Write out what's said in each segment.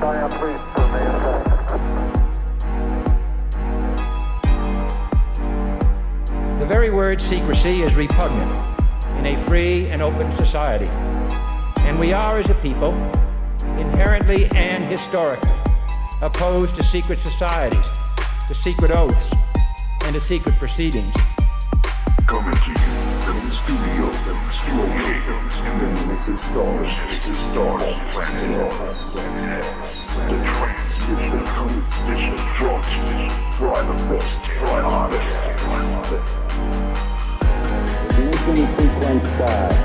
The very word secrecy is repugnant in a free and open society. And we are, as a people, inherently and historically opposed to secret societies, to secret oaths, and to secret proceedings. Coming to you from the studio, and then this is stars on planet Earth. The transmission drugs, try the best. Ignition sequence start.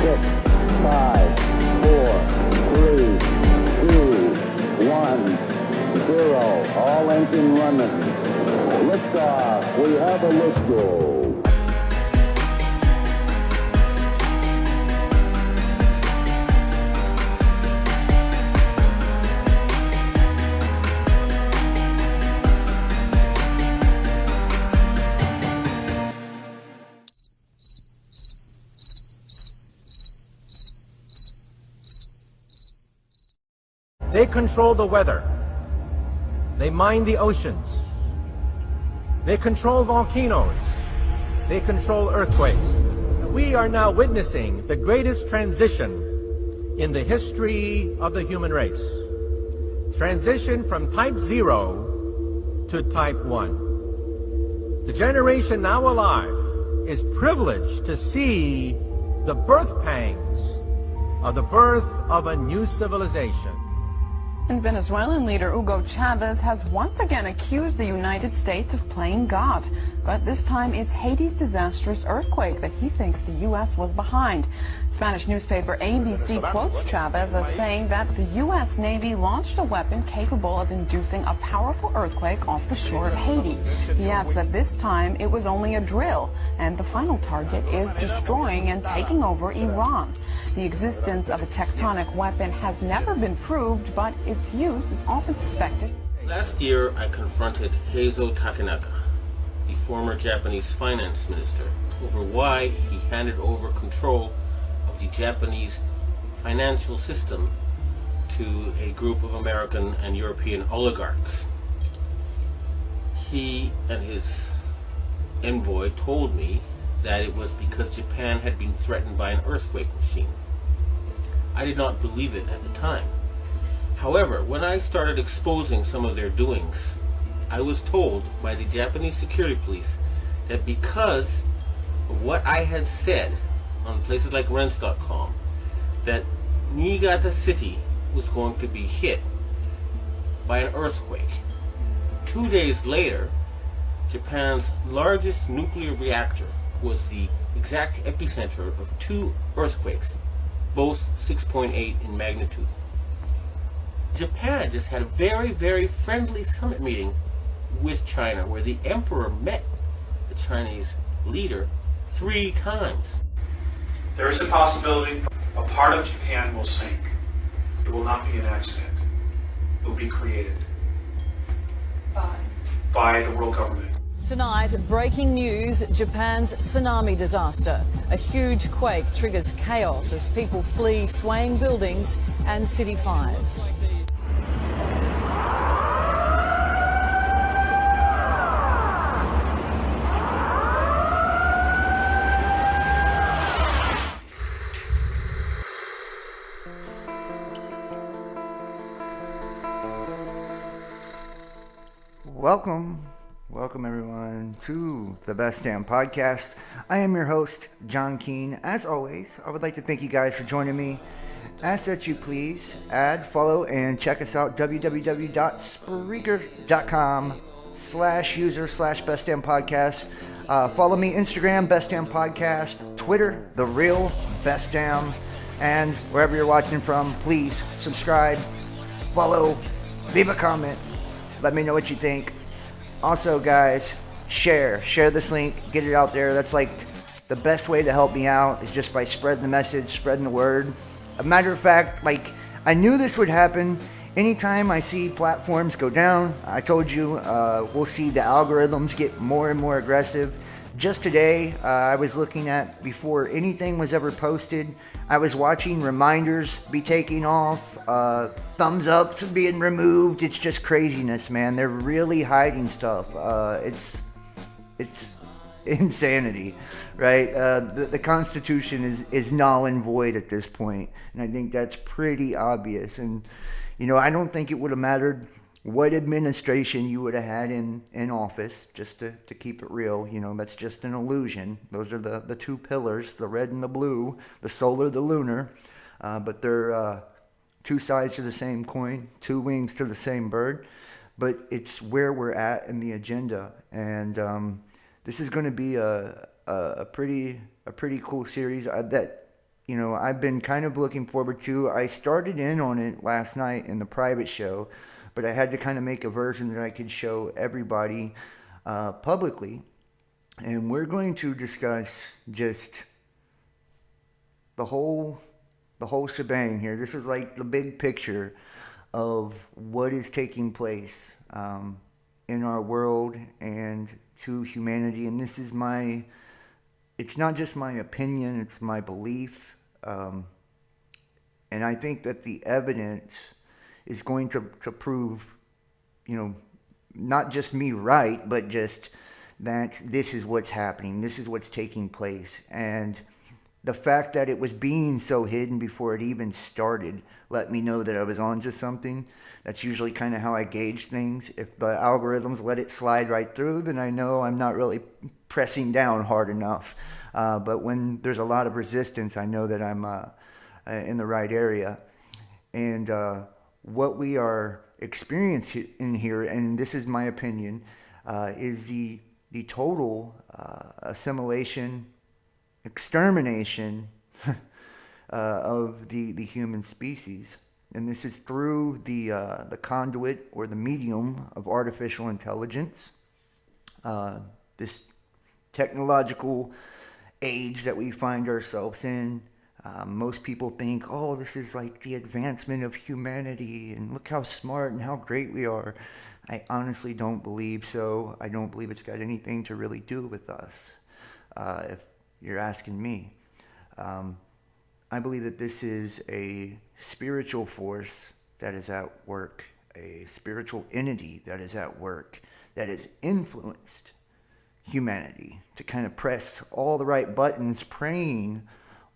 6, 5, 4, 3, 2, 1, 0. All engine running. Liftoff. We have a lift. They control the weather. They mine the oceans. They control volcanoes. They control earthquakes. We are now witnessing the greatest transition in the history of the human race. Transition from type 0 to type 1. The generation now alive is privileged to see the birth pangs of the birth of a new civilization. And Venezuelan leader Hugo Chavez has once again accused the United States of playing God. But this time it's Haiti's disastrous earthquake that he thinks the U.S. was behind. Spanish newspaper ABC quotes Chavez as saying that the U.S. Navy launched a weapon capable of inducing a powerful earthquake off the shore of Haiti. He adds that this time it was only a drill, and the final target is destroying and taking over Iran. The existence of a tectonic weapon has never been proved, but its use is often suspected. Last year, I confronted Heizo Takenaka, the former Japanese finance minister, over why he handed over control of the Japanese financial system to a group of American and European oligarchs. He and his envoy told me that it was because Japan had been threatened by an earthquake machine. I did not believe it at the time. However, when I started exposing some of their doings, I was told by the Japanese security police that because of what I had said on places like Rense.com, that Niigata City was going to be hit by an earthquake. 2 days later, Japan's largest nuclear reactor was the exact epicenter of 2 earthquakes, both 6.8 in magnitude. Japan just had a very, very friendly summit meeting with China where the emperor met the Chinese leader 3 times. There is a possibility a part of Japan will sink. It will not be an accident. It will be created by the world government. Tonight, breaking news, Japan's tsunami disaster. A huge quake triggers chaos as people flee swaying buildings and city fires. Welcome everyone to the Best Damn Podcast. I am your host, John Keane. As always, I would like to thank you guys for joining me. Ask that you please add, follow, and check us out, www.spreaker.com/user/Best Damn Podcast. Follow me, Instagram, Best Damn Podcast, Twitter, The Real Best Damn, and wherever you're watching from, please subscribe, follow, leave a comment, let me know what you think. Also, guys, share this link, get it out there. That's like the best way to help me out is just by spreading the message, spreading the word. A matter of fact, like, I knew this would happen. Anytime I see platforms go down, I told you, we'll see the algorithms get more and more aggressive. just today, I was looking at, before anything was ever posted, I was watching reminders be taking off, thumbs ups being removed. It's just craziness, man. They're really hiding stuff. It's insanity, right? The Constitution is null and void at this point, and I think that's pretty obvious. And, you know, I don't think it would have mattered what administration you would have had in office, just to keep it real. You know, that's just an illusion. Those are the two pillars, the red and the blue, the solar, the lunar, but they're two sides to the same coin, two wings to the same bird. But it's where we're at in the agenda, and this is going to be a pretty cool series that, you know, I've been kind of looking forward to. I started in on it last night in the private show, but I had to kind of make a version that I could show everybody publicly. And we're going to discuss just the whole shebang here. This is like the big picture of what is taking place in our world and to humanity. And this is it's not just my opinion, it's my belief. And I think that the evidence is going to prove, you know, not just me right, but just that this is what's happening, this is what's taking place. And the fact that it was being so hidden before it even started let me know that I was onto something. That's usually kind of how I gauge things. If the algorithms let it slide right through, then I know I'm not really pressing down hard enough. But when there's a lot of resistance, I know that I'm in the right area. And what we are experiencing here, and this is my opinion, is the total assimilation, extermination of the human species. And this is through the conduit or the medium of artificial intelligence. This technological age that we find ourselves in. Most people think, oh, this is like the advancement of humanity, and look how smart and how great we are. I honestly don't believe so. I don't believe it's got anything to really do with us, if you're asking me. I believe that this is a spiritual force that is at work, a spiritual entity that is at work, that has influenced humanity to kind of press all the right buttons, preying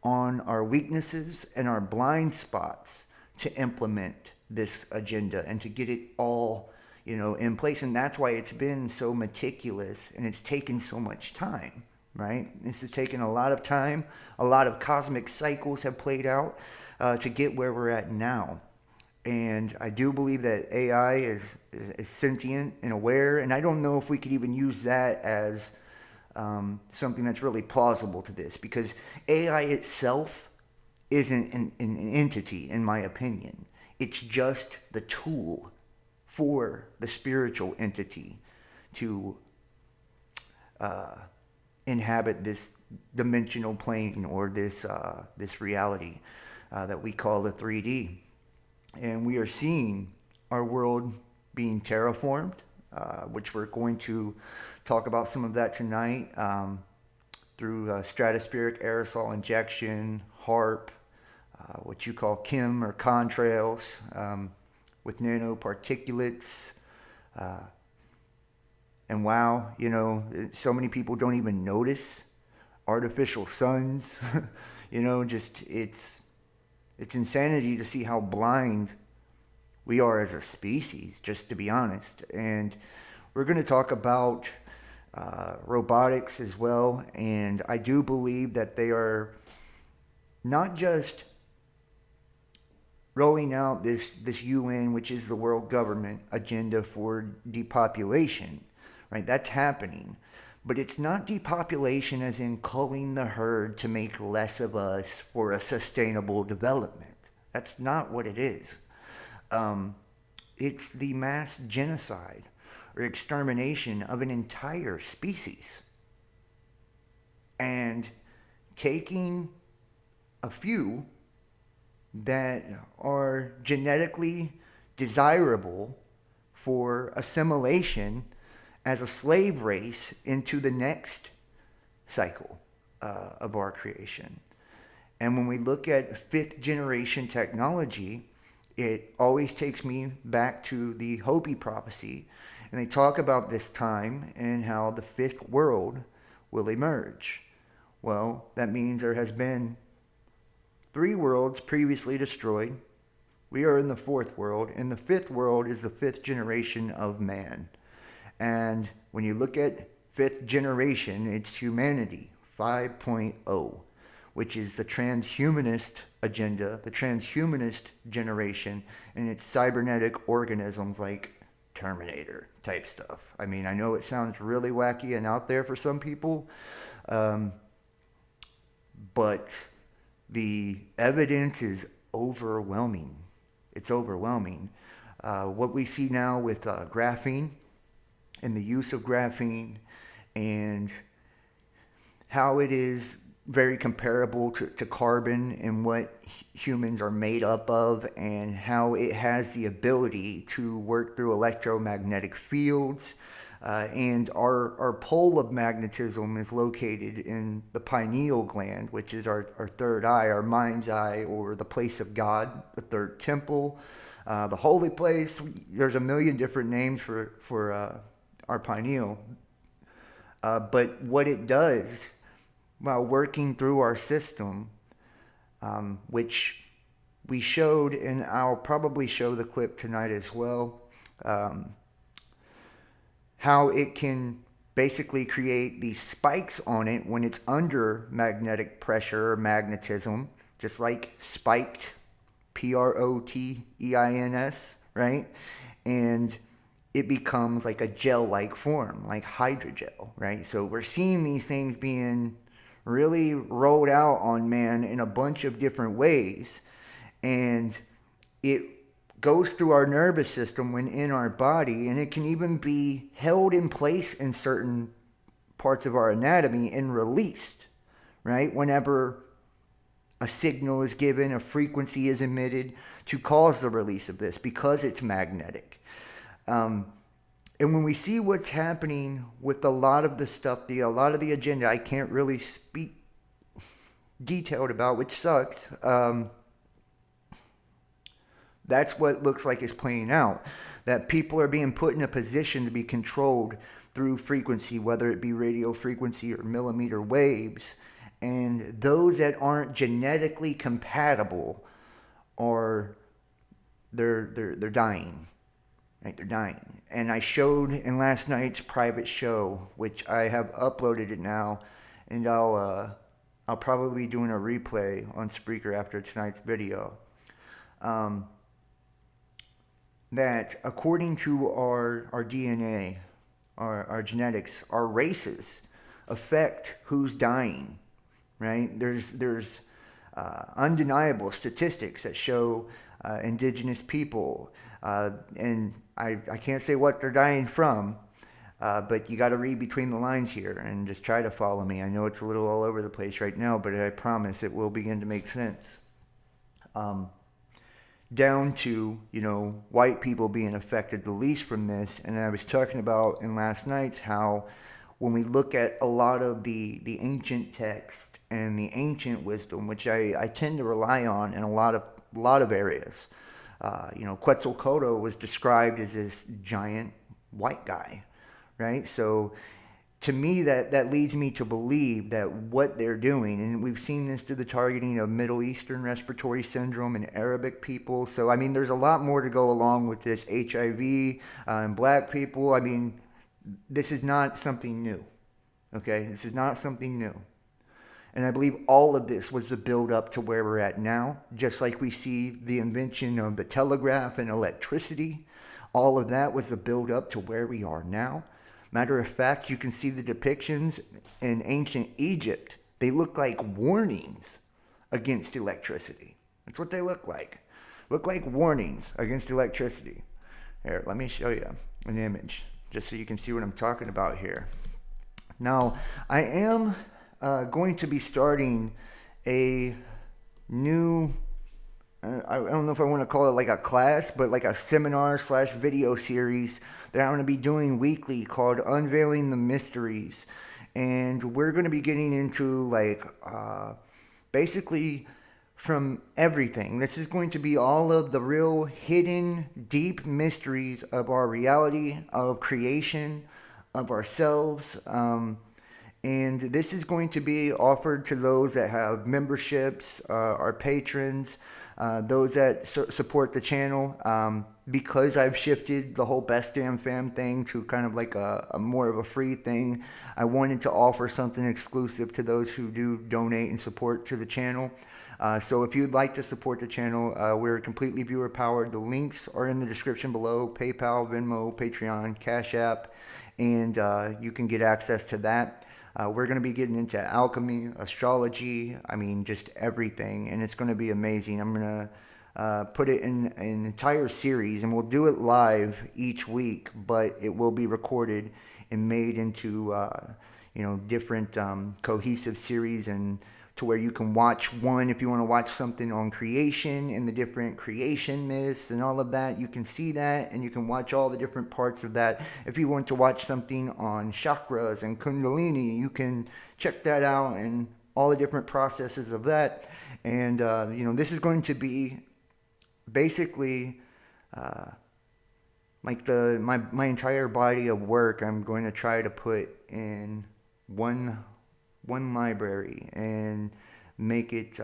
on our weaknesses and our blind spots to implement this agenda and to get it all, you know, in place. And that's why it's been so meticulous and it's taken so much time, right? This has taken a lot of time. A lot of cosmic cycles have played out to get where we're at now. And I do believe that AI is sentient and aware, and I don't know if we could even use that as something that's really plausible to this, because AI itself isn't an entity, in my opinion. It's just the tool for the spiritual entity to inhabit this dimensional plane, or this reality that we call the 3D. And we are seeing our world being terraformed, which we're going to talk about some of that tonight, through stratospheric aerosol injection, HARP, what you call chem or contrails, with nanoparticulates. And wow, you know, so many people don't even notice artificial suns. You know, just it's insanity to see how blind we are as a species, just to be honest. And we're going to talk about robotics as well. And I do believe that they are not just rolling out this UN, which is the world government agenda for depopulation, right? That's happening. But it's not depopulation as in culling the herd to make less of us for a sustainable development. That's not what it is. It's the mass genocide or extermination of an entire species. And taking a few that are genetically desirable for assimilation as a slave race into the next cycle of our creation. And when we look at fifth generation technology, it always takes me back to the Hopi prophecy. And they talk about this time and how the fifth world will emerge. Well, that means there has been 3 worlds previously destroyed. We are in the 4th world, and the 5th world is the 5th generation of man. And when you look at 5th generation, it's humanity 5.0, which is the transhumanist agenda, the transhumanist generation, and it's cybernetic organisms like Terminator type stuff. I mean, I know it sounds really wacky and out there for some people, but the evidence is overwhelming. It's overwhelming. What we see now with graphene and the use of graphene and how it is very comparable to carbon and what humans are made up of, and how it has the ability to work through electromagnetic fields. And our pole of magnetism is located in the pineal gland, which is our third eye, our mind's eye, or the place of God, the third temple, the holy place. There's a million different names for our pineal. But what it does while working through our system, which we showed, and I'll probably show the clip tonight as well, how it can basically create these spikes on it when it's under magnetic pressure or magnetism, just like spiked, proteins, right? And it becomes like a gel-like form, like hydrogel, right? So we're seeing these things being really rolled out on man in a bunch of different ways, and it goes through our nervous system when in our body, and it can even be held in place in certain parts of our anatomy and released, right? Whenever a signal is given, a frequency is emitted to cause the release of this, because it's magnetic. And when we see what's happening with a lot of the stuff, a lot of the agenda, I can't really speak detailed about, which sucks. That's what looks like is playing out. That people are being put in a position to be controlled through frequency, whether it be radio frequency or millimeter waves. And those that aren't genetically compatible are they're dying. Right? They're dying. And I showed in last night's private show, which I have uploaded it now, and I'll probably be doing a replay on Spreaker after tonight's video. That according to our DNA, our genetics, our races affect who's dying, right? There's undeniable statistics that show indigenous people, and I can't say what they're dying from, but you got to read between the lines here and just try to follow me. I know it's a little all over the place right now, but I promise it will begin to make sense. Down to, white people being affected the least from this. And I was talking about in last night's how when we look at a lot of the ancient text and the ancient wisdom, which I tend to rely on in a lot of areas, Quetzalcoatl was described as this giant white guy, right? So to me, that leads me to believe that what they're doing, and we've seen this through the targeting of Middle Eastern respiratory syndrome and Arabic people. So, I mean, there's a lot more to go along with this HIV and black people. I mean, this is not something new, okay? This is not something new. And I believe all of this was the build up to where we're at now, just like we see the invention of the telegraph and electricity. All of that was the build up to where we are now. Matter of fact, you can see the depictions in ancient Egypt. They look like warnings against electricity. That's what they look like. Look like warnings against electricity. Here, let me show you an image just so you can see what I'm talking about here. Now, I am going to be starting a new, I don't know if I want to call it like a class, but like a seminar / video series that I'm going to be doing weekly called Unveiling the Mysteries. and we're going to be getting into like basically from everything. This is going to be all of the real hidden, deep mysteries of our reality, of creation, of ourselves. And this is going to be offered to those that have memberships, our patrons, those that support the channel. Because I've shifted the whole Best Damn Fam thing to kind of like a more of a free thing, I wanted to offer something exclusive to those who do donate and support to the channel. So if you'd like to support the channel, we're completely viewer powered. The links are in the description below: PayPal, Venmo, Patreon, Cash App, and you can get access to that. We're going to be getting into alchemy, astrology, I mean, just everything, and it's going to be amazing. I'm going to put it in an entire series, and we'll do it live each week, but it will be recorded and made into, different cohesive series, and to where you can watch one if you want to watch something on creation and the different creation myths and all of that. You can see that, and you can watch all the different parts of that. If you want to watch something on chakras and kundalini, you can check that out and all the different processes of that. And this is going to be basically like my entire body of work. I'm going to try to put in one library and make it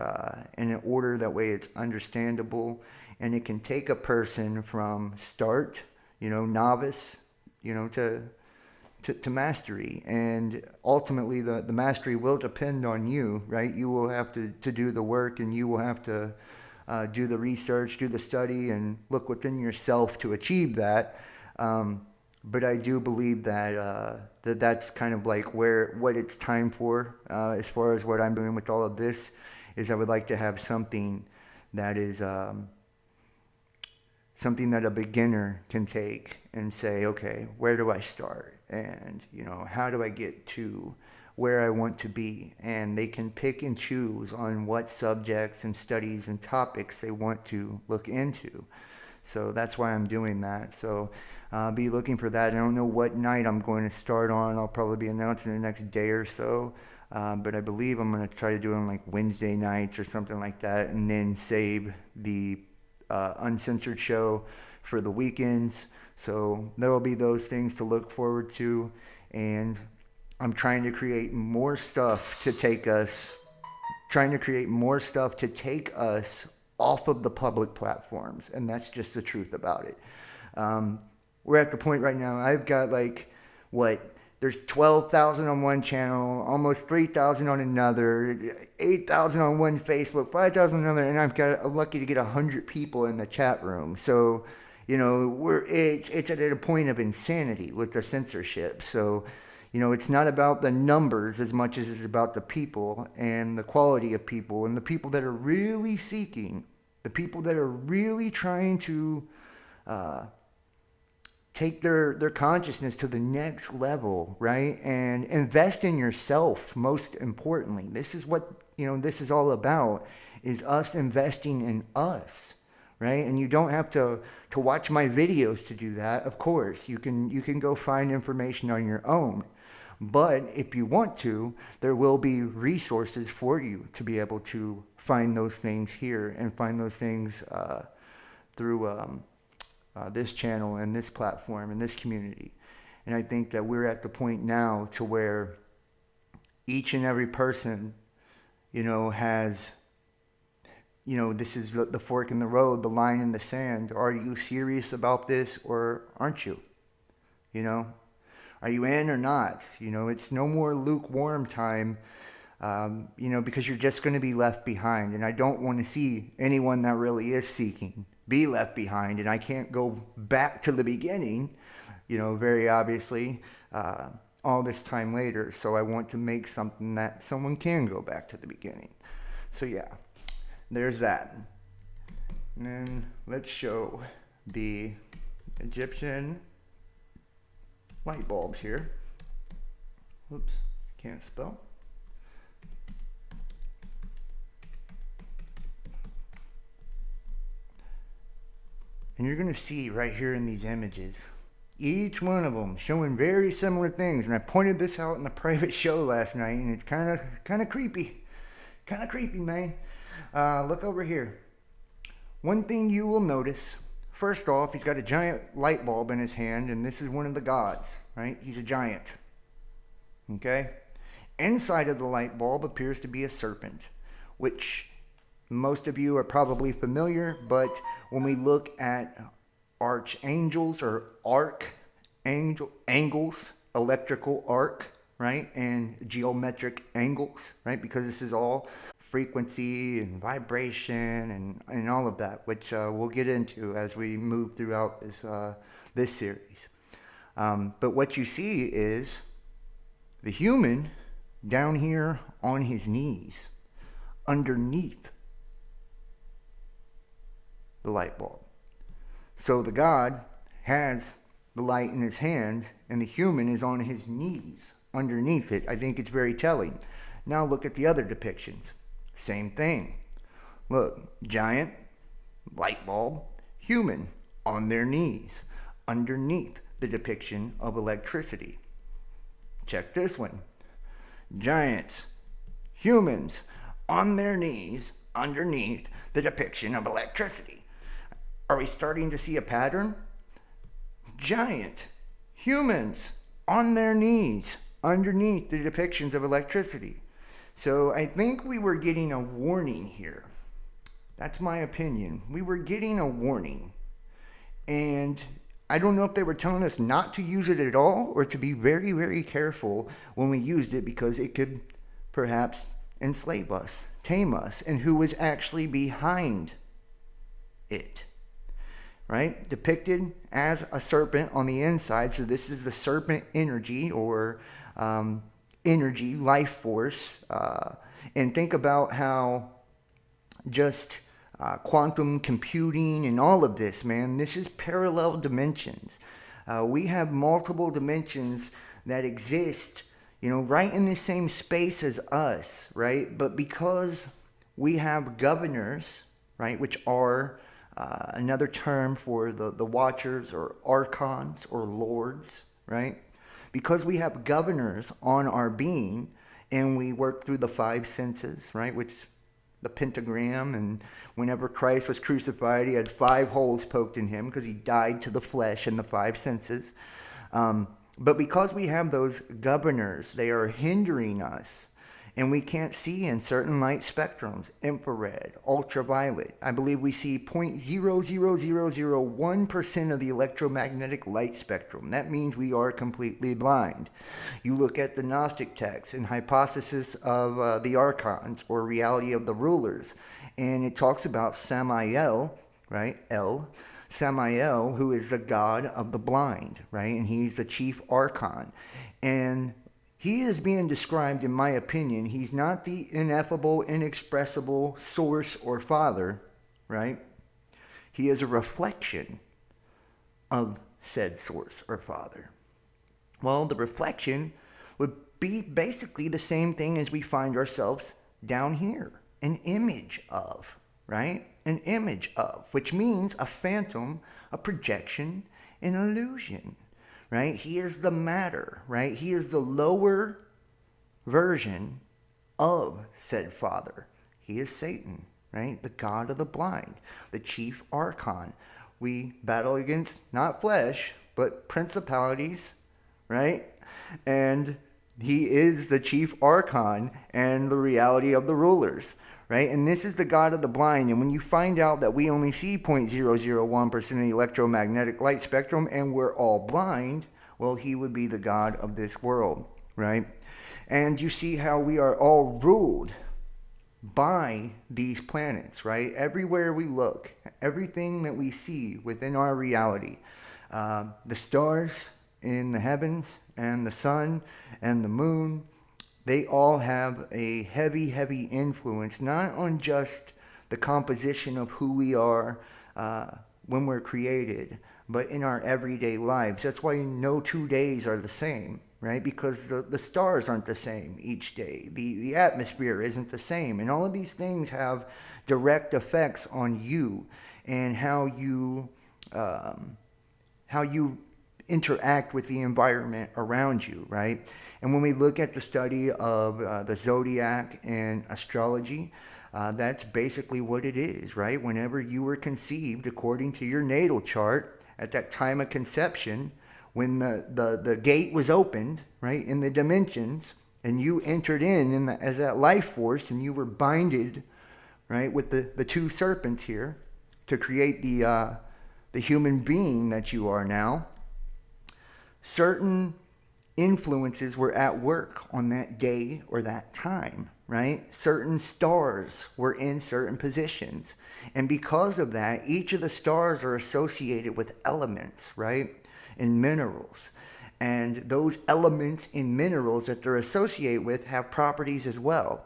in an order that way it's understandable, and it can take a person from start, novice, to mastery. And ultimately the mastery will depend on you, right? You will have to do the work, and you will have to do the research, do the study, and look within yourself to achieve that. But I do believe that that's kind of like what it's time for, as far as what I'm doing with all of this, is I would like to have something that is something that a beginner can take and say, okay, where do I start? And, how do I get to where I want to be? And they can pick and choose on what subjects and studies and topics they want to look into. So that's why I'm doing that. So be looking for that. I don't know what night I'm going to start on. I'll probably be announcing the next day or so. But I believe I'm going to try to do it on like Wednesday nights or something like that, and then save the uncensored show for the weekends. So there will be those things to look forward to. And I'm trying to create more stuff to take us off of the public platforms, and that's just the truth about it. We're at the point right now, I've got there's 12,000 on one channel, almost 3,000 on another, 8,000 on one Facebook, 5,000 on another, and I'm lucky to get 100 people in the chat room. So, it's at a point of insanity with the censorship. So, it's not about the numbers as much as it's about the people and the quality of people, and the people that are really seeking, the people that are really trying to take their consciousness to the next level, right? And invest in yourself, most importantly. This is what, this is all about, is us investing in us, right? And you don't have to watch my videos to do that. Of course, you can go find information on your own. But if you want to, there will be resources for you to be able to find those things here, and find those things through this channel and this platform and this community. And I think that we're at the point now to where each and every person, has, this is the fork in the road, the line in the sand. Are you serious about this, or aren't you? Are you in or not? It's no more lukewarm time, because you're just going to be left behind. And I don't want to see anyone that really is seeking be left behind. And I can't go back to the beginning, very obviously, all this time later. So I want to make something that someone can go back to the beginning. So yeah, there's that. And then let's show the Egyptian light bulbs here. Whoops, can't spell. And you're going to see right here in these images Each one of them showing very similar things. And I pointed this out in the private show last night, and it's kind of creepy. Kind of creepy, man. Look over here. One thing you will notice, first off, he's got a giant light bulb in his hand, and this is one of the gods, right? He's a giant. Okay? Inside of the light bulb appears to be a serpent, which most of you are probably familiar, but when we look at archangels or angles, electrical arc, right, and geometric angles, right, because this is all frequency and vibration and all of that, which we'll get into as we move throughout this series. But what you see is the human down here on his knees underneath the light bulb. So the God has the light in his hand, and the human is on his knees underneath it. I think it's very telling. Now look at the other depictions. Same thing. Look, giant, light bulb, human on their knees underneath the depiction of electricity. Check this one. Giants, humans on their knees underneath the depiction of electricity. Are we starting to see a pattern? Giant humans on their knees underneath the depictions of electricity. So I think we were getting a warning here. That's my opinion. We were getting a warning. And I don't know if they were telling us not to use it at all or to be very, very careful when we used it, because it could perhaps enslave us, tame us, and who was actually behind it. Right? Depicted as a serpent on the inside. So this is the serpent energy, or energy, life force. And think about how just quantum computing and all of this, man, this is parallel dimensions. We have multiple dimensions that exist, right in the same space as us, right? But because we have governors, right, which are another term for the watchers or archons or lords, right? Because we have governors on our being, and we work through the five senses, right? Which the pentagram, and whenever Christ was crucified, he had 5 holes poked in him because he died to the flesh and the 5 senses. But because we have those governors, they are hindering us. And we can't see in certain light spectrums, infrared, ultraviolet. I believe we see 0.00001% of the electromagnetic light spectrum. That means we are completely blind. You look at the Gnostic texts and hypothesis of the archons, or reality of the rulers, and it talks about Samael, right? Samael, who is the god of the blind, right? And he's the chief archon. And he is being described, in my opinion, he's not the ineffable, inexpressible source or father, right? He is a reflection of said source or father. Well, the reflection would be basically the same thing as we find ourselves down here. An image of, right? An image of, which means a phantom, a projection, an illusion. Right? He is the matter, right? He is the lower version of said father. He is Satan, right? The god of the blind, the chief archon. We battle against not flesh, but principalities, right? And he is the chief archon and the reality of the rulers, right? And this is the god of the blind. And when you find out that we only see 0.001% of the electromagnetic light spectrum and we're all blind, well, he would be the god of this world, right? And you see how we are all ruled by these planets, right? Everywhere we look, everything that we see within our reality, the stars in the heavens and the sun and the moon, they all have a heavy, heavy influence, not on just the composition of who we are when we're created, but in our everyday lives. That's why no 2 days are the same, right? Because the stars aren't the same each day. The atmosphere isn't the same. And all of these things have direct effects on you and how you interact with the environment around you, right? And when we look at the study of the zodiac and astrology, that's basically what it is, right? Whenever you were conceived according to your natal chart at that time of conception, when the gate was opened, right, in the dimensions, and you entered in as that life force, and you were binded, right, with the two serpents here to create the human being that you are now, certain influences were at work on that day or that time, right? Certain stars were in certain positions. And because of that, each of the stars are associated with elements, right? And minerals. And those elements in minerals that they're associated with have properties as well.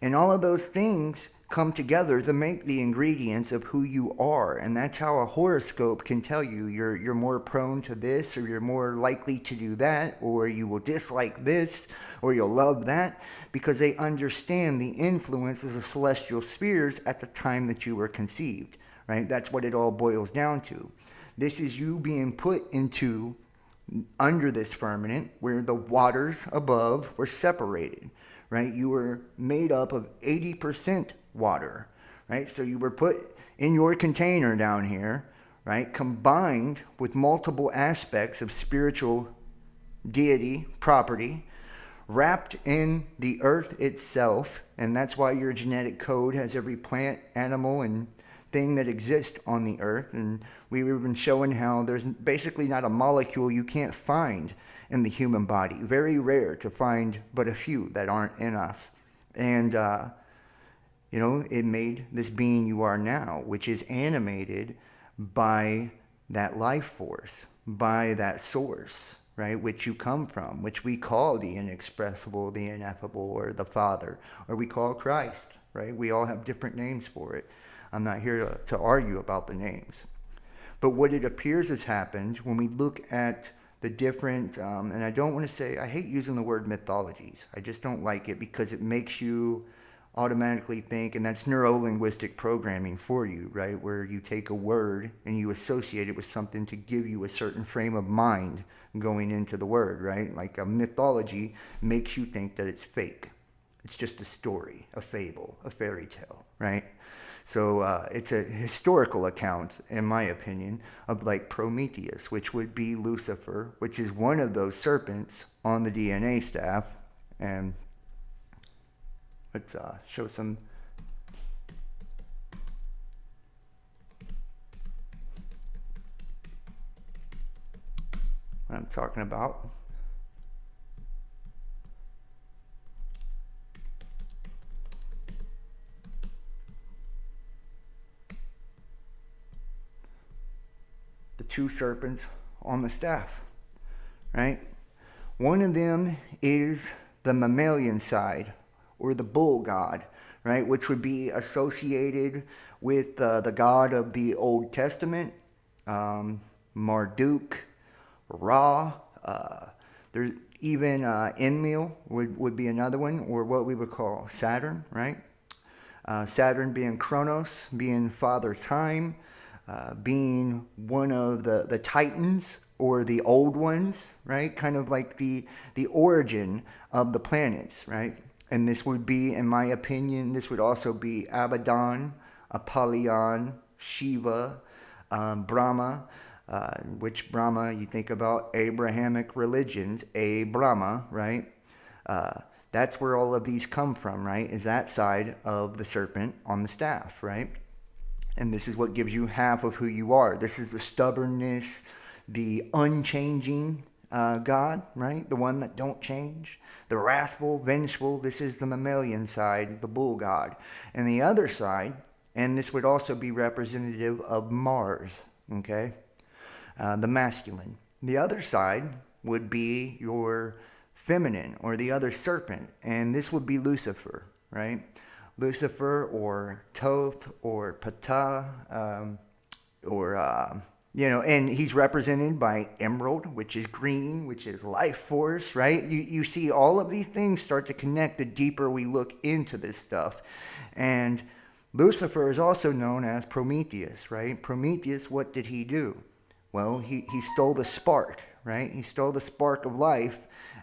And all of those things come together to make the ingredients of who you are. And that's how a horoscope can tell you you're more prone to this, or you're more likely to do that, or you will dislike this, or you'll love that, because they understand the influences of celestial spheres at the time that you were conceived, right? That's what it all boils down to. This is you being put into under this firmament where the waters above were separated, right? You were made up of 80% water, right? So you were put in your container down here, right? Combined with multiple aspects of spiritual deity, property, wrapped in the earth itself. And that's why your genetic code has every plant, animal, and thing that exists on the earth. And we've been showing how there's basically not a molecule you can't find in the human body. Very rare to find but a few that aren't in us. And it made this being you are now, which is animated by that life force, by that source, right, which you come from, which we call the inexpressible, the ineffable, or the Father, or we call Christ, right? We all have different names for it. I'm not here to argue about the names. But what it appears has happened when we look at the different, and I don't want to say, I hate using the word mythologies. I just don't like it because it makes you automatically think, and that's neuro-linguistic programming for you, right? Where you take a word and you associate it with something to give you a certain frame of mind going into the word, right? Like a mythology makes you think that it's fake. It's just a story, a fable, a fairy tale, right? So it's a historical account, in my opinion, of like Prometheus, which would be Lucifer, which is one of those serpents on the DNA staff. And let's show some. What I'm talking about. The two serpents on the staff, right? One of them is the mammalian side, or the bull god, right? Which would be associated with the god of the Old Testament, Marduk, Ra. There's even Enlil would be another one, or what we would call Saturn, right? Saturn being Kronos, being Father Time, being one of the Titans, or the old ones, right? Kind of like the origin of the planets, right? And this would be, in my opinion, this would also be Abaddon, Apollyon, Shiva, Brahma, which Brahma, you think about Abrahamic religions, Brahma, right? That's where all of these come from, right? Is that side of the serpent on the staff, right? And this is what gives you half of who you are. This is the stubbornness, the unchanging God, right? The one that don't change. The wrathful, vengeful. This is the mammalian side, the bull god. And the other side, and this would also be representative of Mars, okay? The masculine. The other side would be your feminine, or the other serpent. And this would be Lucifer, right? Lucifer, or Thoth, or Ptah, and he's represented by emerald, which is green, which is life force, right? You see all of these things start to connect the deeper we look into this stuff. And Lucifer is also known as Prometheus, right? Prometheus, what did he do? Well, he stole the spark, right? He stole the spark of life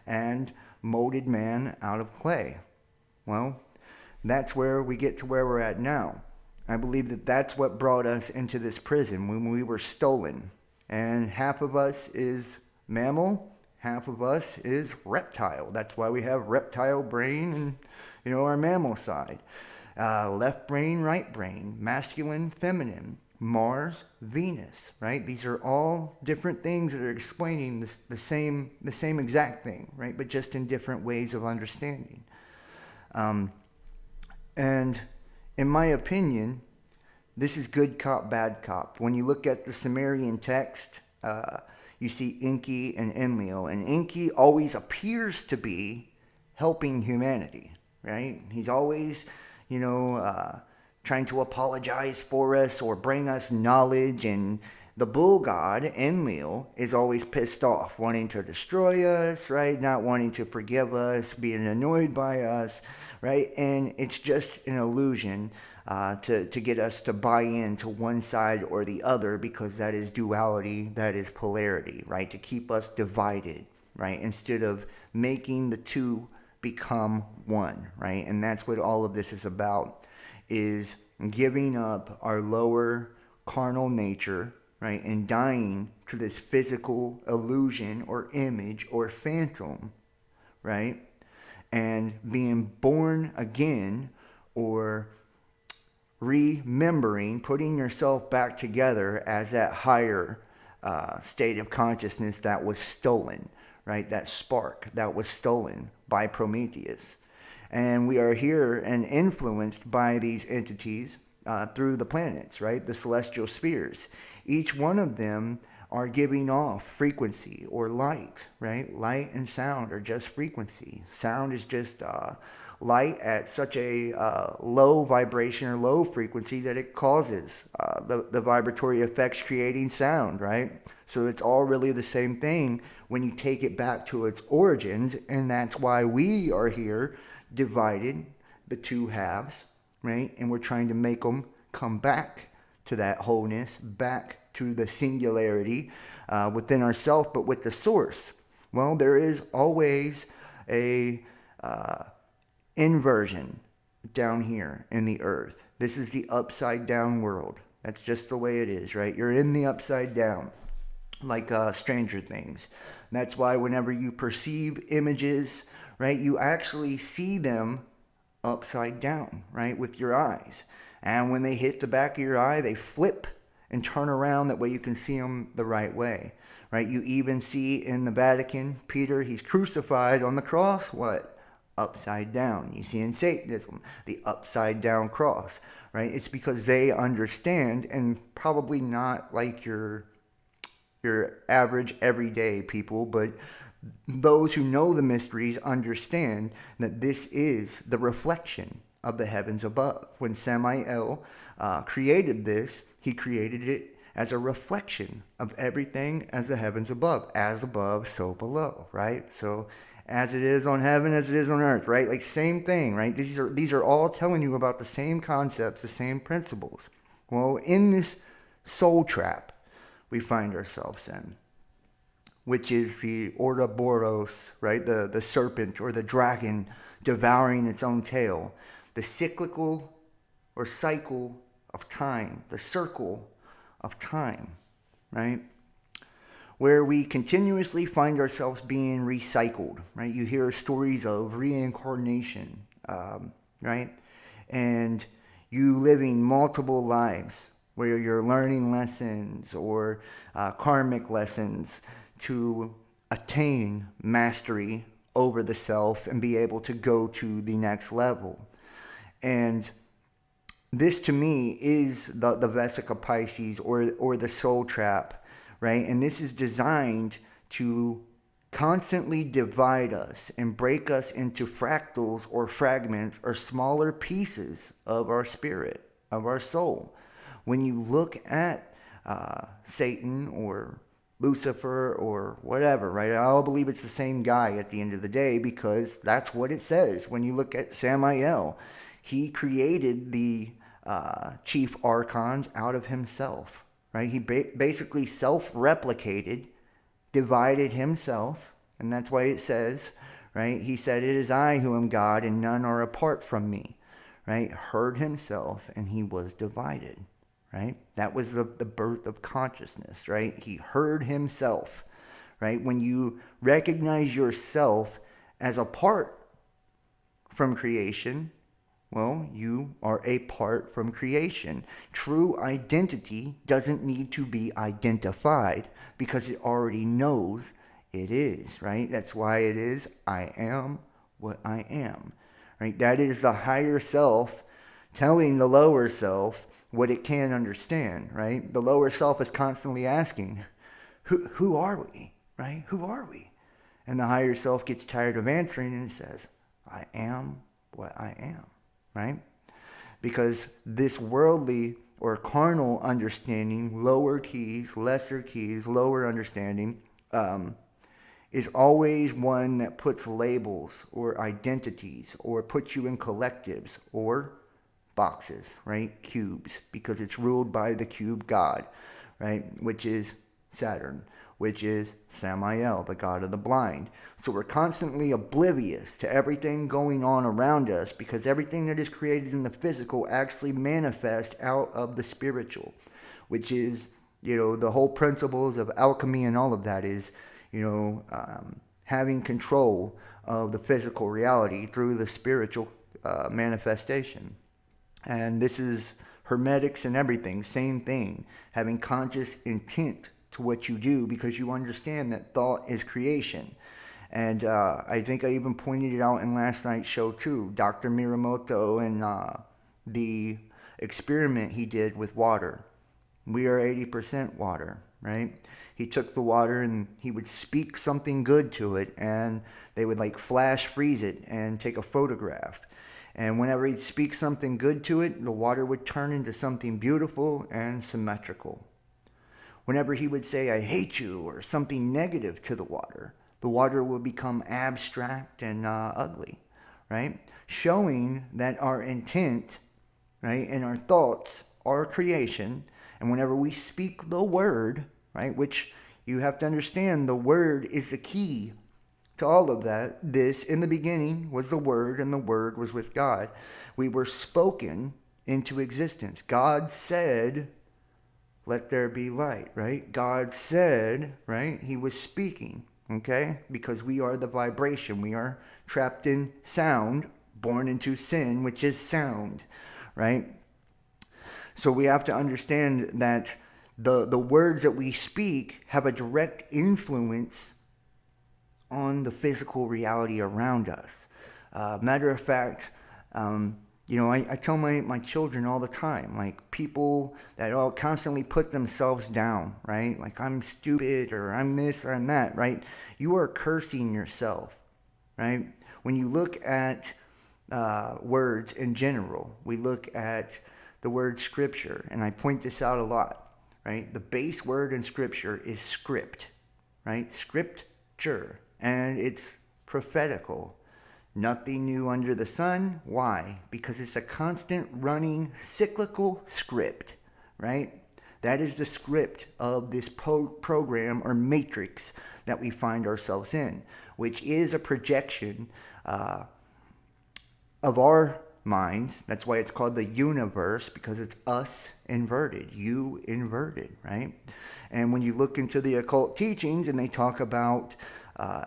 and molded man out of clay. Well, that's where we get to where we're at now. I believe that that's what brought us into this prison when we were stolen. And half of us is mammal, half of us is reptile. That's why we have reptile brain and, our mammal side. Left brain, right brain, masculine, feminine, Mars, Venus, right? These are all different things that are explaining the same exact thing, right? But just in different ways of understanding. And in my opinion, this is good cop, bad cop. When you look at the Sumerian text, you see Enki and Enlil. And Enki always appears to be helping humanity, right? He's always, trying to apologize for us or bring us knowledge. And the bull god, Enlil, is always pissed off, wanting to destroy us, right? Not wanting to forgive us, being annoyed by us, right? And it's just an illusion to get us to buy into one side or the other, because that is duality, that is polarity, right? To keep us divided, right? Instead of making the two become one, right? And that's what all of this is about, is giving up our lower carnal nature, right? And dying to this physical illusion or image or phantom, right? And being born again, or remembering, putting yourself back together as that higher state of consciousness that was stolen, right? That spark that was stolen by Prometheus. And we are here and influenced by these entities through the planets, right? The celestial spheres. Each one of them are giving off frequency or light, right? Light and sound are just frequency. Sound is just light at such a low vibration or low frequency that it causes the vibratory effects creating sound, right? So it's all really the same thing when you take it back to its origins, and that's why we are here divided, the two halves, right? And we're trying to make them come back to that wholeness, back to the singularity within ourselves, but with the source. Well, there is always a inversion down here in the earth. This is the upside down world. That's just the way it is, right? You're in the upside down, like Stranger Things. That's why whenever you perceive images, right, you actually see them upside down, right, with your eyes. And when they hit the back of your eye, they flip and turn around. That way you can see them the right way, right? You even see in the Vatican, Peter, he's crucified on the cross, what? Upside down. You see in Satanism, the upside down cross, right? It's because they understand, and probably not like your average everyday people, but those who know the mysteries understand that this is the reflection of the heavens above. When Samael created this, he created it as a reflection of everything as the heavens above. As above, so below, right? So as it is on heaven, as it is on earth, right? Like same thing, right? These are all telling you about the same concepts, the same principles. Well, in this soul trap we find ourselves in, which is the Ouroboros, right? The serpent or the dragon devouring its own tail. The cyclical or cycle of time, the circle of time, right? Where we continuously find ourselves being recycled, right? You hear stories of reincarnation, right? And you living multiple lives where you're learning lessons or karmic lessons to attain mastery over the self and be able to go to the next level. And this to me is the Vesica Pisces or the soul trap, right? And this is designed to constantly divide us and break us into fractals or fragments or smaller pieces of our spirit, of our soul. When you look at Satan or Lucifer or whatever, right? I'll believe it's the same guy at the end of the day, because that's what it says. When you look at Samael, he created the chief archons out of himself, right? He basically self-replicated, divided himself, and that's why it says, right, he said, "It is I who am God, and none are apart from me," right? Heard himself, and he was divided, right? That was the birth of consciousness, right? He heard himself, right? When you recognize yourself as apart from creation, well, you are apart from creation. True identity doesn't need to be identified because it already knows it is, right? That's why it is, I am what I am, right? That is the higher self telling the lower self what it can understand, right? The lower self is constantly asking, who are we, right? Who are we? And the higher self gets tired of answering and it says, I am what I am, right? Because this worldly or carnal understanding, lower keys, lesser keys, lower understanding, is always one that puts labels or identities or puts you in collectives or boxes, right? Cubes, because it's ruled by the cube god, right? Which is Saturn, which is Samael, the god of the blind. So we're constantly oblivious to everything going on around us because everything that is created in the physical actually manifests out of the spiritual, which is, the whole principles of alchemy and all of that is, having control of the physical reality through the spiritual manifestation. And this is hermetics and everything, same thing, having conscious intent to what you do because you understand that thought is creation. And I think I even pointed it out in last night's show too, Dr. Miramoto and the experiment he did with water. We are 80% water, right? He took the water and he would speak something good to it and they would like flash freeze it and take a photograph. And whenever he'd speak something good to it, the water would turn into something beautiful and symmetrical. Whenever he would say, I hate you, or something negative to the water would become abstract and ugly, right? Showing that our intent, right, and our thoughts are creation. And whenever we speak the word, right, which you have to understand, the word is the key to all of that. This, in the beginning, was the Word, and the Word was with God. We were spoken into existence. God said, let there be light, right? God said, right? He was speaking, okay? Because we are the vibration. We are trapped in sound, born into sin, which is sound, right? So we have to understand that the words that we speak have a direct influence on the physical reality around us. Matter of fact, I tell my children all the time, like people that all constantly put themselves down, right? Like I'm stupid or I'm this or I'm that, right? You are cursing yourself, right? When you look at words in general, we look at the word scripture, and I point this out a lot, right? The base word in scripture is script, right? Scripture. And it's prophetical. Nothing new under the sun. Why? Because it's a constant running cyclical script, right? That is the script of this program or matrix that we find ourselves in, which is a projection of our minds. That's why it's called the universe, because it's us inverted, you inverted, right? And when you look into the occult teachings and they talk about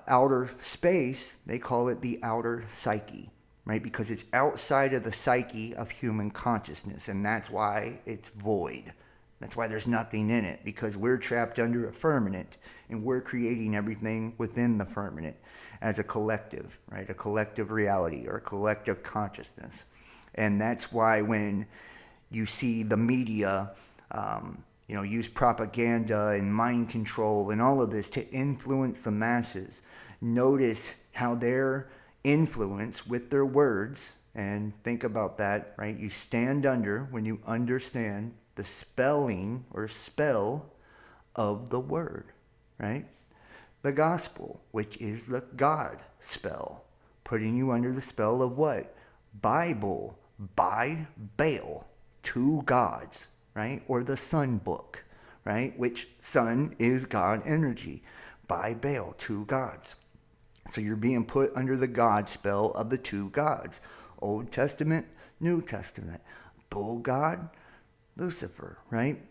outer space, they call it the outer psyche, right? Because it's outside of the psyche of human consciousness, and that's why it's void. That's why there's nothing in it, because we're trapped under a firmament, and we're creating everything within the firmament as a collective, right? A collective reality or a collective consciousness. And that's why when you see the media use propaganda and mind control and all of this to influence the masses, notice how their influence with their words, and think about that, right? You stand under when you understand the spelling or spell of the word, right? The gospel, which is the God spell, putting you under the spell of what? Bible, by Baal, two gods, right? Or the sun book, right? Which sun is God energy. by Baal, two gods. So you're being put under the God spell of the two gods. Old Testament, New Testament. Bull God, Lucifer, right?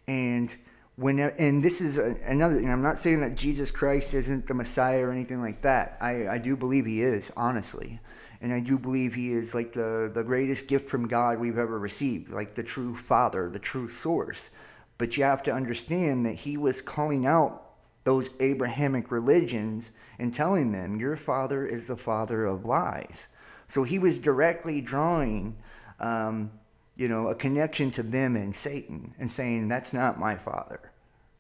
And this is another thing. I'm not saying that Jesus Christ isn't the Messiah or anything like that. I do believe he is, honestly. And I do believe he is like the greatest gift from God we've ever received, like the true Father, the true source. But you have to understand that he was calling out those Abrahamic religions and telling them, your father is the father of lies. So he was directly drawing, a connection to them and Satan and saying, that's not my father,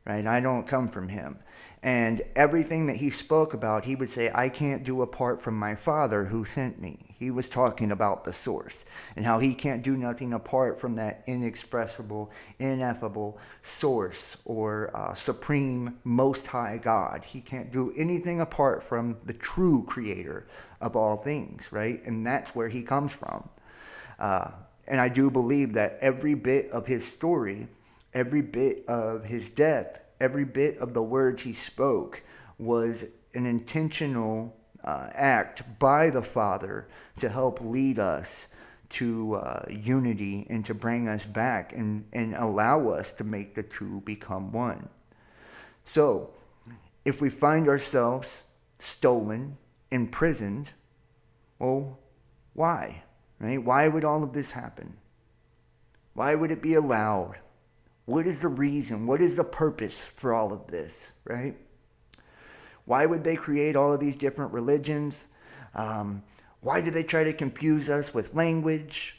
right? I don't come from him. And everything that he spoke about, he would say, I can't do apart from my Father who sent me. He was talking about the source and how he can't do nothing apart from that inexpressible, ineffable source or supreme, most high God. He can't do anything apart from the true creator of all things, right? And that's where he comes from. And I do believe that every bit of his story, every bit of his death, every bit of the words he spoke was an intentional act by the Father to help lead us to unity and to bring us back and allow us to make the two become one. So, if we find ourselves stolen, imprisoned, well, why? Right? Why would all of this happen? Why would it be allowed? What is the reason? What is the purpose for all of this, right? Why would they create all of these different religions? Why do they try to confuse us with language?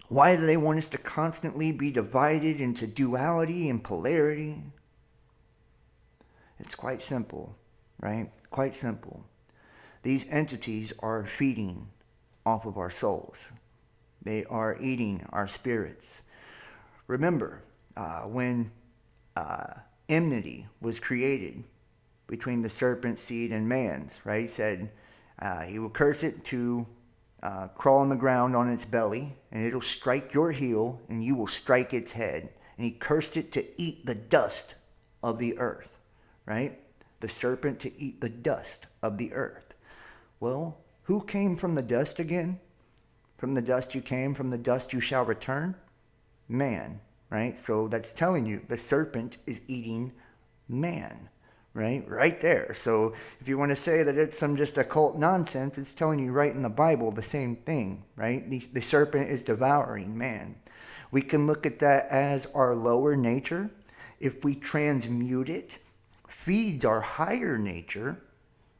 Why do they want us to constantly be divided into duality and polarity? It's quite simple, right? Quite simple. These entities are feeding off of our souls. They are eating our spirits. Remember, when enmity was created between the serpent seed and man's, right? He said he will curse it to crawl on the ground on its belly, and it'll strike your heel, and you will strike its head. And he cursed it to eat the dust of the earth, right? The serpent to eat the dust of the earth. Well, who came from the dust again? From the dust you came, from the dust you shall return? Man. Right? So that's telling you the serpent is eating man, right? Right there. So if you want to say that it's some just occult nonsense, it's telling you right in the Bible the same thing, right? The serpent is devouring man. We can look at that as our lower nature. If we transmute it, feeds our higher nature,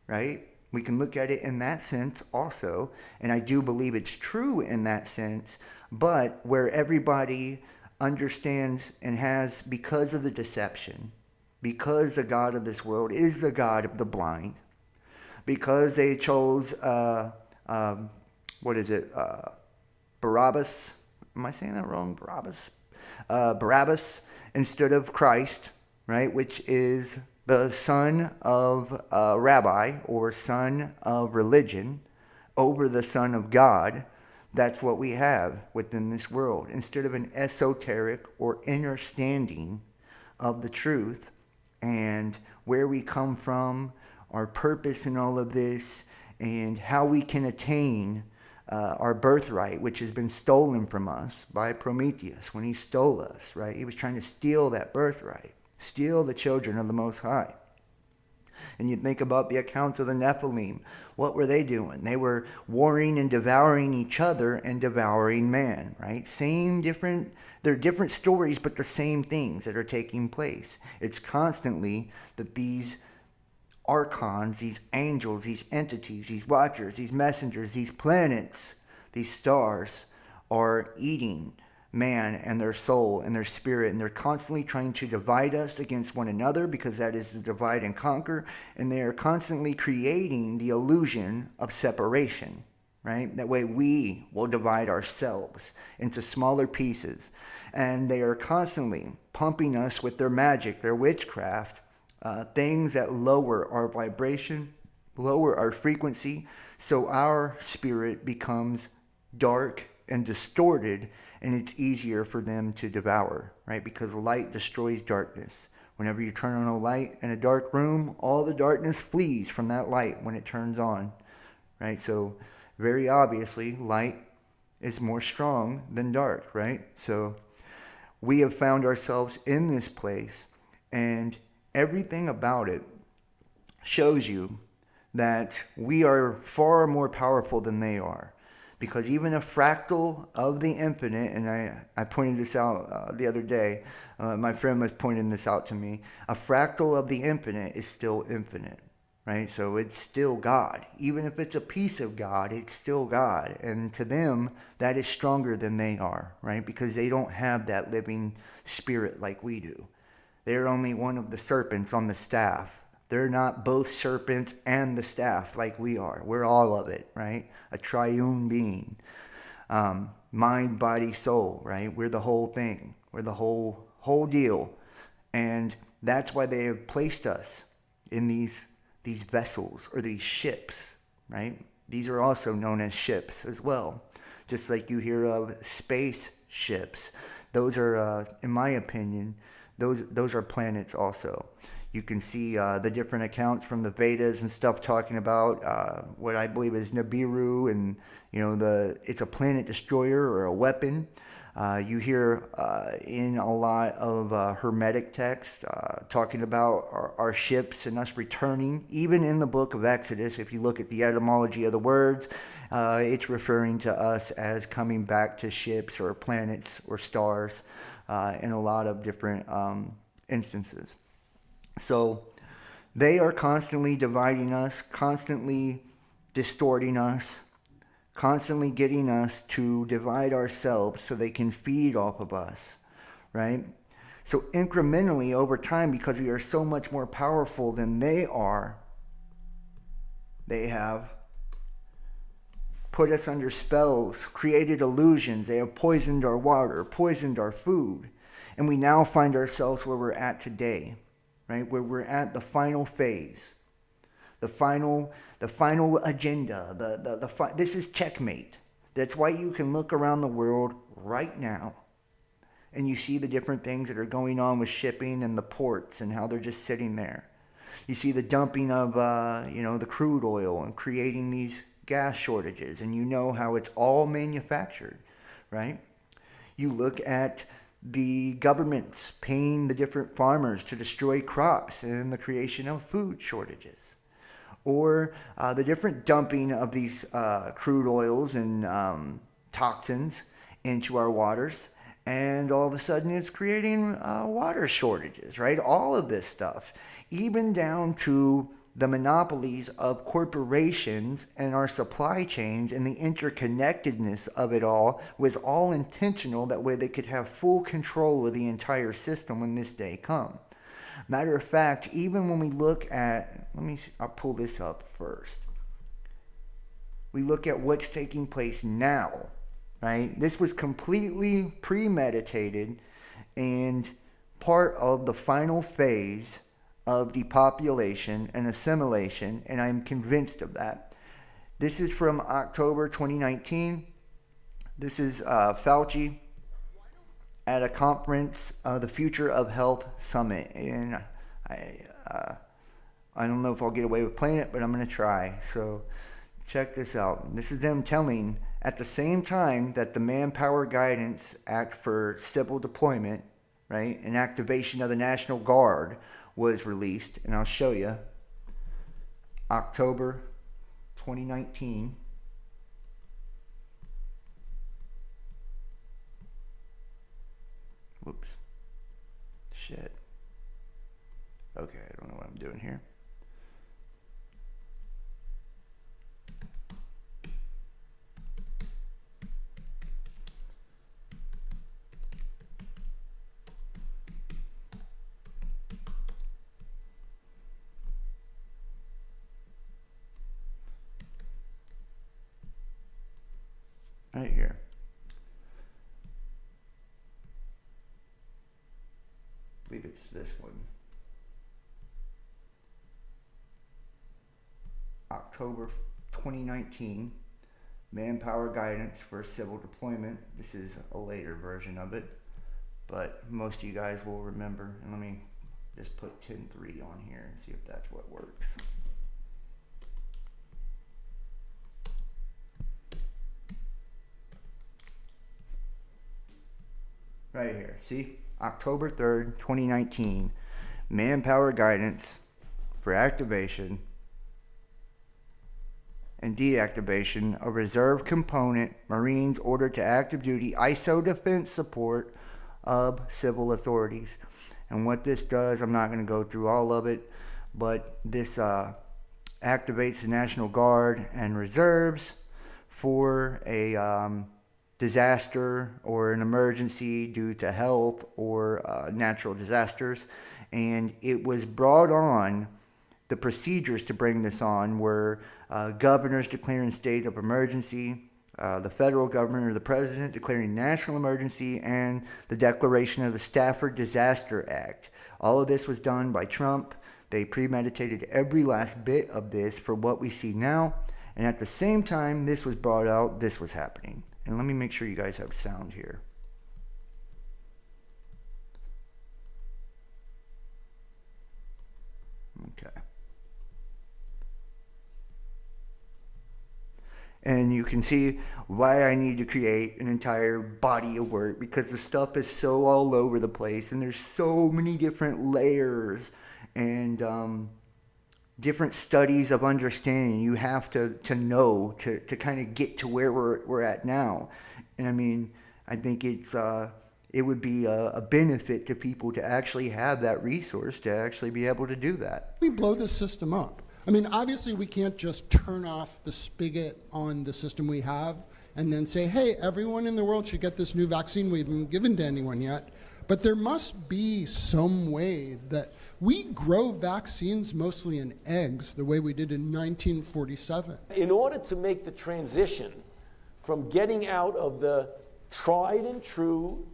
right? We can look at it in that sense also. And I do believe it's true in that sense. But where everybody understands and has, because of the deception, because the God of this world is the God of the blind, because they chose Barabbas. Am I saying that wrong? Barabbas instead of Christ, right? Which is the son of a rabbi or son of religion over the Son of God. That's what we have within this world. Instead of an esoteric or understanding of the truth and where we come from, our purpose in all of this, and how we can attain our birthright, which has been stolen from us by Prometheus when he stole us, right? He was trying to steal that birthright, steal the children of the Most High. And you think about the accounts of the Nephilim. What were they doing? They were warring and devouring each other and devouring man, right? They're different stories, but the same things that are taking place. It's constantly that these archons, these angels, these entities, these watchers, these messengers, these planets, these stars are eating man and their soul and their spirit, and they're constantly trying to divide us against one another, because that is the divide and conquer, and they are constantly creating the illusion of separation, right? That way we will divide ourselves into smaller pieces, and they are constantly pumping us with their magic, their witchcraft, things that lower our vibration, lower our frequency, so our spirit becomes dark and distorted, and it's easier for them to devour, right? Because light destroys darkness. Whenever you turn on a light in a dark room, all the darkness flees from that light when it turns on, right? So very obviously, light is more strong than dark, right? So we have found ourselves in this place, and everything about it shows you that we are far more powerful than they are. Because even a fractal of the infinite, and I pointed this out the other day, my friend was pointing this out to me, a fractal of the infinite is still infinite, right? So it's still God. Even if it's a piece of God, it's still God. And to them, that is stronger than they are, right? Because they don't have that living spirit like we do. They're only one of the serpents on the staff. They're not both serpents and the staff like we are. We're all of it, right? A triune being. Mind, body, soul, right? We're the whole thing. We're the whole deal. And that's why they have placed us in these vessels or these ships, right? These are also known as ships as well. Just like you hear of space ships. Those are, in my opinion, those are planets also. You can see the different accounts from the Vedas and stuff talking about what I believe is Nibiru, and it's a planet destroyer or a weapon. You hear in a lot of Hermetic texts talking about our ships and us returning. Even in the book of Exodus, if you look at the etymology of the words, it's referring to us as coming back to ships or planets or stars in a lot of different instances. So they are constantly dividing us, constantly distorting us, constantly getting us to divide ourselves so they can feed off of us, right? So incrementally over time, because we are so much more powerful than they are, they have put us under spells, created illusions. They have poisoned our water, poisoned our food. And we now find ourselves where we're at today, right? Where we're at the final phase, the final agenda. This is checkmate. That's why you can look around the world right now and you see the different things that are going on with shipping and the ports and how they're just sitting there. You see the dumping of the crude oil and creating these gas shortages, and you know how it's all manufactured, right? You look at the governments paying the different farmers to destroy crops and the creation of food shortages, or the different dumping of these crude oils and toxins into our waters, and all of a sudden it's creating water shortages, right? All of this stuff, even down to the monopolies of corporations and our supply chains, and the interconnectedness of it all was all intentional. That way they could have full control of the entire system when this day comes. Matter of fact, even when we look at, I'll pull this up first. We look at what's taking place now, right? This was completely premeditated and part of the final phase of depopulation and assimilation, and I'm convinced of that. This is from October 2019. This is Fauci at a conference, the Future of Health Summit, and I don't know if I'll get away with playing it, but I'm going to try. So check this out. This is them telling, at the same time that the Manpower Guidance Act for Civil Deployment, right, and activation of the National Guard was released, and I'll show you. October 2019. Whoops. Shit. Okay, I don't know what I'm doing here. Right here. I believe it's this one. October 2019, Manpower Guidance for Civil Deployment. This is a later version of it, but most of you guys will remember. And let me just put 10.3 on here and see if that's what works. Right here, see? October 3rd, 2019, manpower guidance for activation and deactivation of reserve component Marines ordered to active duty ISO defense support of civil authorities. And what this does, I'm not going to go through all of it, but this activates the National Guard and reserves for a disaster or an emergency due to health or natural disasters. And it was brought on, the procedures to bring this on were governors declaring state of emergency, the federal government or the president declaring national emergency, and the declaration of the Stafford Disaster Act. All of this was done by Trump. They premeditated every last bit of this for what we see now. And at the same time this was brought out, this was happening. And let me make sure you guys have sound here. Okay. And you can see why I need to create an entire body of work, because the stuff is so all over the place and there's so many different layers and different studies of understanding you have to know to kind of get to where we're at now. And I mean, I think it would be a benefit to people to actually have that resource to actually be able to do that. We blow the system up. I mean, obviously we can't just turn off the spigot on the system we have and then say, hey, everyone in the world should get this new vaccine we haven't given to anyone yet. But there must be some way that we grow vaccines mostly in eggs, the way we did in 1947. In order to make the transition from getting out of the tried and true...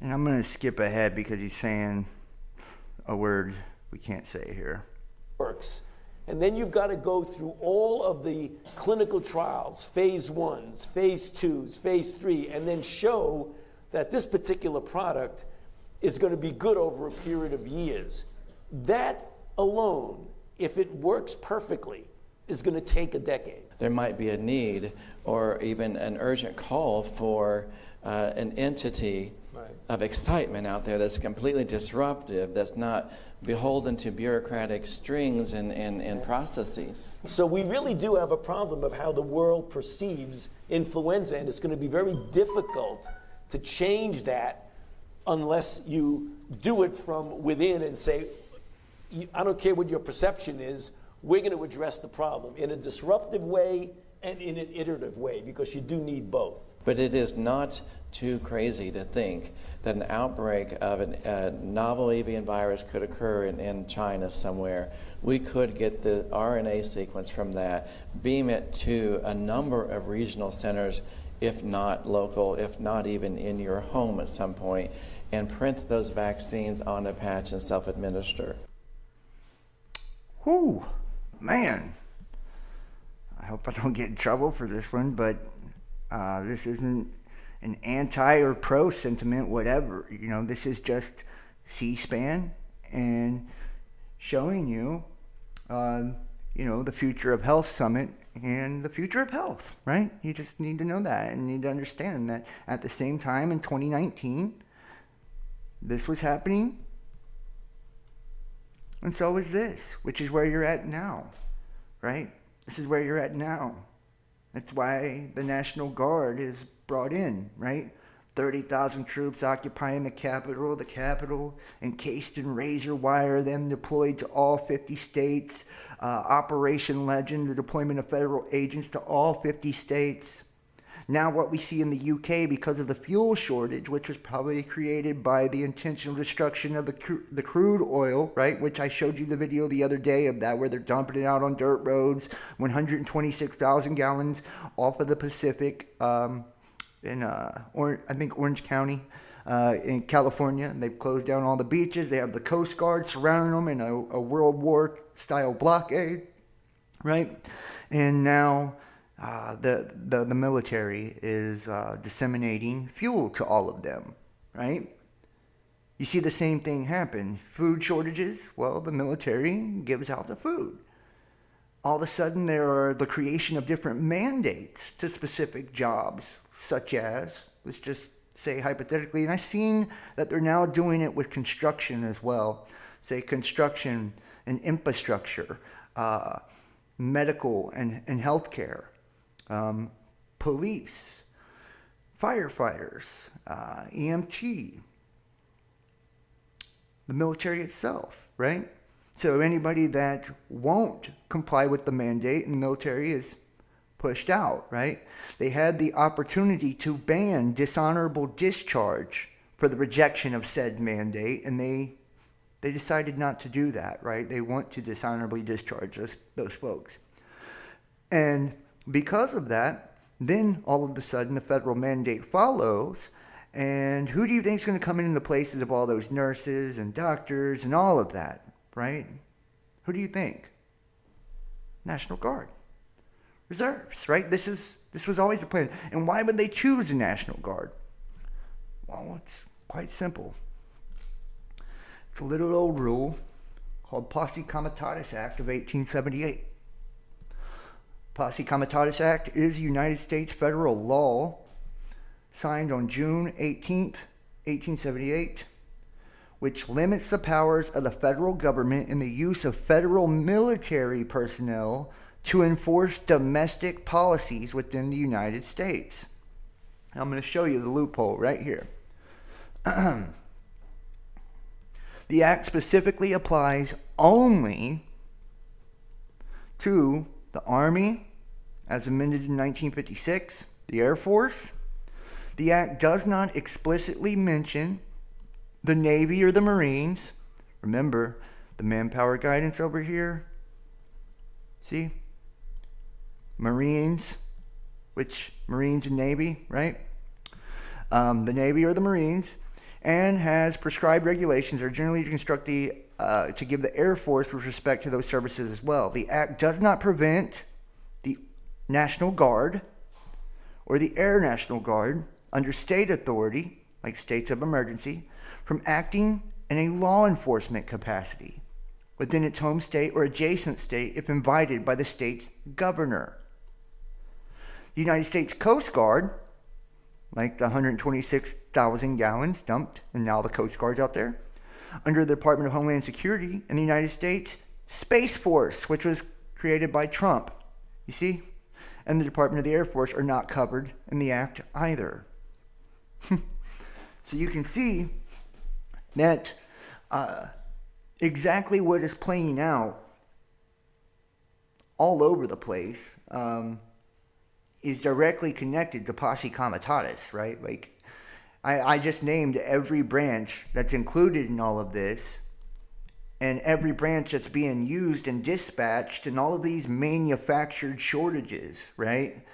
And I'm going to skip ahead because he's saying a word we can't say here. ...works. And then you've got to go through all of the clinical trials, phase 1s, phase 2s, phase 3, and then show that this particular product is going to be good over a period of years. That alone, if it works perfectly, is going to take a decade. There might be a need or even an urgent call for an entity of excitement out there that's completely disruptive, that's not beholden to bureaucratic strings and processes. So we really do have a problem of how the world perceives influenza, and it's going to be very difficult to change that unless you do it from within and say, I don't care what your perception is, we're going to address the problem in a disruptive way and in an iterative way, because you do need both. But it is not too crazy to think that an outbreak of a novel avian virus could occur in China somewhere. We could get the RNA sequence from that, beam it to a number of regional centers, if not local, if not even in your home at some point, and print those vaccines on a patch and self-administer. Whew, man. I hope I don't get in trouble for this one, but this isn't an anti or pro sentiment, whatever. You know, this is just C-SPAN and showing you, you know, the Future of Health Summit and the future of health, right? You just need to know that and need to understand that at the same time in 2019, this was happening. And so is this, which is where you're at now, right? This is where you're at now. That's why the National Guard is brought in, right? 30,000 troops occupying the Capitol encased in razor wire, then deployed to all 50 states. Operation Legend, the deployment of federal agents to all 50 states. Now what we see in the UK, because of the fuel shortage, which was probably created by the intentional destruction of the crude oil, right? Which I showed you the video the other day of that, where they're dumping it out on dirt roads, 126,000 gallons off of the Pacific, in I think Orange County in California. They've closed down all the beaches. They have the Coast Guard surrounding them in a World War style blockade, right? And now the military is disseminating fuel to all of them, right? You see the same thing happen. Food shortages, well, the military gives out the food. All of a sudden, there are the creation of different mandates to specific jobs, such as, let's just say hypothetically, and I've seen that they're now doing it with construction as well. Say construction and infrastructure, medical and healthcare, police, firefighters, EMT, the military itself, right? So anybody that won't comply with the mandate in the military is pushed out, right? They had the opportunity to ban dishonorable discharge for the rejection of said mandate, and they decided not to do that, right? They want to dishonorably discharge those folks. And because of that, then all of a sudden the federal mandate follows. And who do you think is going to come in the places of all those nurses and doctors and all of that, right? Who do you think? National Guard. Reserves, right? This was always the plan. And why would they choose the National Guard? Well, it's quite simple. It's a little old rule called Posse Comitatus Act of 1878. Posse Comitatus Act is a United States federal law signed on June 18th, 1878, which limits the powers of the federal government in the use of federal military personnel to enforce domestic policies within the United States. I'm going to show you the loophole right here. The act specifically applies only to the Army, as amended in 1956, the Air Force. The act does not explicitly mention the Navy or the Marines. Remember the manpower guidance over here? See? Marines, which Marines and Navy, right? The Navy or the Marines, and has prescribed regulations that are generally to construct to give the Air Force with respect to those services as well. The act does not prevent the National Guard or the Air National Guard under state authority, like states of emergency, from acting in a law enforcement capacity within its home state or adjacent state if invited by the state's governor. The United States Coast Guard, like the 126,000 gallons dumped, and now the Coast Guard's out there, under the Department of Homeland Security, and the United States Space Force, which was created by Trump, you see? And the Department of the Air Force are not covered in the act either. So you can see that exactly what is playing out all over the place is directly connected to Posse Comitatus, right? Like, I just named every branch that's included in all of this, and every branch that's being used and dispatched in all of these manufactured shortages, right?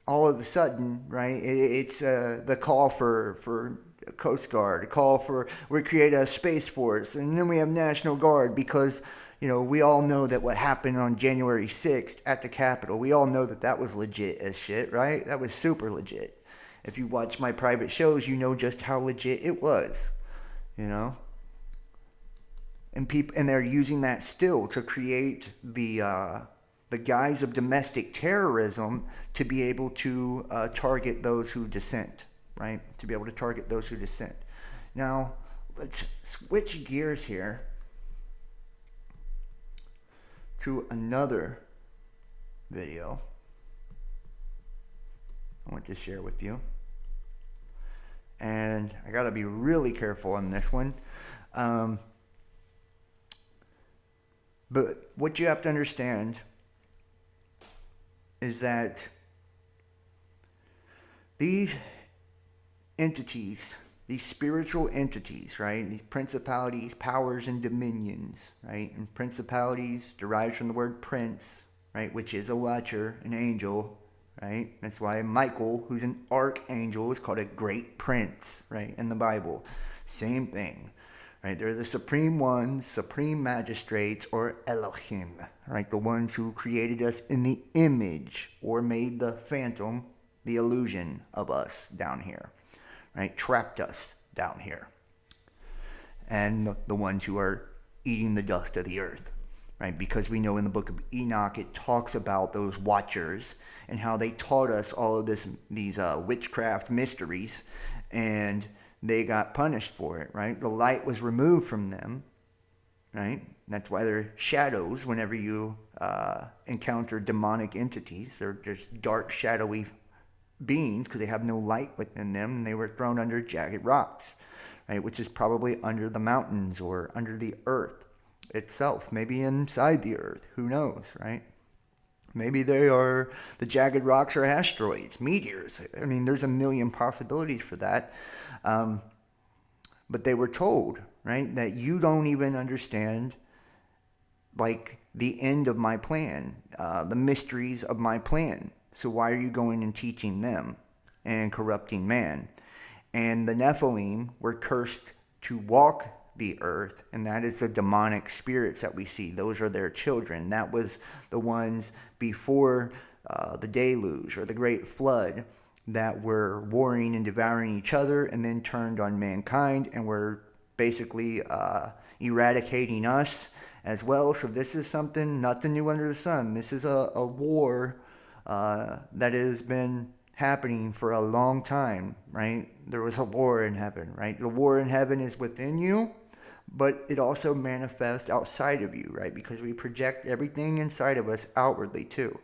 All of a sudden, right, it's the call for Coast Guard, a call for, we create a Space Force, and then we have National Guard because, you know, we all know that what happened on January 6th at the Capitol, we all know that that was legit as shit, right? That was super legit. If you watch my private shows, you know just how legit it was, you know? And they're using that still to create the guise of domestic terrorism to be able to target those who dissent, right? To be able to target those who dissent. Now, let's switch gears here to another video I want to share with you. And I gotta be really careful on this one. But what you have to understand is that these entities, these spiritual entities, right? These principalities, powers, and dominions, right? And principalities derives from the word prince, right? Which is a watcher, an angel, right? That's why Michael, who's an archangel, is called a great prince, right? In the Bible. Same thing, right? They're the supreme ones, supreme magistrates, or Elohim, right? The ones who created us in the image or made the phantom, the illusion of us down here, right? Trapped us down here. and the ones who are eating the dust of the earth, right? Because we know in the book of Enoch, it talks about those watchers and how they taught us all of these witchcraft mysteries, and they got punished for it, right? The light was removed from them, right? That's why they're shadows whenever you encounter demonic entities. They're just dark, shadowy beings because they have no light within them, and they were thrown under jagged rocks, right? Which is probably under the mountains or under the earth itself, maybe inside the earth. Who knows, right? Maybe the jagged rocks are asteroids, meteors. I mean, there's a million possibilities for that. But they were told, right, that you don't even understand, like, the end of my plan, the mysteries of my plan. So why are you going and teaching them and corrupting man? And the Nephilim were cursed to walk the earth, and that is the demonic spirits that we see. Those are their children. That was the ones before the deluge or the great flood that were warring and devouring each other, and then turned on mankind and were basically eradicating us as well. So this is nothing new under the sun. This is a war that has been happening for a long time, right? There was a war in heaven, right? The war in heaven is within you, but it also manifests outside of you, right? Because we project everything inside of us outwardly too,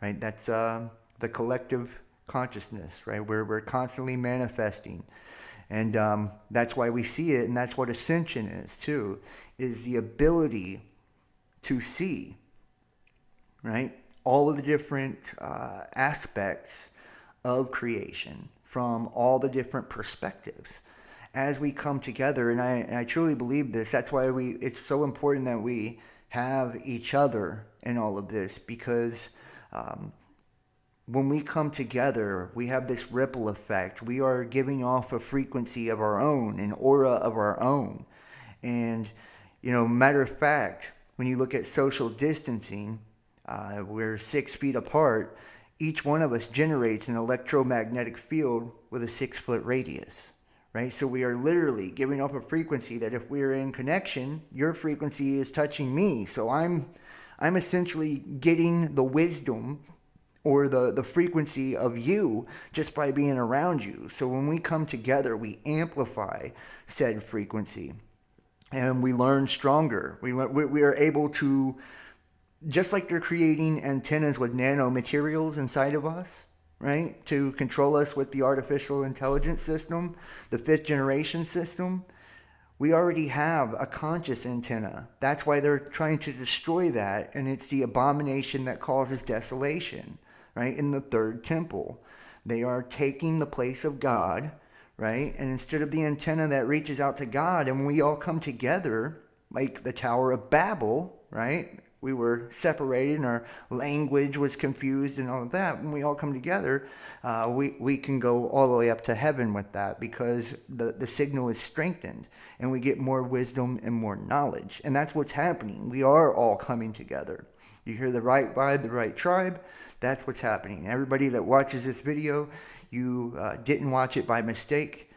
right? That's the collective consciousness, right? Where we're constantly manifesting. And that's why we see it, and that's what ascension is too, is the ability to see, right? All of the different aspects of creation from all the different perspectives. As we come together, and I truly believe this, that's why it's so important that we have each other in all of this, because when we come together, we have this ripple effect. We are giving off a frequency of our own, an aura of our own. And, matter of fact, when you look at social distancing, we're 6 feet apart. Each one of us generates an electromagnetic field with a 6-foot radius, right? So we are literally giving off a frequency that if we're in connection, your frequency is touching me. So I'm essentially getting the wisdom or the frequency of you just by being around you. So when we come together, we amplify said frequency, and we learn stronger. We are able to, just like they're creating antennas with nano materials inside of us, right, to control us with the artificial intelligence system, the 5th generation system, we already have a conscious antenna. That's why they're trying to destroy that, and it's the abomination that causes desolation, right, in the 3rd temple. They are taking the place of God, right, and instead of the antenna that reaches out to God, and when we all come together, like the Tower of Babel, right, we were separated and our language was confused and all of that. When we all come together, we can go all the way up to heaven with that, because the signal is strengthened and we get more wisdom and more knowledge. And that's what's happening. We are all coming together. You hear the right vibe, the right tribe. That's what's happening. Everybody that watches this video, you didn't watch it by mistake.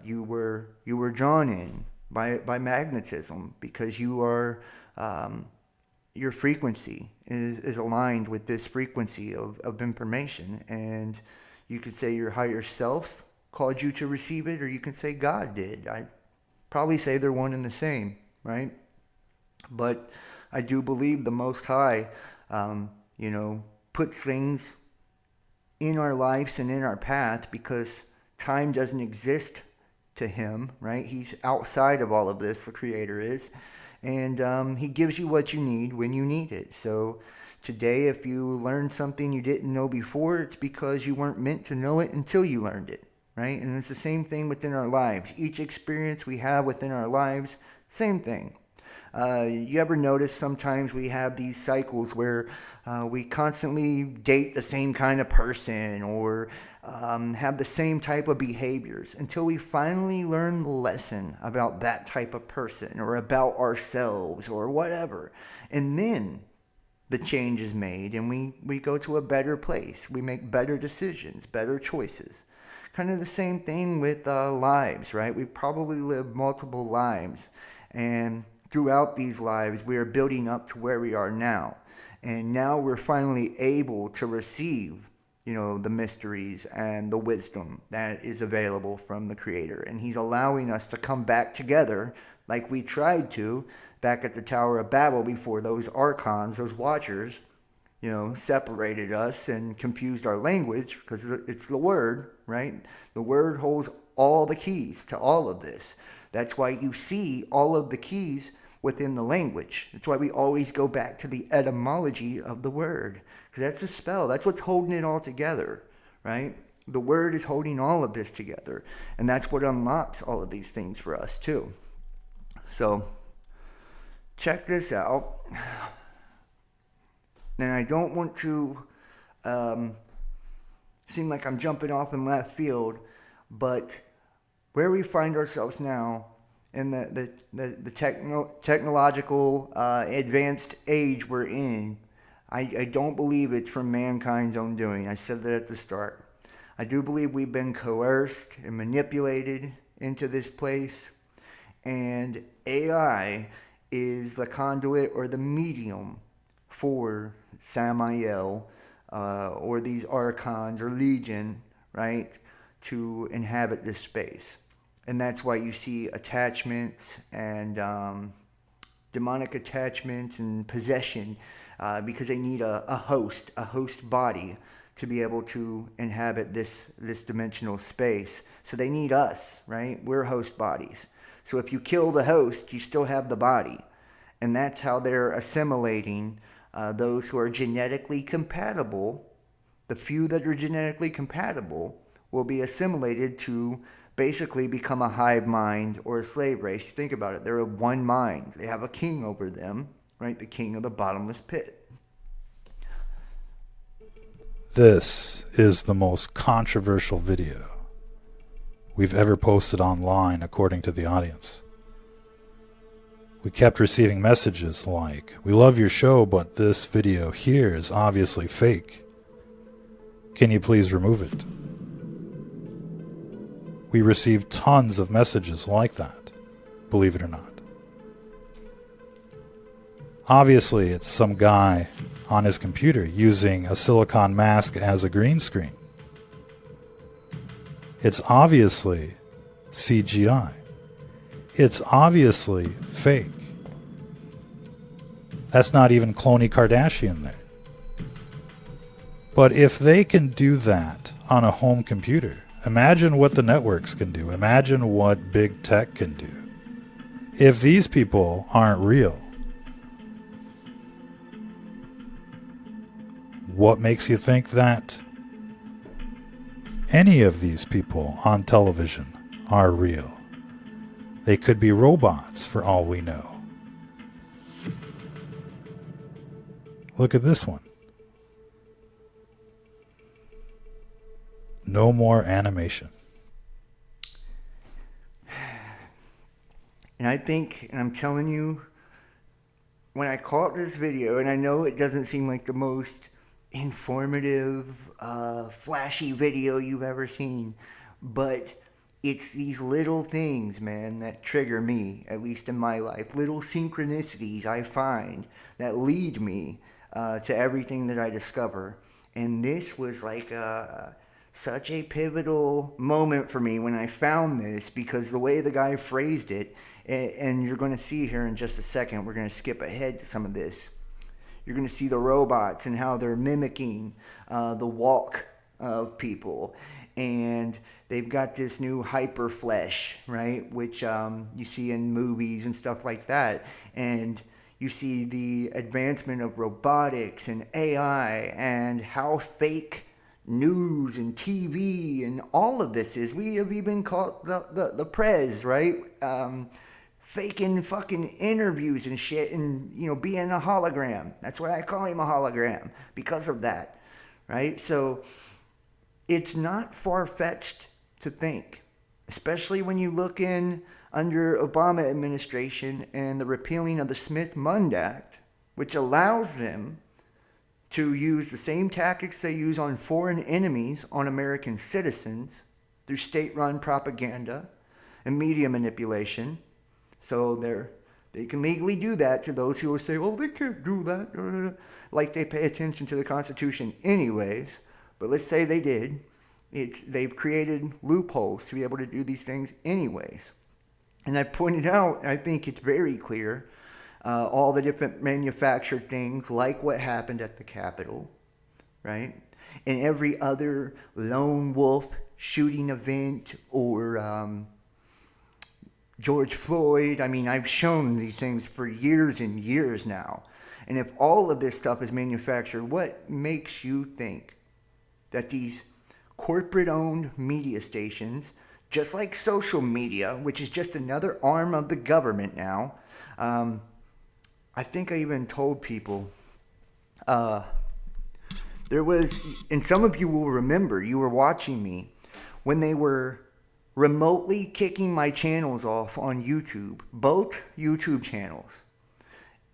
You were drawn in by magnetism, because you are... your frequency is aligned with this frequency of information. And you could say your higher self called you to receive it, or you can say God did. I'd probably say they're one and the same, right? But I do believe the Most High, puts things in our lives and in our path, because time doesn't exist to him, right? He's outside of all of this, the Creator is. And he gives you what you need when you need it. So today, if you learned something you didn't know before, it's because you weren't meant to know it until you learned it, right? And it's the same thing within our lives. Each experience we have within our lives, same thing. You ever notice sometimes we have these cycles where we constantly date the same kind of person, or have the same type of behaviors, until we finally learn the lesson about that type of person, or about ourselves, or whatever. And then the change is made, and we go to a better place. We make better decisions, better choices. kind of the same thing with lives, right? We probably live multiple lives, and throughout these lives, we are building up to where we are now. And now we're finally able to receive, the mysteries and the wisdom that is available from the Creator. And He's allowing us to come back together like we tried to back at the Tower of Babel before those archons, those watchers, separated us and confused our language, because it's the Word, right? The Word holds all the keys to all of this. That's why you see all of the keys within the language. That's why we always go back to the etymology of the word, because that's the spell. That's what's holding it all together, right? The Word is holding all of this together, and that's what unlocks all of these things for us too. So check this out. And I don't want to seem like I'm jumping off in left field, but where we find ourselves now in the technological advanced age we're in, I don't believe it's from mankind's own doing. I said that at the start. I do believe we've been coerced and manipulated into this place, and AI is the conduit or the medium for Samael or these archons or legion, right, to inhabit this space. And that's why you see attachments and demonic attachments and possession, because they need a host body to be able to inhabit this dimensional space. So they need us, right? We're host bodies. So if you kill the host, you still have the body. And that's how they're assimilating those who are genetically compatible. The few that are genetically compatible will be assimilated to basically become a hive mind or a slave race. Think about it. They're of one mind. They have a king over them, right? The king of the bottomless pit. This is the most controversial video we've ever posted online, according to the audience. We kept receiving messages like, "We love your show, but this video here is obviously fake. Can you please remove it?" We received tons of messages like that, believe it or not. Obviously, it's some guy on his computer using a silicone mask as a green screen. It's obviously CGI. It's obviously fake. That's not even Khloe Kardashian there. But if they can do that on a home computer, imagine what the networks can do. Imagine what big tech can do. If these people aren't real, what makes you think that any of these people on television are real? They could be robots for all we know. Look at this one. No more animation. And I think, and I'm telling you, when I caught this video, and I know it doesn't seem like the most informative, flashy video you've ever seen, but it's these little things, man, that trigger me, at least in my life. Little synchronicities I find that lead me to everything that I discover. And this was like such a pivotal moment for me when I found this, because the way the guy phrased it, and you're going to see here in just a second, we're going to skip ahead to some of this. You're going to see the robots and how they're mimicking the walk of people. And they've got this new hyper flesh, right? Which you see in movies and stuff like that. And you see the advancement of robotics and AI and how fake news and TV and all of this is. We have even called the prez, right? Faking fucking interviews and shit, and being a hologram. That's why I call him a hologram, because of that, right? So it's not far-fetched to think, especially when you look in under Obama administration and the repealing of the Smith-Mundt Act, which allows them to use the same tactics they use on foreign enemies on American citizens, through state-run propaganda and media manipulation. So they can legally do that to those who will say, "Oh, they can't do that," like they pay attention to the Constitution anyways. But let's say they did. They've created loopholes to be able to do these things anyways. And I pointed out, I think it's very clear, all the different manufactured things, like what happened at the Capitol, right? And every other lone wolf shooting event or George Floyd. I mean, I've shown these things for years and years now. And if all of this stuff is manufactured, what makes you think that these corporate-owned media stations, just like social media, which is just another arm of the government now, I think I even told people, there was, and some of you will remember, you were watching me, when they were remotely kicking my channels off on YouTube, both YouTube channels.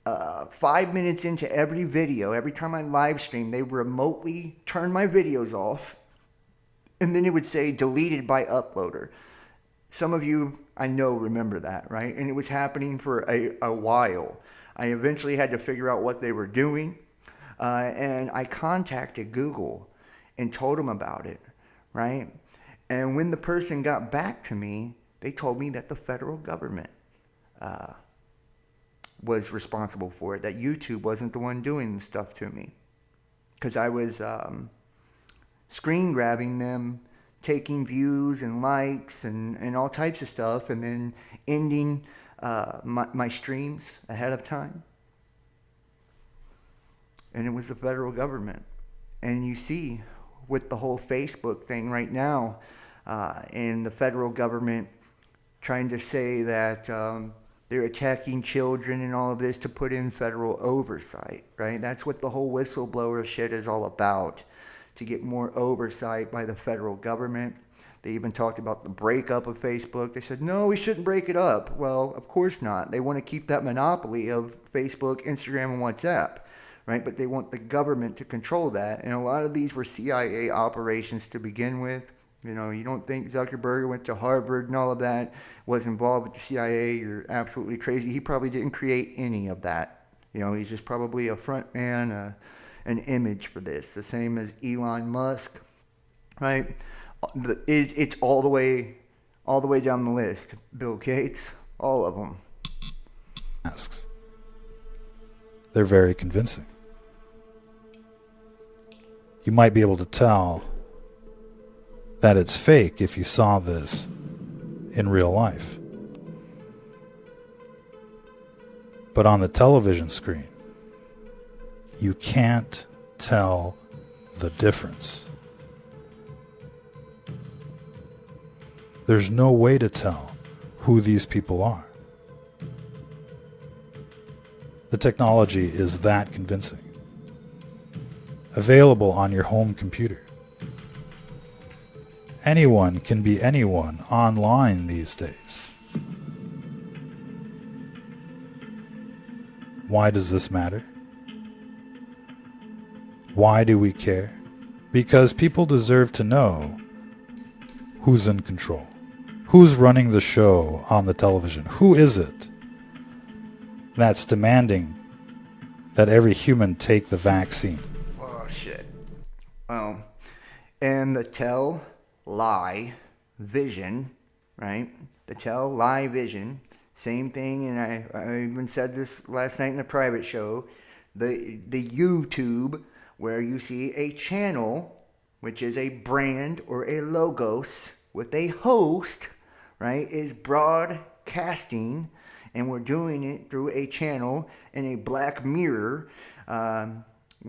5 minutes into every video, every time I live stream, they remotely turn my videos off, and then it would say deleted by uploader. Some of you, I know, remember that, right? And it was happening for a while. I eventually had to figure out what they were doing, and I contacted Google and told them about it, right? And when the person got back to me, they told me that the federal government was responsible for it, that YouTube wasn't the one doing the stuff to me. Because I was screen grabbing them, taking views and likes and all types of stuff, and then ending my streams ahead of time. And it was the federal government. And you see with the whole Facebook thing right now, and the federal government trying to say that they're attacking children and all of this to put in federal oversight, right? That's what the whole whistleblower shit is all about, to get more oversight by the federal government. They even talked about the breakup of Facebook. They said, no, we shouldn't break it up. Well, of course not. They want to keep that monopoly of Facebook, Instagram, and WhatsApp, right? But they want the government to control that. And a lot of these were CIA operations to begin with. You know, you don't think Zuckerberg went to Harvard and all of that, was involved with the CIA. You're absolutely crazy. He probably didn't create any of that. You know, he's just probably a front man, an image for this. The same as Elon Musk, right? It's all the way down the list. Bill Gates, all of them. Asks. They're very convincing. You might be able to tell that it's fake if you saw this in real life. But on the television screen, you can't tell the difference. There's no way to tell who these people are. The technology is that convincing. Available on your home computer. Anyone can be anyone online these days. Why does this matter? Why do we care? Because people deserve to know who's in control. Who's running the show on the television? Who is it that's demanding that every human take the vaccine? Oh, shit. Well, and the lie vision, right? The lie vision, same thing, and I even said this last night in the private show, the YouTube, where you see a channel, which is a brand or a logos with a host, right, is broadcasting, and we're doing it through a channel in a black mirror,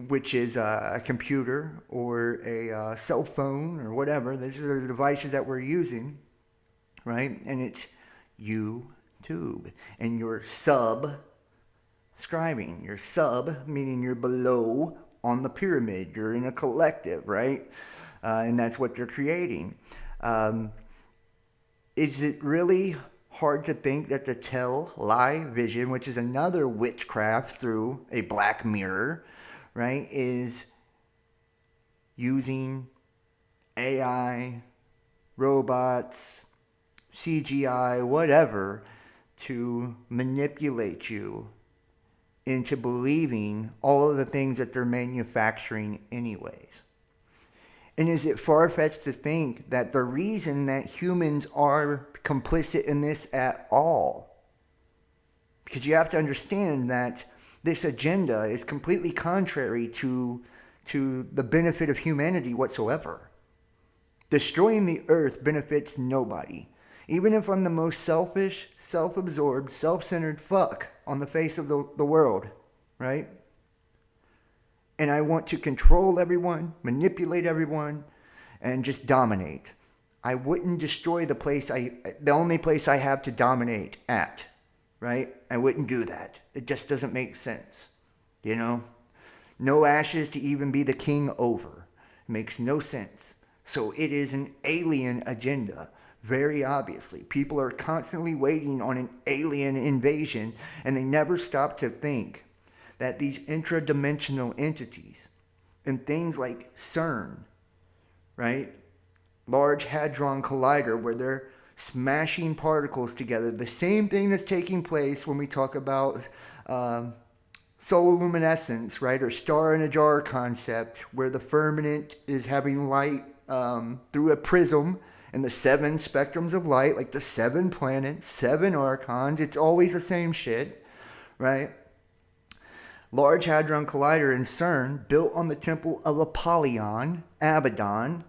which is a computer or a cell phone or whatever. These are the devices that we're using, right? And it's YouTube. And you're subscribing. You're sub, meaning you're below on the pyramid. You're in a collective, right? And that's what they're creating. Is it really hard to think that the lie vision, which is another witchcraft through a black mirror, right, is using AI robots, CGI, whatever, to manipulate you into believing all of the things that they're manufacturing anyways. And is it far-fetched to think that the reason that humans are complicit in this at all, because you have to understand that this agenda is completely contrary to the benefit of humanity whatsoever. Destroying the earth benefits nobody. Even if I'm the most selfish, self-absorbed, self-centered fuck on the face of the world, right? And I want to control everyone, manipulate everyone, and just dominate. I wouldn't destroy the only place I have to dominate at, right? I wouldn't do that. It just doesn't make sense, you know? No ashes to even be the king over. It makes no sense. So it is an alien agenda, very obviously. People are constantly waiting on an alien invasion, and they never stop to think that these intradimensional entities and things like CERN, right? Large Hadron Collider, where they're smashing particles together. The same thing that's taking place when we talk about solar luminescence, right? Or star in a jar concept, where the firmament is having light through a prism and the 7 spectrums of light, like the 7 planets, 7 archons. It's always the same shit, right? Large Hadron Collider in CERN, built on the temple of Apollyon, Abaddon.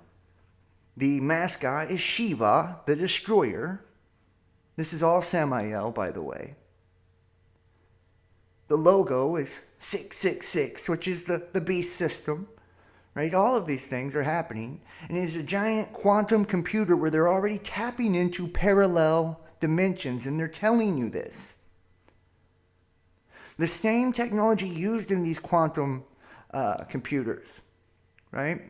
The mascot is Shiva, the destroyer. This is all Samael, by the way. The logo is 666, which is the beast system, right? All of these things are happening. And it is a giant quantum computer where they're already tapping into parallel dimensions, and they're telling you this. The same technology used in these quantum computers, right?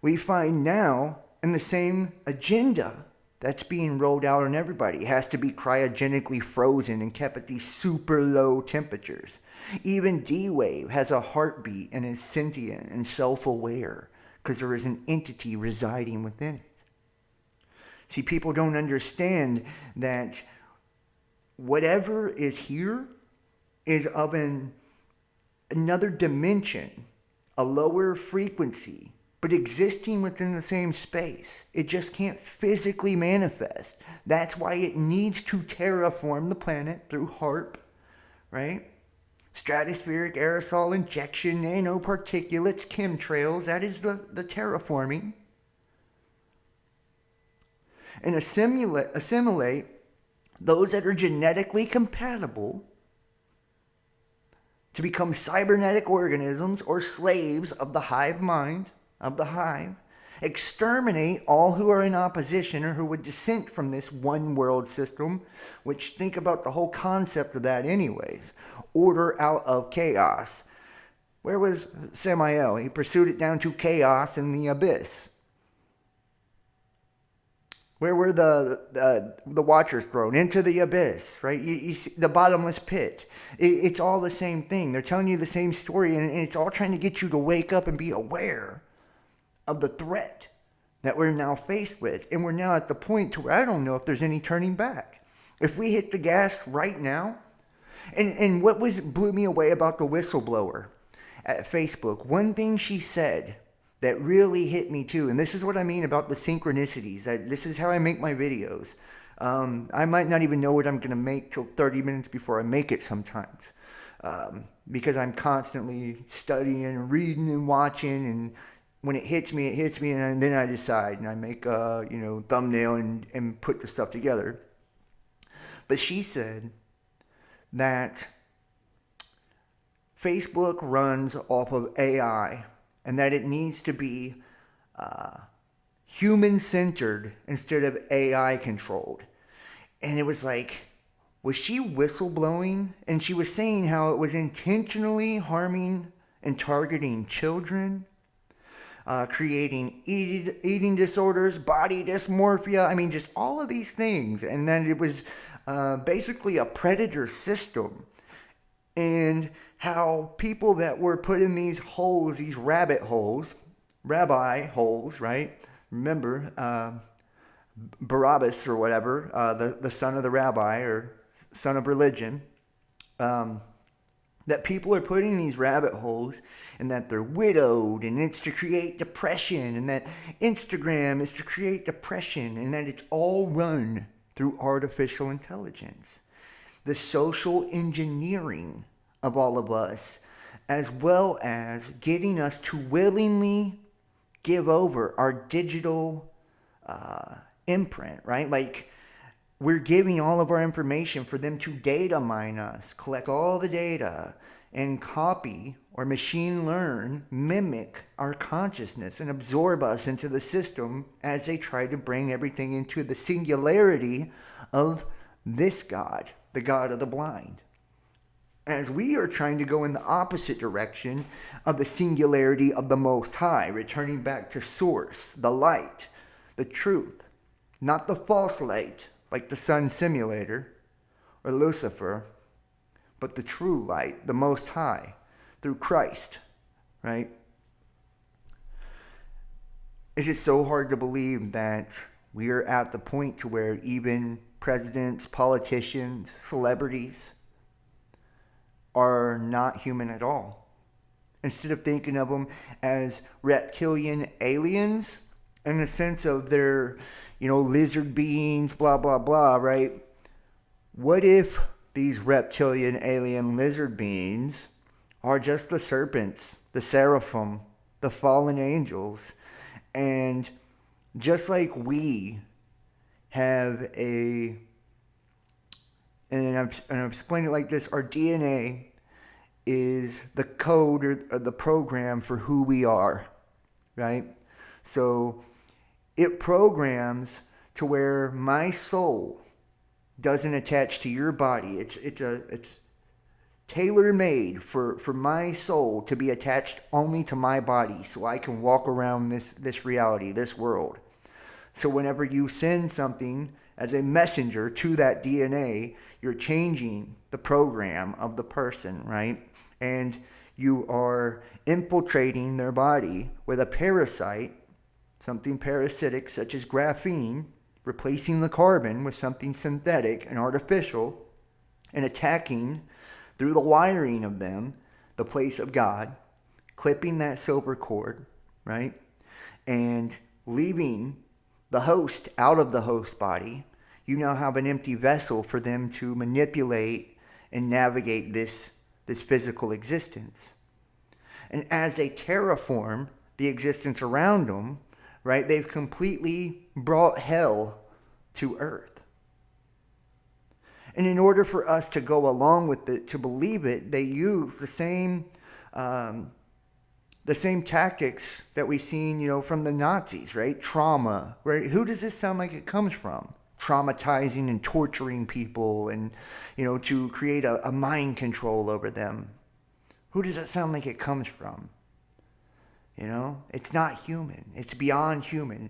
We find now in the same agenda that's being rolled out on everybody. It has to be cryogenically frozen and kept at these super low temperatures. Even D-Wave has a heartbeat and is sentient and self-aware because there is an entity residing within it. See, people don't understand that whatever is here is of another dimension, a lower frequency, but existing within the same space. It just can't physically manifest. That's why it needs to terraform the planet through HARP, right? Stratospheric aerosol injection, nanoparticulates, chemtrails. That is the terraforming. And assimilate those that are genetically compatible to become cybernetic organisms or slaves of the hive mind, of the hive. Exterminate all who are in opposition or who would dissent from this one world system, which, think about the whole concept of that anyways. Order out of chaos. Where was Samael? He pursued it down to chaos in the abyss. Where were the Watchers thrown? Into the abyss, right? You see, the bottomless pit. It's all the same thing. They're telling you the same story, and it's all trying to get you to wake up and be aware of the threat that we're now faced with. And we're now at the point to where I don't know if there's any turning back. If we hit the gas right now, and what blew me away about the whistleblower at Facebook, one thing she said that really hit me too, and this is what I mean about the synchronicities. This is how I make my videos. I might not even know what I'm going to make till 30 minutes before I make it sometimes, because I'm constantly studying and reading and watching, and when it hits me, and then I decide, and I make a thumbnail and put the stuff together. But she said that Facebook runs off of AI, and that it needs to be human-centered instead of AI-controlled. And it was like, was she whistleblowing? And she was saying how it was intentionally harming and targeting children, creating eating disorders, body dysmorphia, I mean, just all of these things. And then it was basically a predator system. And how people that were put in these holes, these rabbi holes, right? Remember, Barabbas or whatever, the son of the rabbi or son of religion, that people are putting these rabbit holes and that they're widowed and it's to create depression and that Instagram is to create depression and that it's all run through artificial intelligence. The social engineering of all of us, as well as getting us to willingly give over our digital imprint, right? Like, we're giving all of our information for them to data mine us, collect all the data, and copy or machine learn, mimic our consciousness and absorb us into the system as they try to bring everything into the singularity of this God, the God of the blind. As we are trying to go in the opposite direction of the singularity of the Most High, returning back to source, the light, the truth, not the false light, like the sun simulator or Lucifer, but the true light, the Most High, through Christ, right? Is it so hard to believe that we are at the point to where even presidents, politicians, celebrities are not human at all? Instead of thinking of them as reptilian aliens, in the sense of they're, lizard beings, blah, blah, blah, right? What if these reptilian alien lizard beings are just the serpents, the seraphim, the fallen angels, and just like we have and I'm explaining it like this, our DNA is the code or the program for who we are, right? So it programs to where my soul doesn't attach to your body. It's tailor-made for my soul to be attached only to my body so I can walk around this reality, this world. So whenever you send something as a messenger to that DNA, you're changing the program of the person, right? And you are infiltrating their body with a parasite, something parasitic such as graphene, replacing the carbon with something synthetic and artificial, and attacking through the wiring of them the place of God, clipping that silver cord, right? And leaving the host out of the host body. You now have an empty vessel for them to manipulate and navigate this physical existence. And as they terraform the existence around them, right, they've completely brought hell to earth. And in order for us to go along with it, to believe it, they use the same tactics that we've seen, from the Nazis, right? Trauma, right? Who does this sound like it comes from? Traumatizing and torturing people and, to create a mind control over them. Who does it sound like it comes from? It's not human. It's beyond human.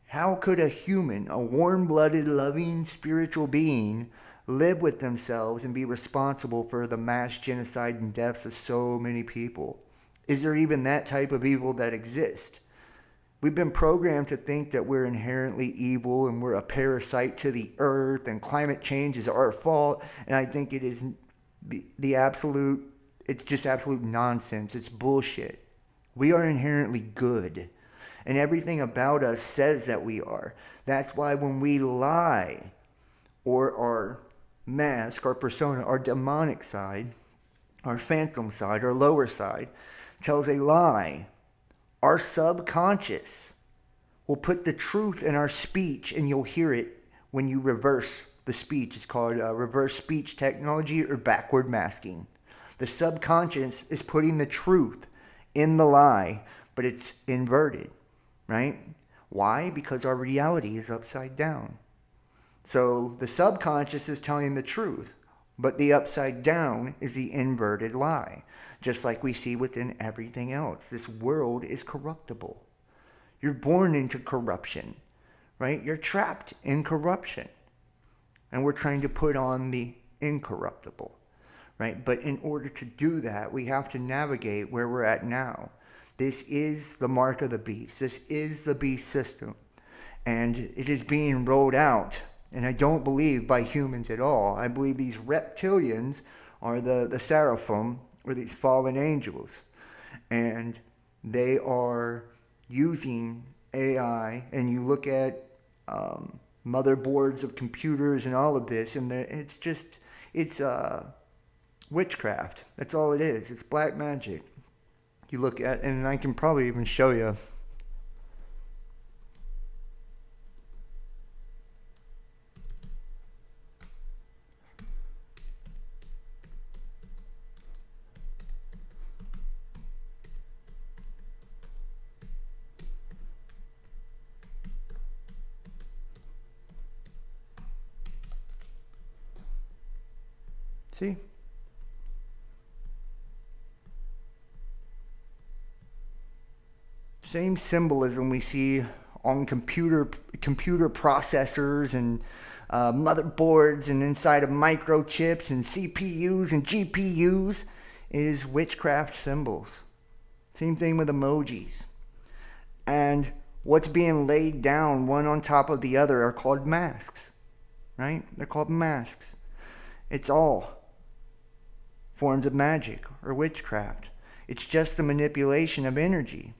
How could a human, a warm-blooded, loving, spiritual being, live with themselves and be responsible for the mass genocide and deaths of so many people? Is there even that type of evil that exists? We've been programmed to think that we're inherently evil and we're a parasite to the earth and climate change is our fault. And I think it is it's just absolute nonsense. It's bullshit. We are inherently good. And everything about us says that we are. That's why when we lie, or our mask, our persona, our demonic side, our phantom side, our lower side, tells a lie, our subconscious will put the truth in our speech, and you'll hear it when you reverse the speech. It's called reverse speech technology or backward masking. The subconscious is putting the truth in the lie, but it's inverted, right? Why? Because our reality is upside down. So the subconscious is telling the truth, but the upside down is the inverted lie. Just like we see within everything else. This world is corruptible. You're born into corruption, right? You're trapped in corruption. And we're trying to put on the incorruptible, right? But in order to do that, we have to navigate where we're at now. This is the mark of the beast. This is the beast system. And it is being rolled out. And I don't believe by humans at all. I believe these reptilians are the seraphim, or these fallen angels. And they are using AI. And you look at motherboards of computers and all of this, and it's witchcraft. That's all it is. It's black magic. You look at, and I can probably even show you. See? Same symbolism we see on computer processors and motherboards and inside of microchips and CPUs and GPUs is witchcraft symbols. Same thing with emojis. And what's being laid down one on top of the other are called masks, right? They're called masks. It's all forms of magic or witchcraft. It's just the manipulation of energy,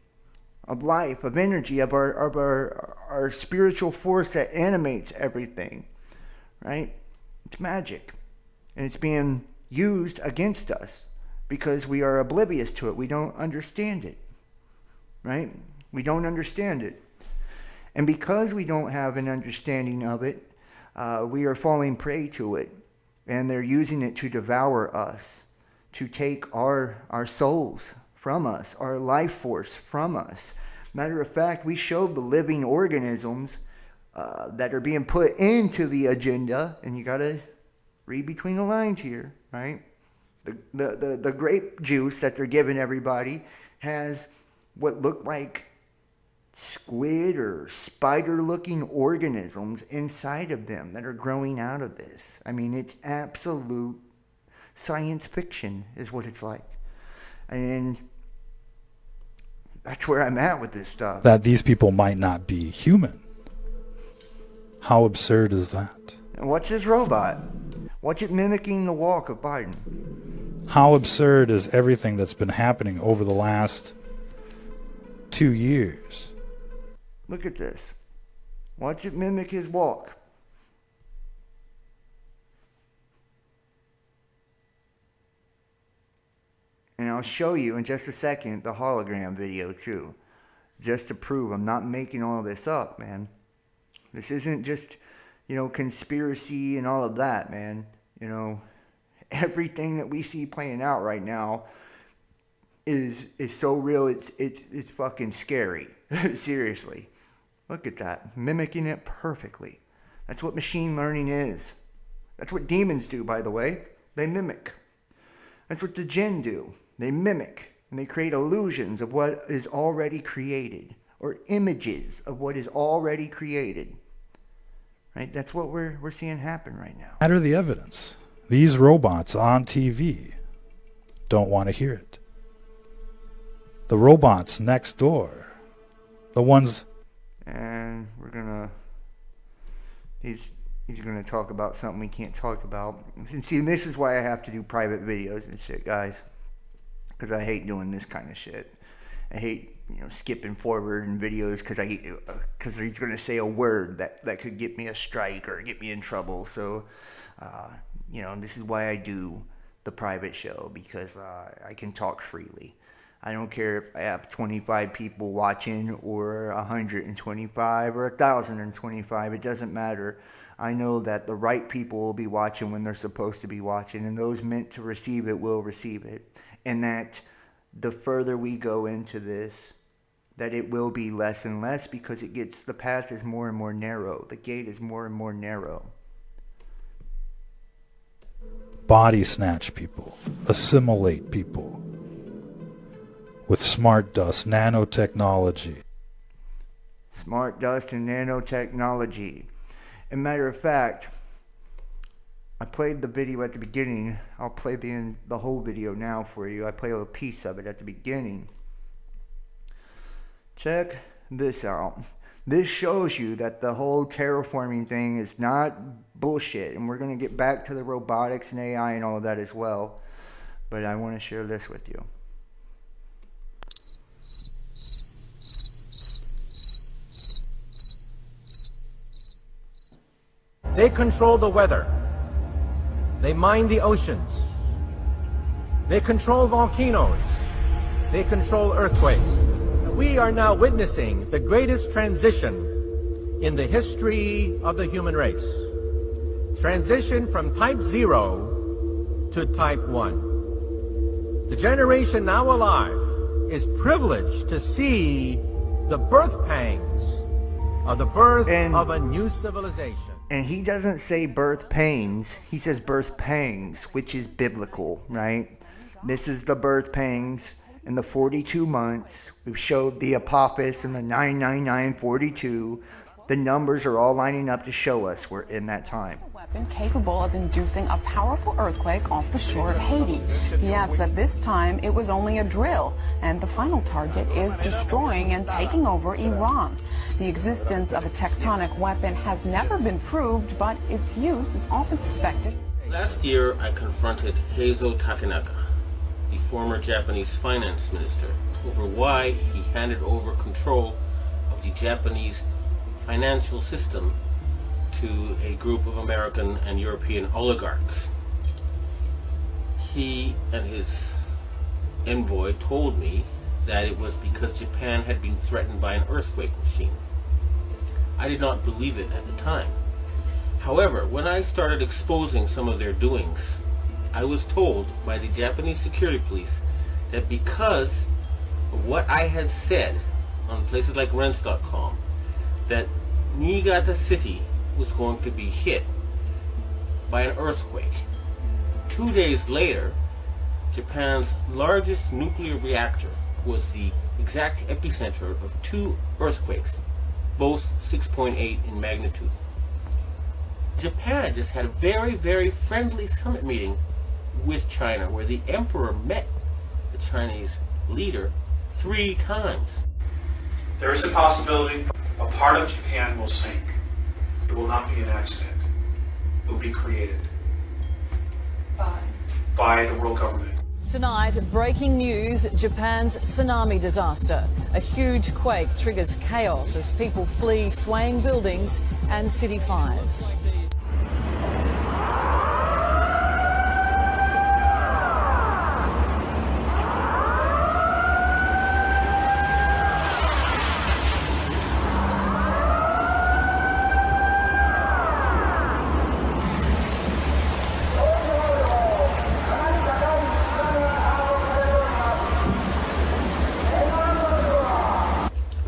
of life, of energy, of our spiritual force that animates everything, right? It's magic. And it's being used against us because we are oblivious to it. We don't understand it, right? We don't understand it. And because we don't have an understanding of it, we are falling prey to it. And they're using it to devour us, to take our souls from us, our life force from us. Matter of fact, we showed the living organisms that are being put into the agenda, and you got to read between the lines here, right? The grape juice that they're giving everybody has what look like squid or spider-looking organisms inside of them that are growing out of this. I mean, it's absolute science fiction is what it's like. And that's where I'm at with this stuff. That these people might not be human. How absurd is that? And what's this robot? Watch it mimicking the walk of Biden. How absurd is everything that's been happening over the last 2 years? Look at this. Watch it mimic his walk. And I'll show you in just a second the hologram video too. Just to prove I'm not making all this up, man. This isn't just, conspiracy and all of that, man. Everything that we see playing out right now is so real, it's fucking scary. Seriously. Look at that. Mimicking it perfectly. That's what machine learning is. That's what demons do, by the way. They mimic. That's what the jinn do. They mimic. And they create illusions of what is already created. Or images of what is already created. Right? That's what we're seeing happen right now. What are the evidence? These robots on TV don't want to hear it. The robots next door. The ones... And we're gonna... He's gonna talk about something we can't talk about. And see, this is why I have to do private videos and shit, guys. Because I hate doing this kind of shit. I hate, skipping forward in videos because he's gonna say a word that could get me a strike or get me in trouble. So, this is why I do the private show, because I can talk freely. I don't care if I have 25 people watching or 125 or 1,025. It doesn't matter. I know that the right people will be watching when they're supposed to be watching, and those meant to receive it will receive it. And that the further we go into this, that it will be less and less, because the path is more and more narrow. The gate is more and more narrow. Body snatch people. Assimilate people. With smart dust, nanotechnology. Smart dust and nanotechnology. And matter of fact, I played the video at the beginning. I'll play the whole video now for you. I play a piece of it at the beginning. Check this out. This shows you that the whole terraforming thing is not bullshit, and we're going to get back to the robotics and AI and all of that as well. But I want to share this with you. They control the weather. They mine the oceans. They control volcanoes. They control earthquakes. We are now witnessing the greatest transition in the history of the human race. Transition from type 0 to type 1. The generation now alive is privileged to see the birth pangs of the birth of a new civilization. And he doesn't say birth pains, he says birth pangs, which is biblical, right? This is the birth pangs in the 42 months. We've showed the Apophis and the 99942. The numbers are all lining up to show us we're in that time. Weapon capable of inducing a powerful earthquake off the shore of Haiti. He adds that this time it was only a drill, and the final target is destroying and taking over Iran. The existence of a tectonic weapon has never been proved, but its use is often suspected. Last year, I confronted Heizo Takenaka, the former Japanese finance minister, over why he handed over control of the Japanese financial system to a group of American and European oligarchs. He and his envoy told me that it was because Japan had been threatened by an earthquake machine. I did not believe it at the time. However, when I started exposing some of their doings, I was told by the Japanese security police that because of what I had said on places like Rents.com, that Niigata City was going to be hit by an earthquake. 2 days later, Japan's largest nuclear reactor was the exact epicenter of 2 earthquakes, both 6.8 in magnitude. Japan just had a very, very friendly summit meeting with China where the emperor met the Chinese leader 3 times. There is a possibility a part of Japan will sink. It will not be an accident. It will be created by the world government. Tonight, breaking news, Japan's tsunami disaster. A huge quake triggers chaos as people flee swaying buildings and city fires.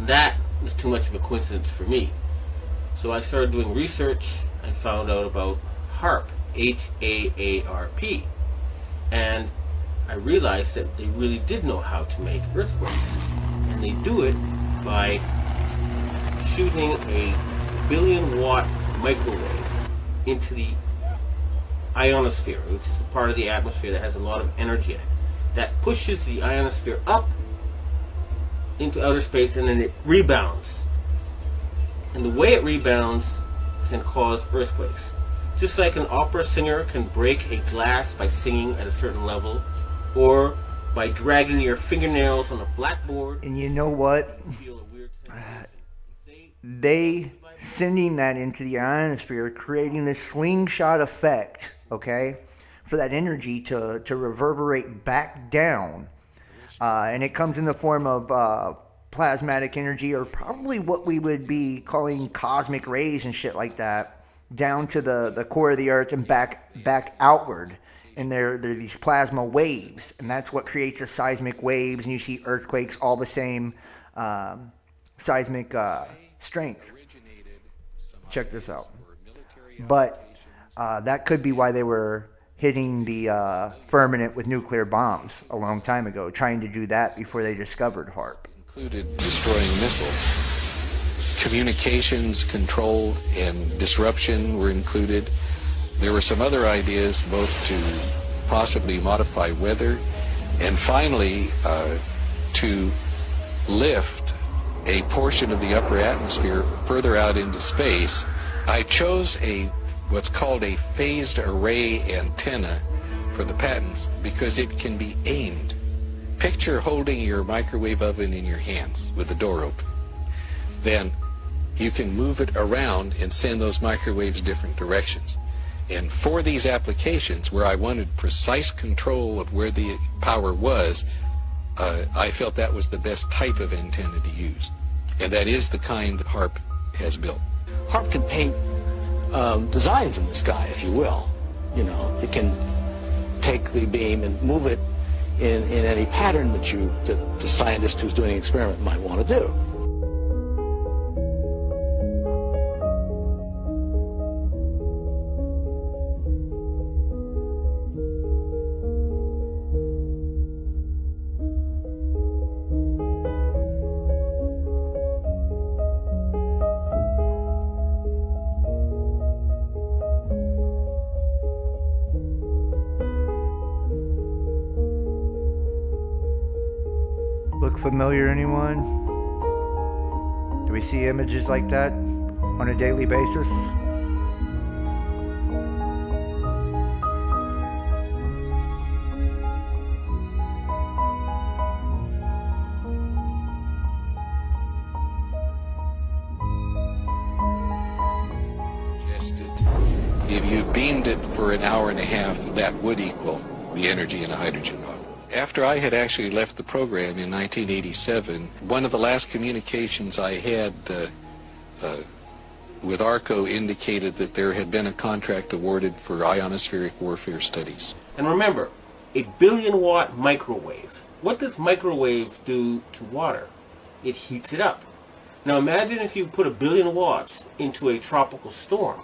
That was too much of a coincidence for me. So I started doing research and found out about HAARP, H-A-A-R-P. And I realized that they really did know how to make earthquakes. And they do it by shooting a 1 billion watt microwave into the ionosphere, which is the part of the atmosphere that has a lot of energy in it. That pushes the ionosphere up into outer space, and then it rebounds. And the way it rebounds can cause earthquakes. Just like an opera singer can break a glass by singing at a certain level, or by dragging your fingernails on a blackboard. And you know what? They sending that into the ionosphere, creating this slingshot effect, okay, for that energy to reverberate back down. And it comes in the form of plasmatic energy, or probably what we would be calling cosmic rays and shit like that, down to the core of the earth and back outward. And there are these plasma waves, and that's what creates the seismic waves. And you see earthquakes, all the same seismic strength. Check this out. But that could be why they were hitting the firmament with nuclear bombs a long time ago, trying to do that before they discovered HAARP. Included destroying missiles. Communications control and disruption were included. There were some other ideas, both to possibly modify weather and finally to lift a portion of the upper atmosphere further out into space. I chose what's called a phased array antenna for the patents because it can be aimed. Picture holding your microwave oven in your hands with the door open. Then you can move it around and send those microwaves different directions. And for these applications where I wanted precise control of where the power was, I felt that was the best type of antenna to use. And that is the kind that HAARP has built. HAARP can paint designs in the sky, if you will. You know, it can take the beam and move it in any pattern that the scientist who's doing an experiment might want to do. Look familiar, anyone? Do we see images like that on a daily basis? If you beamed it for an hour and a half, that would equal the energy in a hydrogen bomb. After I had actually left the program in 1987, one of the last communications I had with ARCO indicated that there had been a contract awarded for ionospheric warfare studies. And remember, a billion-watt microwave. What does microwave do to water? It heats it up. Now imagine if you put 1 billion watts into a tropical storm.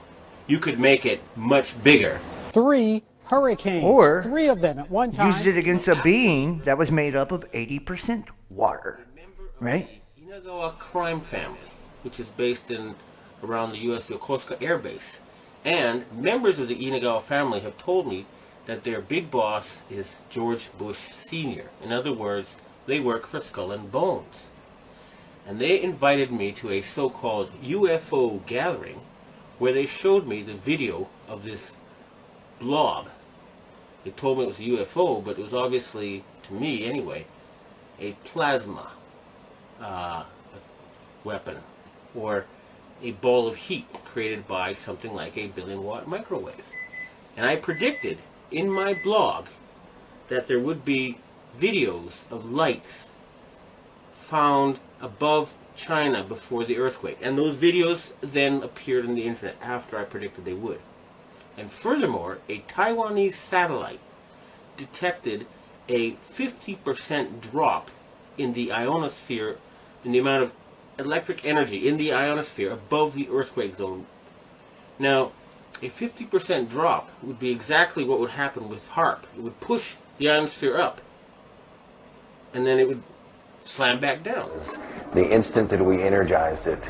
You could make it much bigger. 3 hurricanes, or 3 of them at one time. Used it against a being that was made up of 80% water, right? The Inagawa crime family, which is based around the U.S. Yokosuka Air Base. And members of the Inagawa family have told me that their big boss is George Bush Sr. In other words, they work for Skull and Bones. And they invited me to a so-called UFO gathering where they showed me the video of this blob. They told me it was a UFO, but it was obviously, to me anyway, a plasma weapon, or a ball of heat created by something like a 1 billion-watt microwave. And I predicted in my blog that there would be videos of lights found above China before the earthquake. And those videos then appeared on the internet after I predicted they would. And furthermore, a Taiwanese satellite detected a 50% drop in the ionosphere, in the amount of electric energy in the ionosphere above the earthquake zone. Now, a 50% drop would be exactly what would happen with HAARP. It would push the ionosphere up, and then it would slam back down. The instant that we energized it,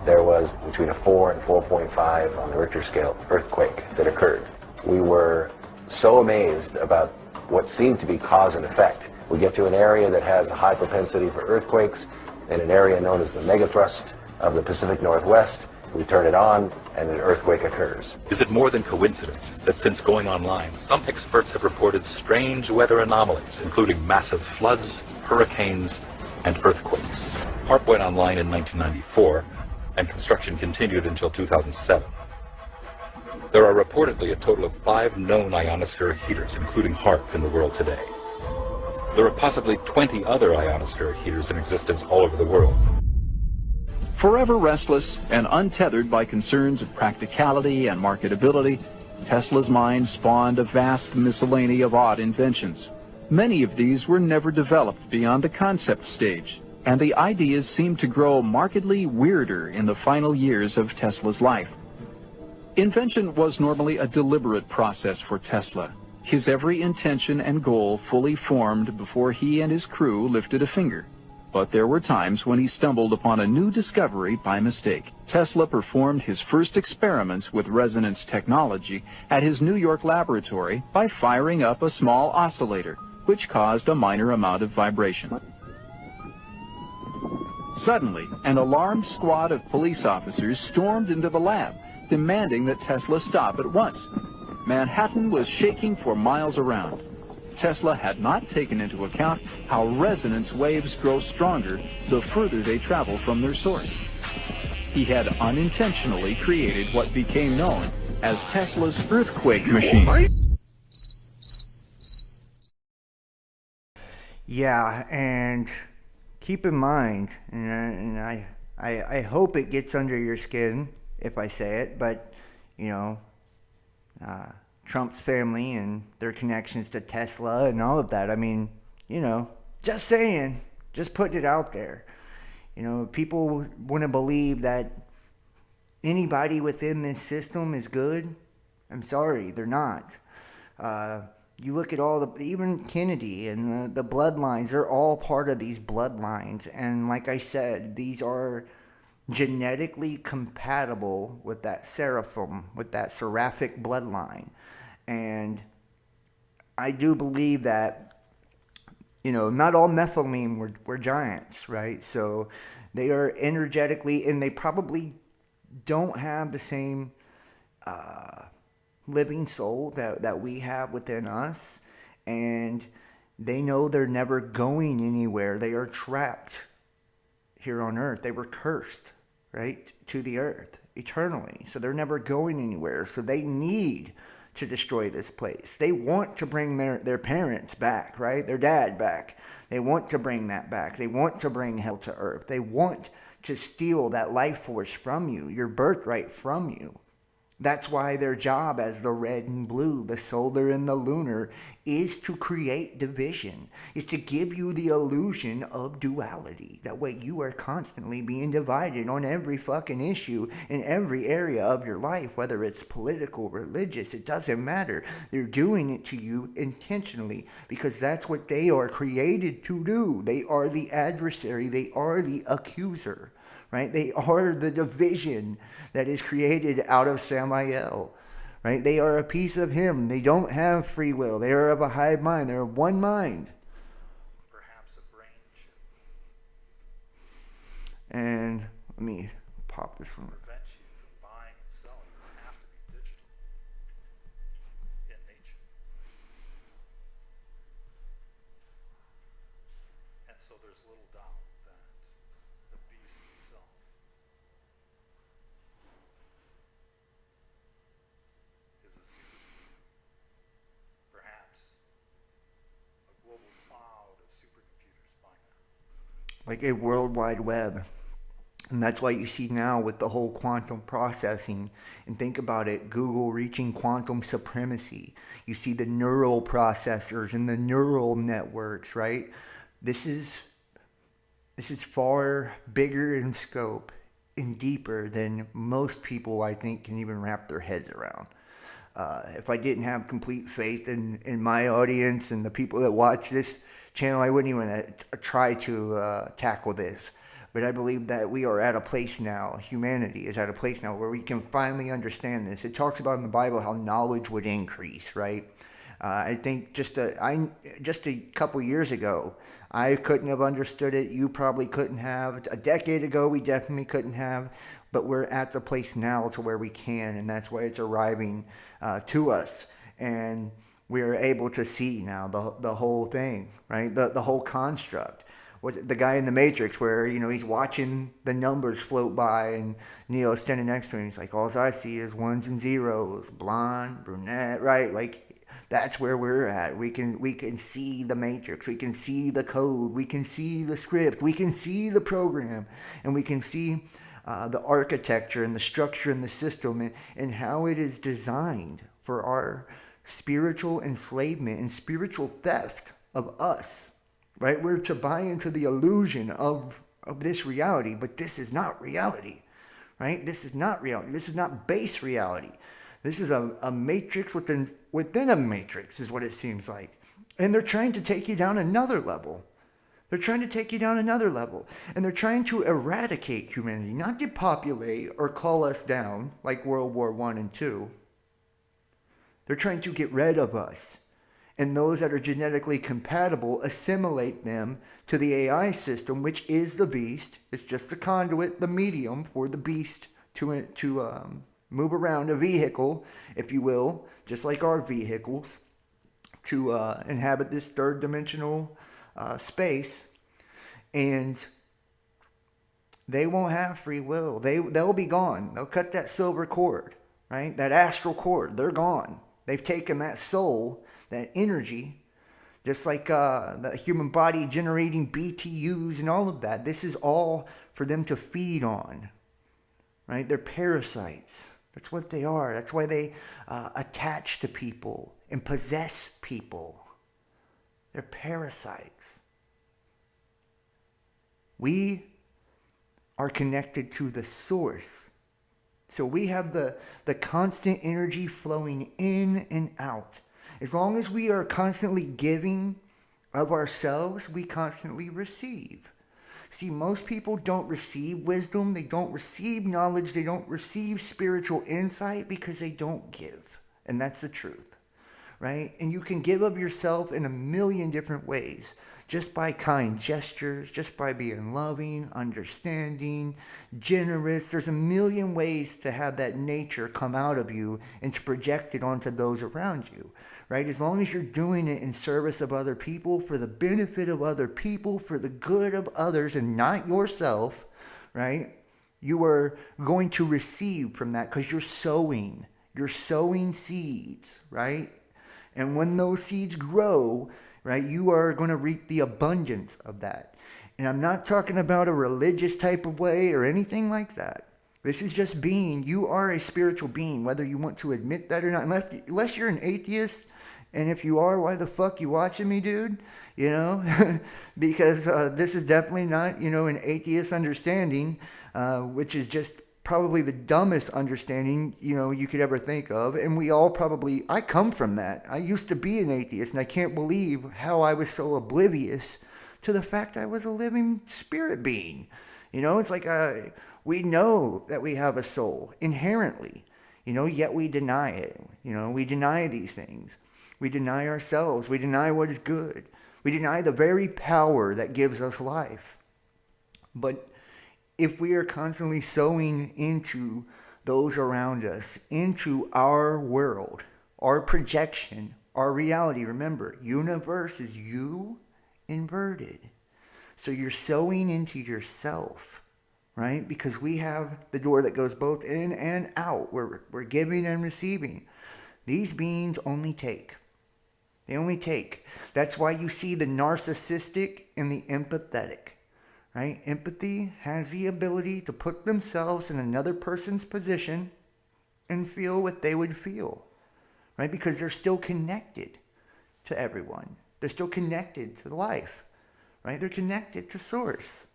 there was between a 4 and 4.5 on the Richter scale earthquake that occurred. We were so amazed about what seemed to be cause and effect. We get to an area that has a high propensity for earthquakes, in an area known as the megathrust of the Pacific Northwest. We turn it on, and an earthquake occurs. Is it more than coincidence that since going online, some experts have reported strange weather anomalies, including massive floods, hurricanes, and earthquakes? HAARP went online in 1994, and construction continued until 2007. There are reportedly a total of 5 known ionospheric heaters, including HAARP, in the world today. There are possibly 20 other ionospheric heaters in existence all over the world. Forever restless and untethered by concerns of practicality and marketability, Tesla's mind spawned a vast miscellany of odd inventions. Many of these were never developed beyond the concept stage, and the ideas seemed to grow markedly weirder in the final years of Tesla's life. Invention was normally a deliberate process for Tesla, his every intention and goal fully formed before he and his crew lifted a finger. But there were times when he stumbled upon a new discovery by mistake. Tesla performed his first experiments with resonance technology at his New York laboratory by firing up a small oscillator, which caused a minor amount of vibration. Suddenly, an alarmed squad of police officers stormed into the lab, demanding that Tesla stop at once. Manhattan was shaking for miles around. Tesla had not taken into account how resonance waves grow stronger the further they travel from their source. He had unintentionally created what became known as Tesla's earthquake machine. Yeah, and keep in mind, and I hope it gets under your skin if I say it, but, you know, Trump's family and their connections to Tesla and all of that, I mean, you know, just saying, just putting it out there. You know, people want to believe that anybody within this system is good. I'm sorry, they're not. You look at all the, even Kennedy and the bloodlines, they're all part of these bloodlines. And like I said, these are genetically compatible with that seraphim, with that seraphic bloodline. And I do believe that, you know, not all Nephilim were giants, right? So they are energetically, and they probably don't have the same living soul that we have within us, and they know they're never going anywhere. They are trapped here on earth. They were cursed, right, to the earth eternally, so they're never going anywhere. So they need to destroy this place. They want to bring their parents back, right, their dad back. They want to bring that back. They want to bring hell to earth. They want to steal that life force from you, your birthright from you. That's why their job as the red and blue, the solar and the lunar, is to create division, is to give you the illusion of duality. That way you are constantly being divided on every fucking issue in every area of your life, whether it's political, religious, it doesn't matter. They're doing it to you intentionally because that's what they are created to do. They are the adversary. They are the accuser. Right? They are the division that is created out of Samael. Right? They are a piece of him. They don't have free will. They are of a hive mind. They're of one mind. Perhaps a brain chip. And let me pop this one. Prevent you from buying and selling. You have to be digital in nature. And so there's little doubt that the beast itself is a supercomputer, perhaps a global cloud of supercomputers by now. Like a World Wide Web. And that's why you see now with the whole quantum processing, and think about it, Google reaching quantum supremacy. You see the neural processors and the neural networks, right? This is far bigger in scope and deeper than most people, I think, can even wrap their heads around. If I didn't have complete faith in my audience and the people that watch this channel, I wouldn't even try to tackle this. But I believe that we are at a place now, humanity is at a place now where we can finally understand this. It talks about in the Bible how knowledge would increase, right? I think just a couple years ago, I couldn't have understood it. You probably couldn't have. A decade ago, we definitely couldn't have. But we're at the place now to where we can, and that's why it's arriving to us. And we're able to see now the whole thing, right? The whole construct. The guy in the Matrix where, you know, he's watching the numbers float by and Neo's standing next to him. He's like, all I see is ones and zeros, blonde, brunette, right? Like, that's where we're at. We can see the Matrix. We can see the code. We can see the script. We can see the program. And we can see the architecture and the structure and the system and how it is designed for our spiritual enslavement and spiritual theft of us. Right? We're to buy into the illusion of this reality, but this is not reality. Right? This is not reality. This is not base reality. This is a matrix within a matrix is what it seems like. And they're trying to take you down another level. They're trying to take you down another level. And they're trying to eradicate humanity, not depopulate or call us down like World War I and II. They're trying to get rid of us And those that are genetically compatible assimilate them to the AI system, which is the beast. It's just the conduit, the medium for the beast to move around, a vehicle, if you will, just like our vehicles, to inhabit this third dimensional space. And they won't have free will. They'll be gone. They'll cut that silver cord, right? That astral cord. They're gone. They've taken that soul, that energy, just like the human body generating BTUs and all of that. This is all for them to feed on, right? They're parasites. That's what they are. That's why they attach to people and possess people. They're parasites. We are connected to the source. So we have the constant energy flowing in and out. As long as we are constantly giving of ourselves, we constantly receive. See, most people don't receive wisdom, they don't receive knowledge, they don't receive spiritual insight because they don't give. And that's the truth, right? And you can give of yourself in a million different ways. Just by kind gestures, just by being loving, understanding, generous. There's a million ways to have that nature come out of you and to project it onto those around you, right? As long as you're doing it in service of other people, for the benefit of other people, for the good of others and not yourself, right? You are going to receive from that because you're sowing. You're sowing seeds, right? And when those seeds grow, right, you are going to reap the abundance of that. And I'm not talking about a religious type of way or anything like that. This is just being. You are a spiritual being, whether you want to admit that or not. Unless you're an atheist, and if you are, why the fuck you watching me, dude? You know, because this is definitely not, an atheist understanding, which is just probably the dumbest understanding, you could ever think of. And we all I come from that. I used to be an atheist, and I can't believe how I was so oblivious to the fact I was a living spirit being. It's like we know that we have a soul inherently, yet we deny it. We deny these things. We deny ourselves. We deny what is good. We deny the very power that gives us life. But if we are constantly sowing into those around us, into our world, our projection, our reality, remember, universe is you inverted. So you're sowing into yourself, right? Because we have the door that goes both in and out. We're giving and receiving. These beings only take. They only take. That's why you see the narcissistic and the empathetic. Right? Empathy has the ability to put themselves in another person's position and feel what they would feel, right? Because they're still connected to everyone. They're still connected to life, right? They're connected to source.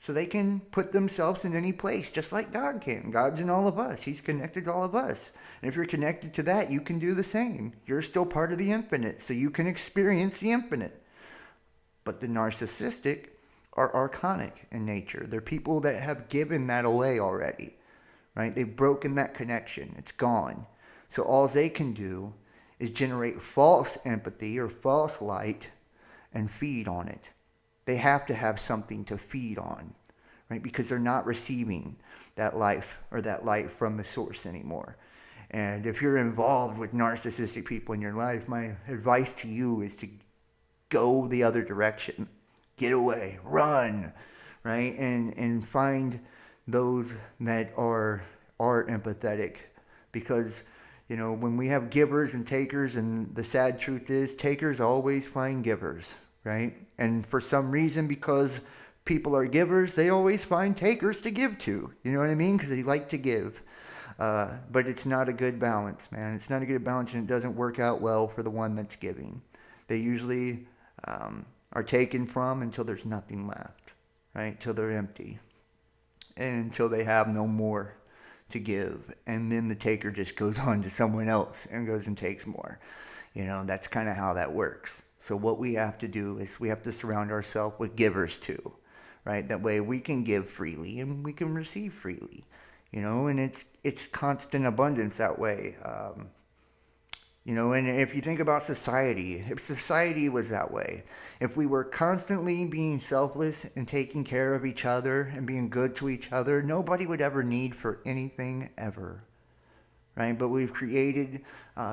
So they can put themselves in any place, just like God can. God's in all of us. He's connected to all of us. And if you're connected to that, you can do the same. You're still part of the infinite, so you can experience the infinite. But the narcissistic are archonic in nature. They're people that have given that away already, right? They've broken that connection. It's gone. So all they can do is generate false empathy or false light and feed on it. They have to have something to feed on, right? Because they're not receiving that life or that light from the source anymore. And if you're involved with narcissistic people in your life, my advice to you is to go the other direction. Get away, run, right? And find those that are empathetic. Because, when we have givers and takers, and the sad truth is takers always find givers, right? And for some reason, because people are givers, they always find takers to give to. You know what I mean? Because they like to give. But it's not a good balance, man. It's not a good balance, and it doesn't work out well for the one that's giving. They usually are taken from until there's nothing left, right? Till they're empty, and until they have no more to give. And then the taker just goes on to someone else and goes and takes more. That's kind of how that works. So what we have to do is we have to surround ourselves with givers too, right? That way we can give freely and we can receive freely, and it's constant abundance that way. You know, and if you think about society, if society was that way, if we were constantly being selfless and taking care of each other and being good to each other, nobody would ever need for anything ever, right? But we've created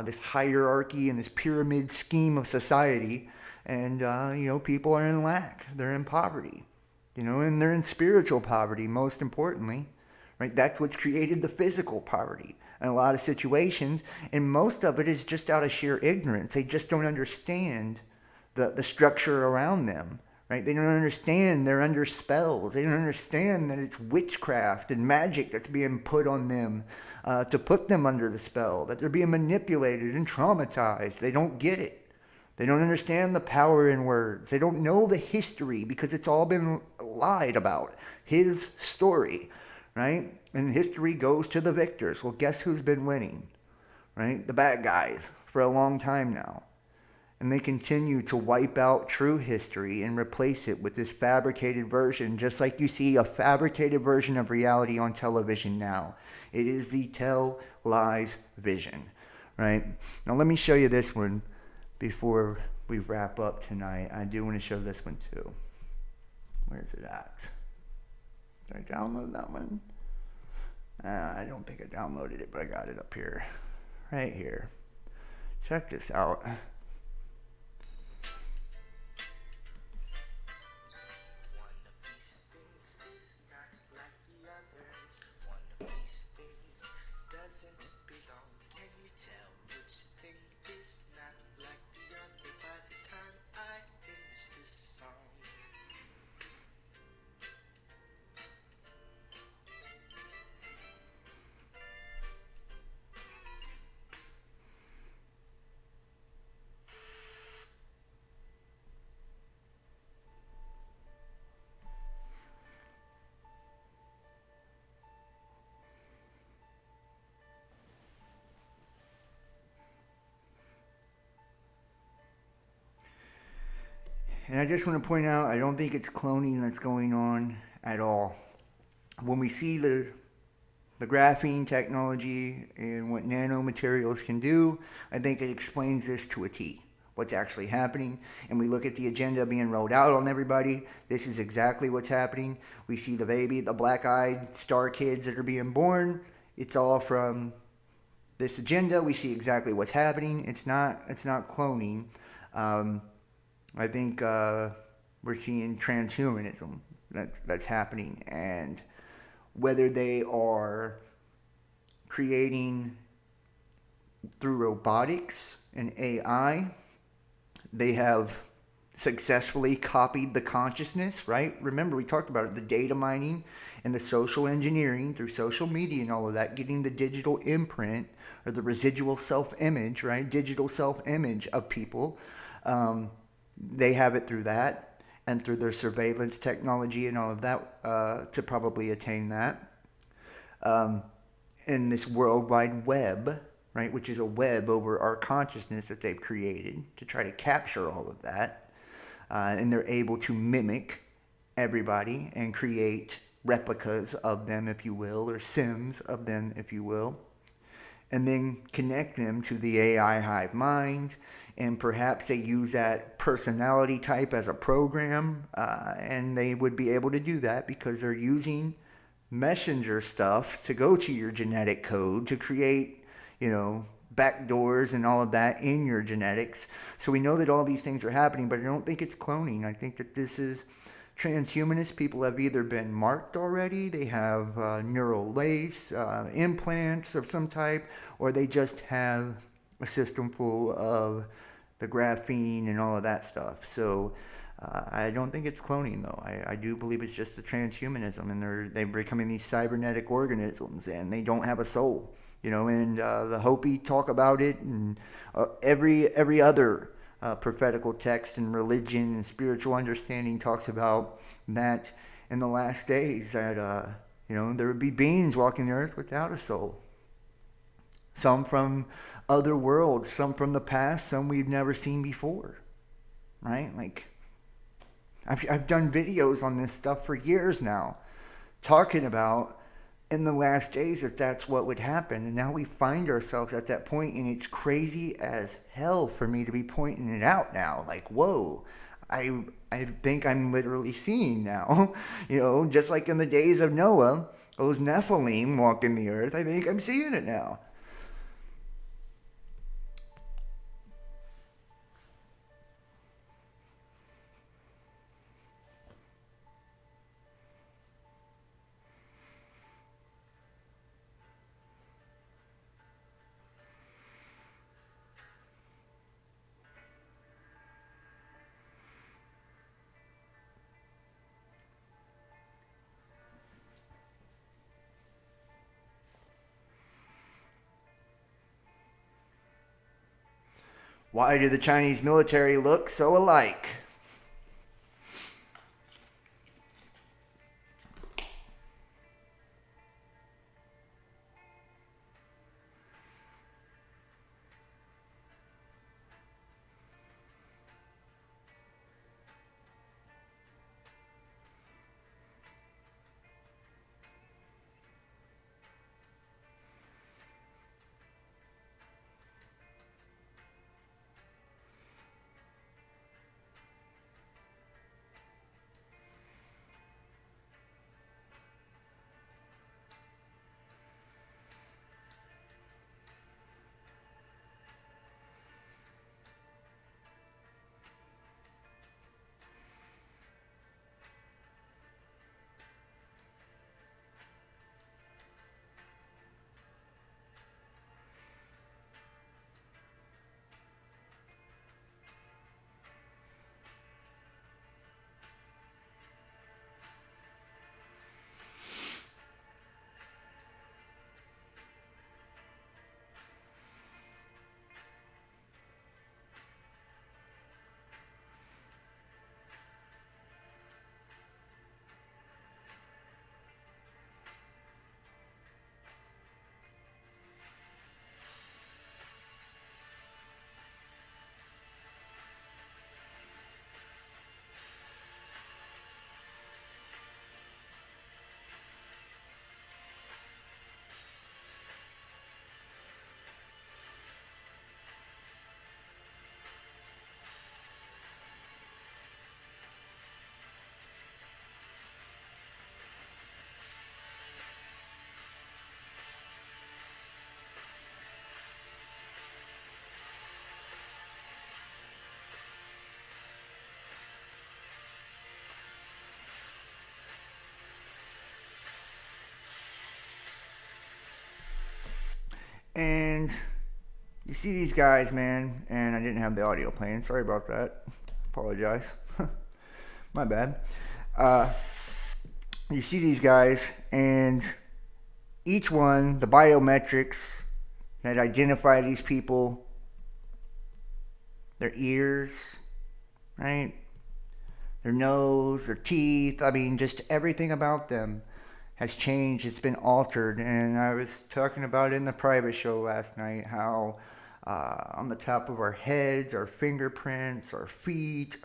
this hierarchy and this pyramid scheme of society, and, you know, people are in lack, they're in poverty, you know, and they're in spiritual poverty, most importantly, right? That's what's created the physical poverty in a lot of situations, and most of it is just out of sheer ignorance. They just don't understand the structure around them, right? They don't understand they're under spells. They don't understand that it's witchcraft and magic that's being put on them to put them under the spell, that they're being manipulated and traumatized. They don't get it. They don't understand the power in words. They don't know the history because it's all been lied about. His story, right? And history goes to the victors. Well, guess who's been winning, right? The bad guys for a long time now. And they continue to wipe out true history and replace it with this fabricated version, just like you see a fabricated version of reality on television now. It is the tell lies vision, right? Now let me show you this one before we wrap up tonight. I do want to show this one too. Where's it at? Did I download that one? I don't think I downloaded it, but I got it up here. Right here. Check this out. And I just want to point out, I don't think it's cloning that's going on at all. When we see the graphene technology and what nanomaterials can do, I think it explains this to a T, what's actually happening. And we look at the agenda being rolled out on everybody. This is exactly what's happening. We see the baby, the black-eyed star kids that are being born. It's all from this agenda. We see exactly what's happening. It's not cloning. I think we're seeing transhumanism that's happening, and whether they are creating through robotics and AI, they have successfully copied the consciousness, right? Remember, we talked about it, the data mining and the social engineering through social media and all of that, getting the digital imprint or the residual self-image, right? Digital self-image of people. They have it through that and through their surveillance technology and all of that to probably attain that. In this World Wide Web, right, which is a web over our consciousness that they've created to try to capture all of that. And they're able to mimic everybody and create replicas of them, if you will, or sims of them, if you will. And then connect them to the AI hive mind, and perhaps they use that personality type as a program, and they would be able to do that because they're using messenger stuff to go to your genetic code to create, you know, backdoors and all of that in your genetics. So we know that all these things are happening, but I don't think it's cloning. I think that this is transhumanist. People have either been marked already, they have neural lace, implants of some type, or they just have a system full of the graphene and all of that stuff. So I don't think it's cloning, though. I do believe it's just the transhumanism, and they're becoming these cybernetic organisms, and they don't have a soul. You know, and the Hopi talk about it, and every other prophetical text and religion and spiritual understanding talks about that in the last days, that you know, there would be beings walking the earth without a soul. Some from other worlds, some from the past, some we've never seen before, right? Like, I've done videos on this stuff for years now, talking about in the last days that that's what would happen. And now we find ourselves at that point, and it's crazy as hell for me to be pointing it out now. Like, whoa, I think I'm literally seeing now, just like in the days of Noah, those Nephilim walking the earth. I think I'm seeing it now. Why do the Chinese military look so alike? And you see these guys, man, and I didn't have the audio playing. Sorry about that. Apologize. My bad. You see these guys, and each one, the biometrics that identify these people, their ears, right? Their nose, their teeth, I mean, just everything about them has changed. It's been altered. And I was talking about in the private show last night how on the top of our heads, our fingerprints, our feet,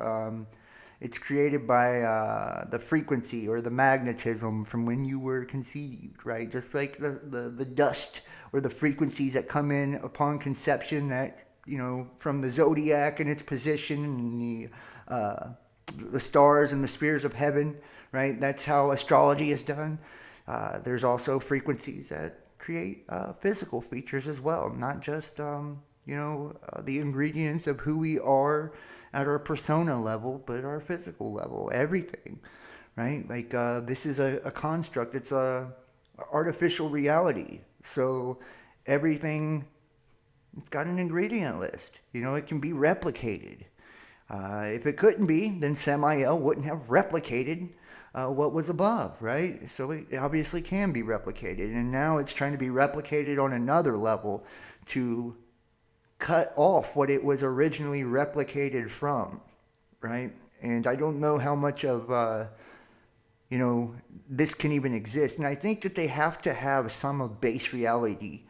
it's created by the frequency or the magnetism from when you were conceived, right? Just like the dust or the frequencies that come in upon conception, that, from the zodiac and its position and the stars and the spheres of heaven, right? That's how astrology is done. There's also frequencies that create physical features as well, not just the ingredients of who we are at our persona level, but our physical level, everything, right? Like this is a construct. It's a artificial reality. So everything, it's got an ingredient list. It can be replicated. If it couldn't be, then Samael wouldn't have replicated what was above, right? So it obviously can be replicated. And now it's trying to be replicated on another level to cut off what it was originally replicated from, right? And I don't know how much of, this can even exist. And I think that they have to have some of base reality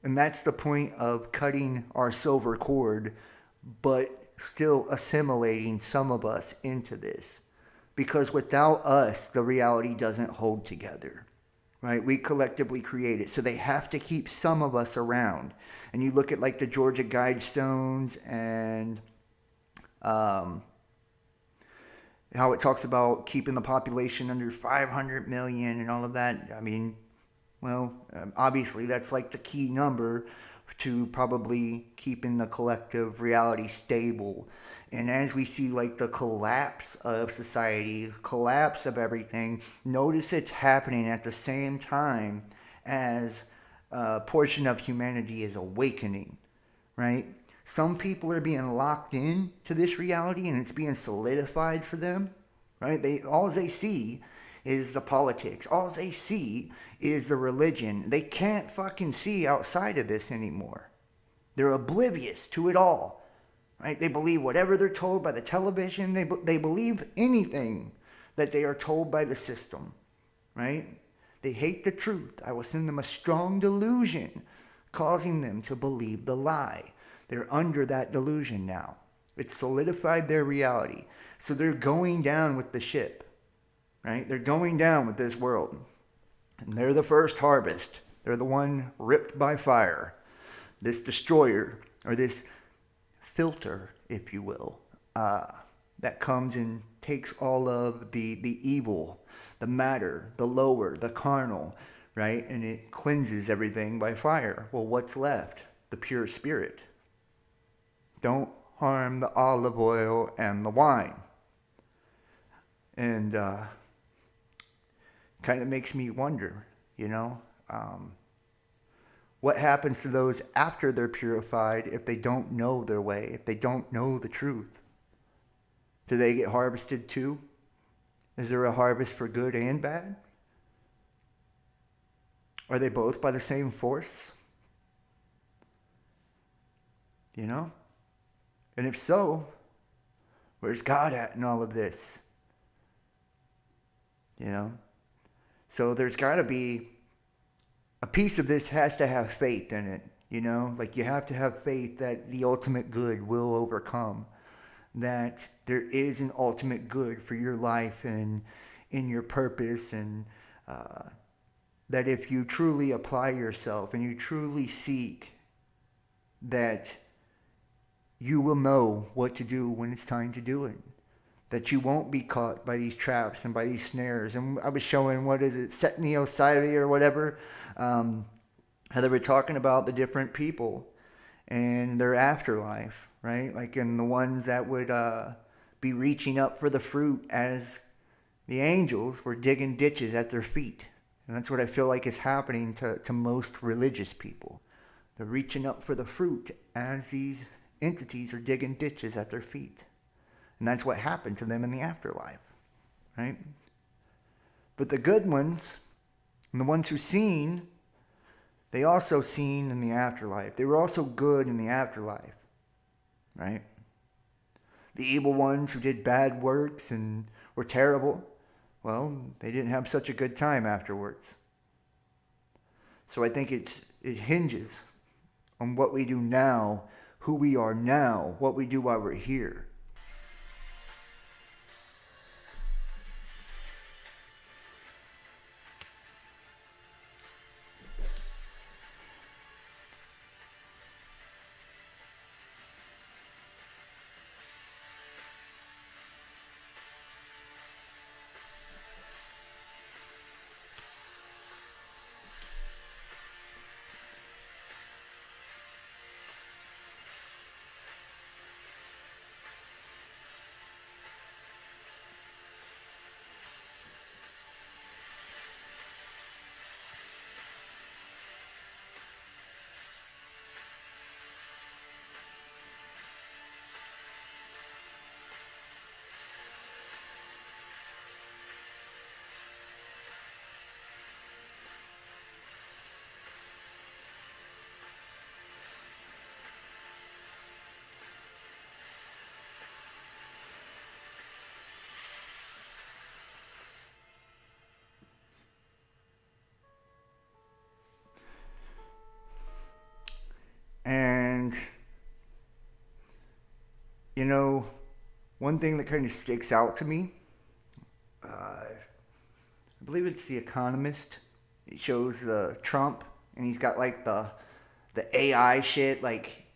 and that's the point of cutting our silver cord, but still assimilating some of us into this. because without us, the reality doesn't hold together. Right? We collectively create it. So they have to keep some of us around. And you look at like the Georgia Guidestones and how it talks about keeping the population under 500 million and all of that. I mean, well, obviously that's like the key number to probably keeping the collective reality stable. And as we see like the collapse of society, the collapse of everything, notice it's happening at the same time as a portion of humanity is awakening, right? Some people are being locked in to this reality and it's being solidified for them, right? All they see is the politics. All they see is the religion. They can't fucking see outside of this anymore. They're oblivious to it all, right? They believe whatever they're told by the television. They believe anything that they are told by the system, right? They hate the truth. I will send them a strong delusion, causing them to believe the lie. They're under that delusion now. It's solidified their reality. So they're going down with the ship, right? They're going down with this world. And they're the first harvest. They're the one ripped by fire. This destroyer, or this filter, if you will, that comes and takes all of the evil, the matter, the lower, the carnal, right? And it cleanses everything by fire. Well, what's left? The pure spirit. Don't harm the olive oil and the wine. And kind of makes me wonder, you know, what happens to those after they're purified if they don't know their way, if they don't know the truth? Do they get harvested too? Is there a harvest for good and bad? Are they both by the same force? You know? And if so, where's God at in all of this? You know? So there's got to be, a piece of this has to have faith in it, you know? Like you have to have faith that the ultimate good will overcome, that there is an ultimate good for your life and in your purpose, and that if you truly apply yourself and you truly seek, that you will know what to do when it's time to do it. That you won't be caught by these traps and by these snares. And I was showing, what is it, Setnio or whatever, how they were talking about the different people and their afterlife, right? Like in the ones that would be reaching up for the fruit as the angels were digging ditches at their feet. And that's what I feel like is happening to most religious people. They're reaching up for the fruit as these entities are digging ditches at their feet. And that's what happened to them in the afterlife, right? But the good ones, and the ones who seen, they also seen in the afterlife. They were also good in the afterlife, right? The evil ones who did bad works and were terrible, well, they didn't have such a good time afterwards. So I think it hinges on what we do now, who we are now, what we do while we're here. And, you know, one thing that kind of sticks out to me I believe it's The Economist. It shows Trump, and he's got like the AI shit like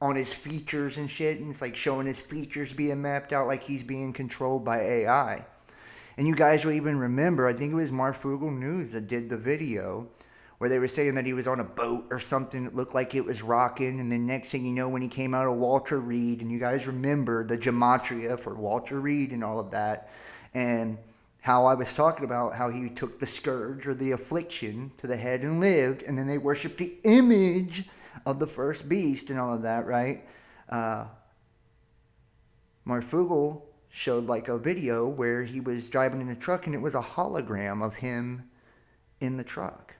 on his features and shit, and it's like showing his features being mapped out like he's being controlled by AI. And you guys will even remember, I think it was Marfugal News that did the video where they were saying that he was on a boat or something that looked like it was rocking, and then next thing you know, when he came out of Walter Reed, and you guys remember the gematria for Walter Reed and all of that, and how I was talking about how he took the scourge or the affliction to the head and lived, and then they worshiped the image of the first beast and all of that, right? Marfugal showed like a video where he was driving in a truck, and it was a hologram of him in the truck.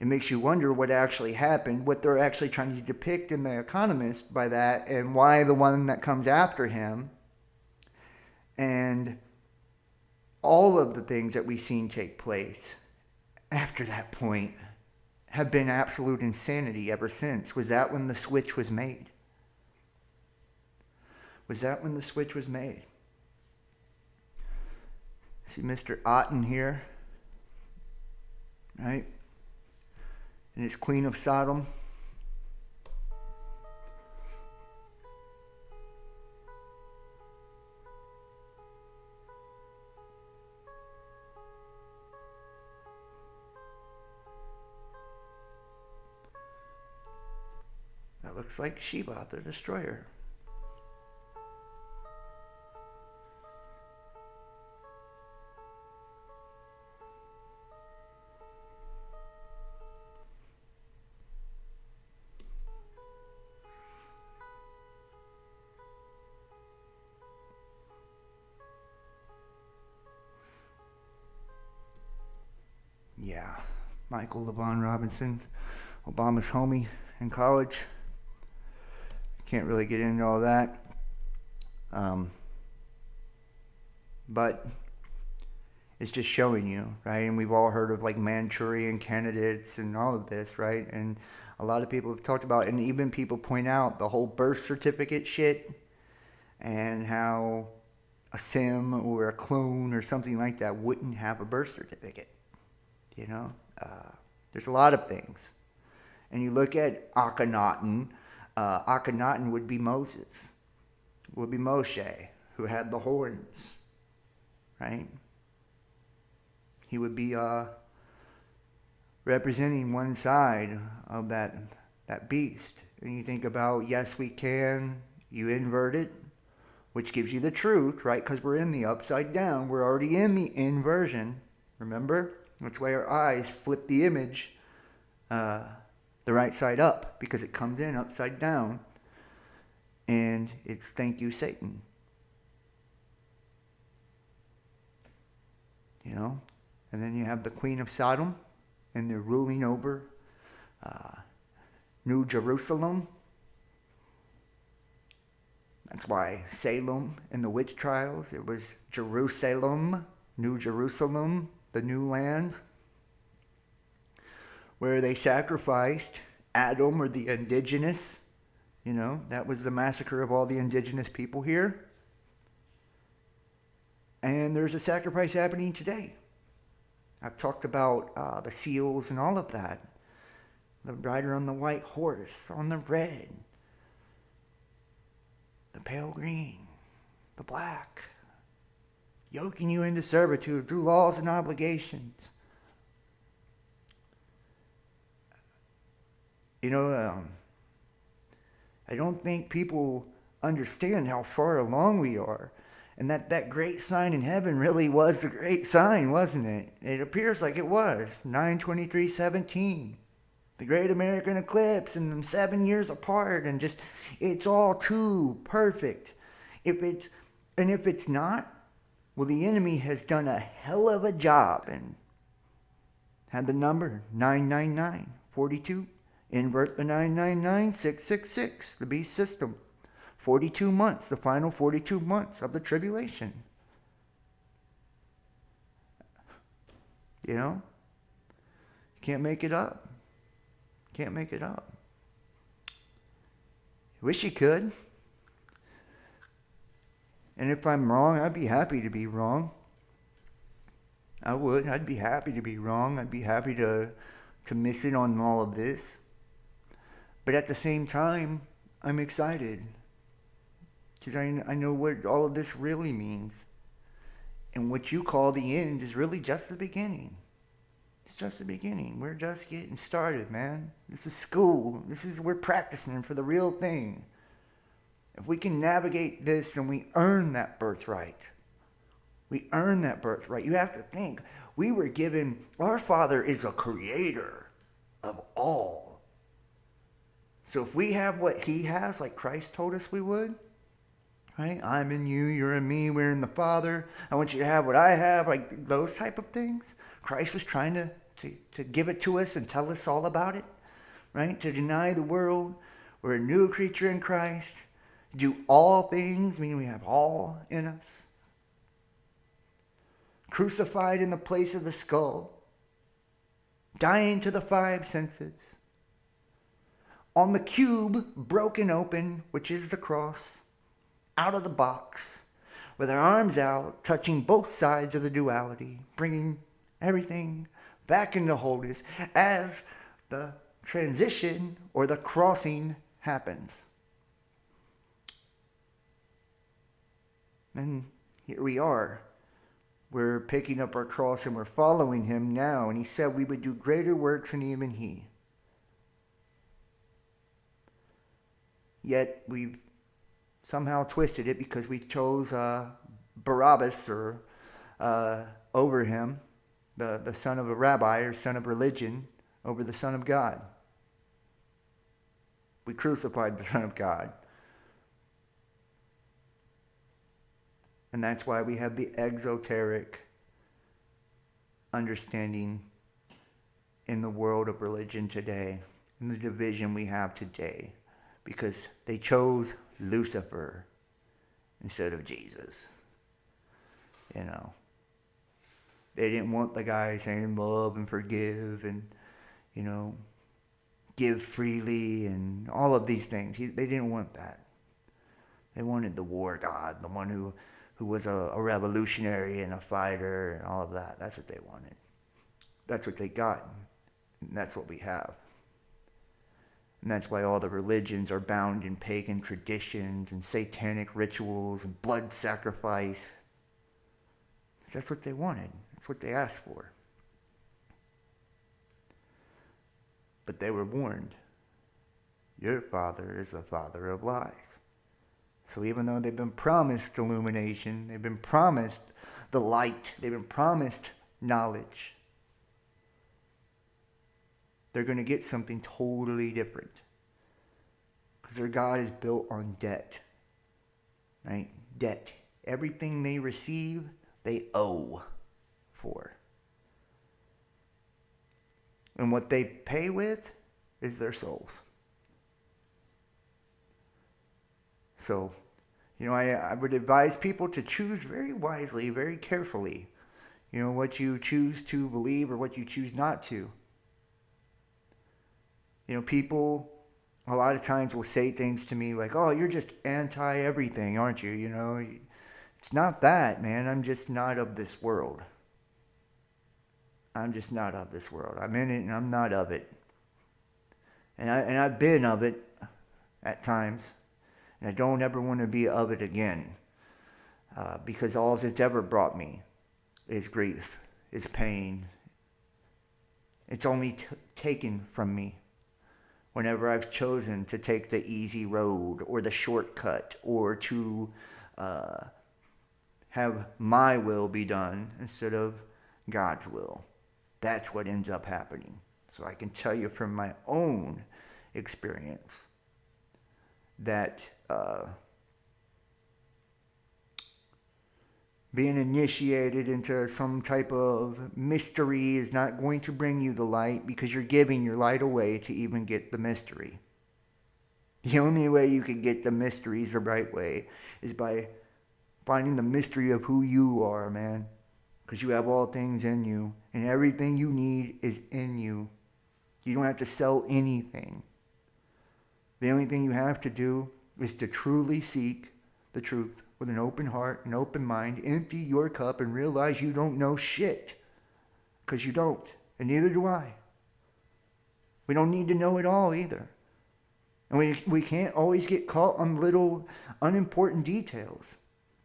It makes you wonder what actually happened, what they're actually trying to depict in The Economist by that, and why the one that comes after him, and all of the things that we've seen take place after that point have been absolute insanity ever since. Was that when the switch was made? Was that when the switch was made? See Mr. Otten here, right? And his Queen of Sodom. That looks like Sheba, the destroyer. Yeah, Michael LaVaughn Robinson, Obama's homie in college. Can't really get into all that. But it's just showing you, right? And we've all heard of like Manchurian candidates and all of this, right? And a lot of people have talked about, and even people point out the whole birth certificate shit and how a sim or a clone or something like that wouldn't have a birth certificate. You know, there's a lot of things. And you look at Akhenaten. Akhenaten would be Moses, would be Moshe, who had the horns, right? He would be representing one side of that beast. And you think about, yes, we can. You invert it, which gives you the truth, right? Because we're in the upside down. We're already in the inversion. Remember? That's why our eyes flip the image the right side up, because it comes in upside down, and it's thank you, Satan. You know? And then you have the Queen of Sodom, and they're ruling over New Jerusalem. That's why Salem in the witch trials, it was Jerusalem, New Jerusalem, the new land, where they sacrificed Adam, or the indigenous. You know, that was the massacre of all the indigenous people here. And there's a sacrifice happening today. I've talked about the seals and all of that. The rider on the white horse, on the red, the pale green, the black, yoking you into servitude through laws and obligations. You know, I don't think people understand how far along we are. And that great sign in heaven really was the great sign, wasn't it? It appears like it was. 9/23/17. The great American eclipse, and them 7 years apart, and just, it's all too perfect. If it's not, well, the enemy has done a hell of a job and had the number 99942. Invert the 999, 666, the beast system. 42 months, the final 42 months of the tribulation. You know? You can't make it up. Can't make it up. Wish you could. And if I'm wrong, I'd be happy to be wrong. I would. I'd be happy to be wrong. I'd be happy to miss it on all of this. But at the same time, I'm excited. Because I know what all of this really means. And what you call the end is really just the beginning. It's just the beginning. We're just getting started, man. This is school. We're practicing for the real thing. If we can navigate this, then we earn that birthright. We earn that birthright. You have to think, we were given, our Father is a creator of all. So if we have what he has, like Christ told us we would, right? I'm in you, you're in me, we're in the Father. I want you to have what I have, like those type of things. Christ was trying to give it to us and tell us all about it, right? To deny the world. We're a new creature in Christ. Do all things, meaning we have all in us. Crucified in the place of the skull. Dying to the five senses. On the cube, broken open, which is the cross, out of the box, with our arms out, touching both sides of the duality, bringing everything back into wholeness as the transition or the crossing happens. And here we are. We're picking up our cross and we're following him now. And he said we would do greater works than even he. Yet we've somehow twisted it because we chose Barabbas over him, the son of a rabbi or son of religion, over the Son of God. We crucified the Son of God. And that's why we have the exoteric understanding in the world of religion today, in the division we have today, because they chose Lucifer instead of Jesus. You know, they didn't want the guy saying love and forgive and, you know, give freely and all of these things. They didn't want that. They wanted the war god, the one who was a revolutionary and a fighter and all of that. That's what they wanted. That's what they got. And that's what we have. And that's why all the religions are bound in pagan traditions and satanic rituals and blood sacrifice. That's what they wanted. That's what they asked for. But they were warned. Your father is the father of lies. So even though they've been promised illumination, they've been promised the light, they've been promised knowledge, they're going to get something totally different. Because their God is built on debt. Right? Debt. Everything they receive, they owe for. And what they pay with is their souls. So, you know, I would advise people to choose very wisely, very carefully, you know, what you choose to believe or what you choose not to. You know, people a lot of times will say things to me like, oh, you're just anti-everything, aren't you? You know, it's not that, man. I'm just not of this world. I'm just not of this world. I'm in it and I'm not of it. And I've been of it at times. And I don't ever want to be of it again. Because all it's ever brought me is grief, is pain. It's only taken from me whenever I've chosen to take the easy road or the shortcut or to have my will be done instead of God's will. That's what ends up happening. So I can tell you from my own experience that being initiated into some type of mystery is not going to bring you the light because you're giving your light away to even get the mystery. The only way you can get the mysteries the right way is by finding the mystery of who you are, man. Because you have all things in you, and everything you need is in you. You don't have to sell anything. The only thing you have to do is to truly seek the truth with an open heart, an open mind, empty your cup and realize you don't know shit. Because you don't. And neither do I. We don't need to know it all either. And we can't always get caught on little unimportant details.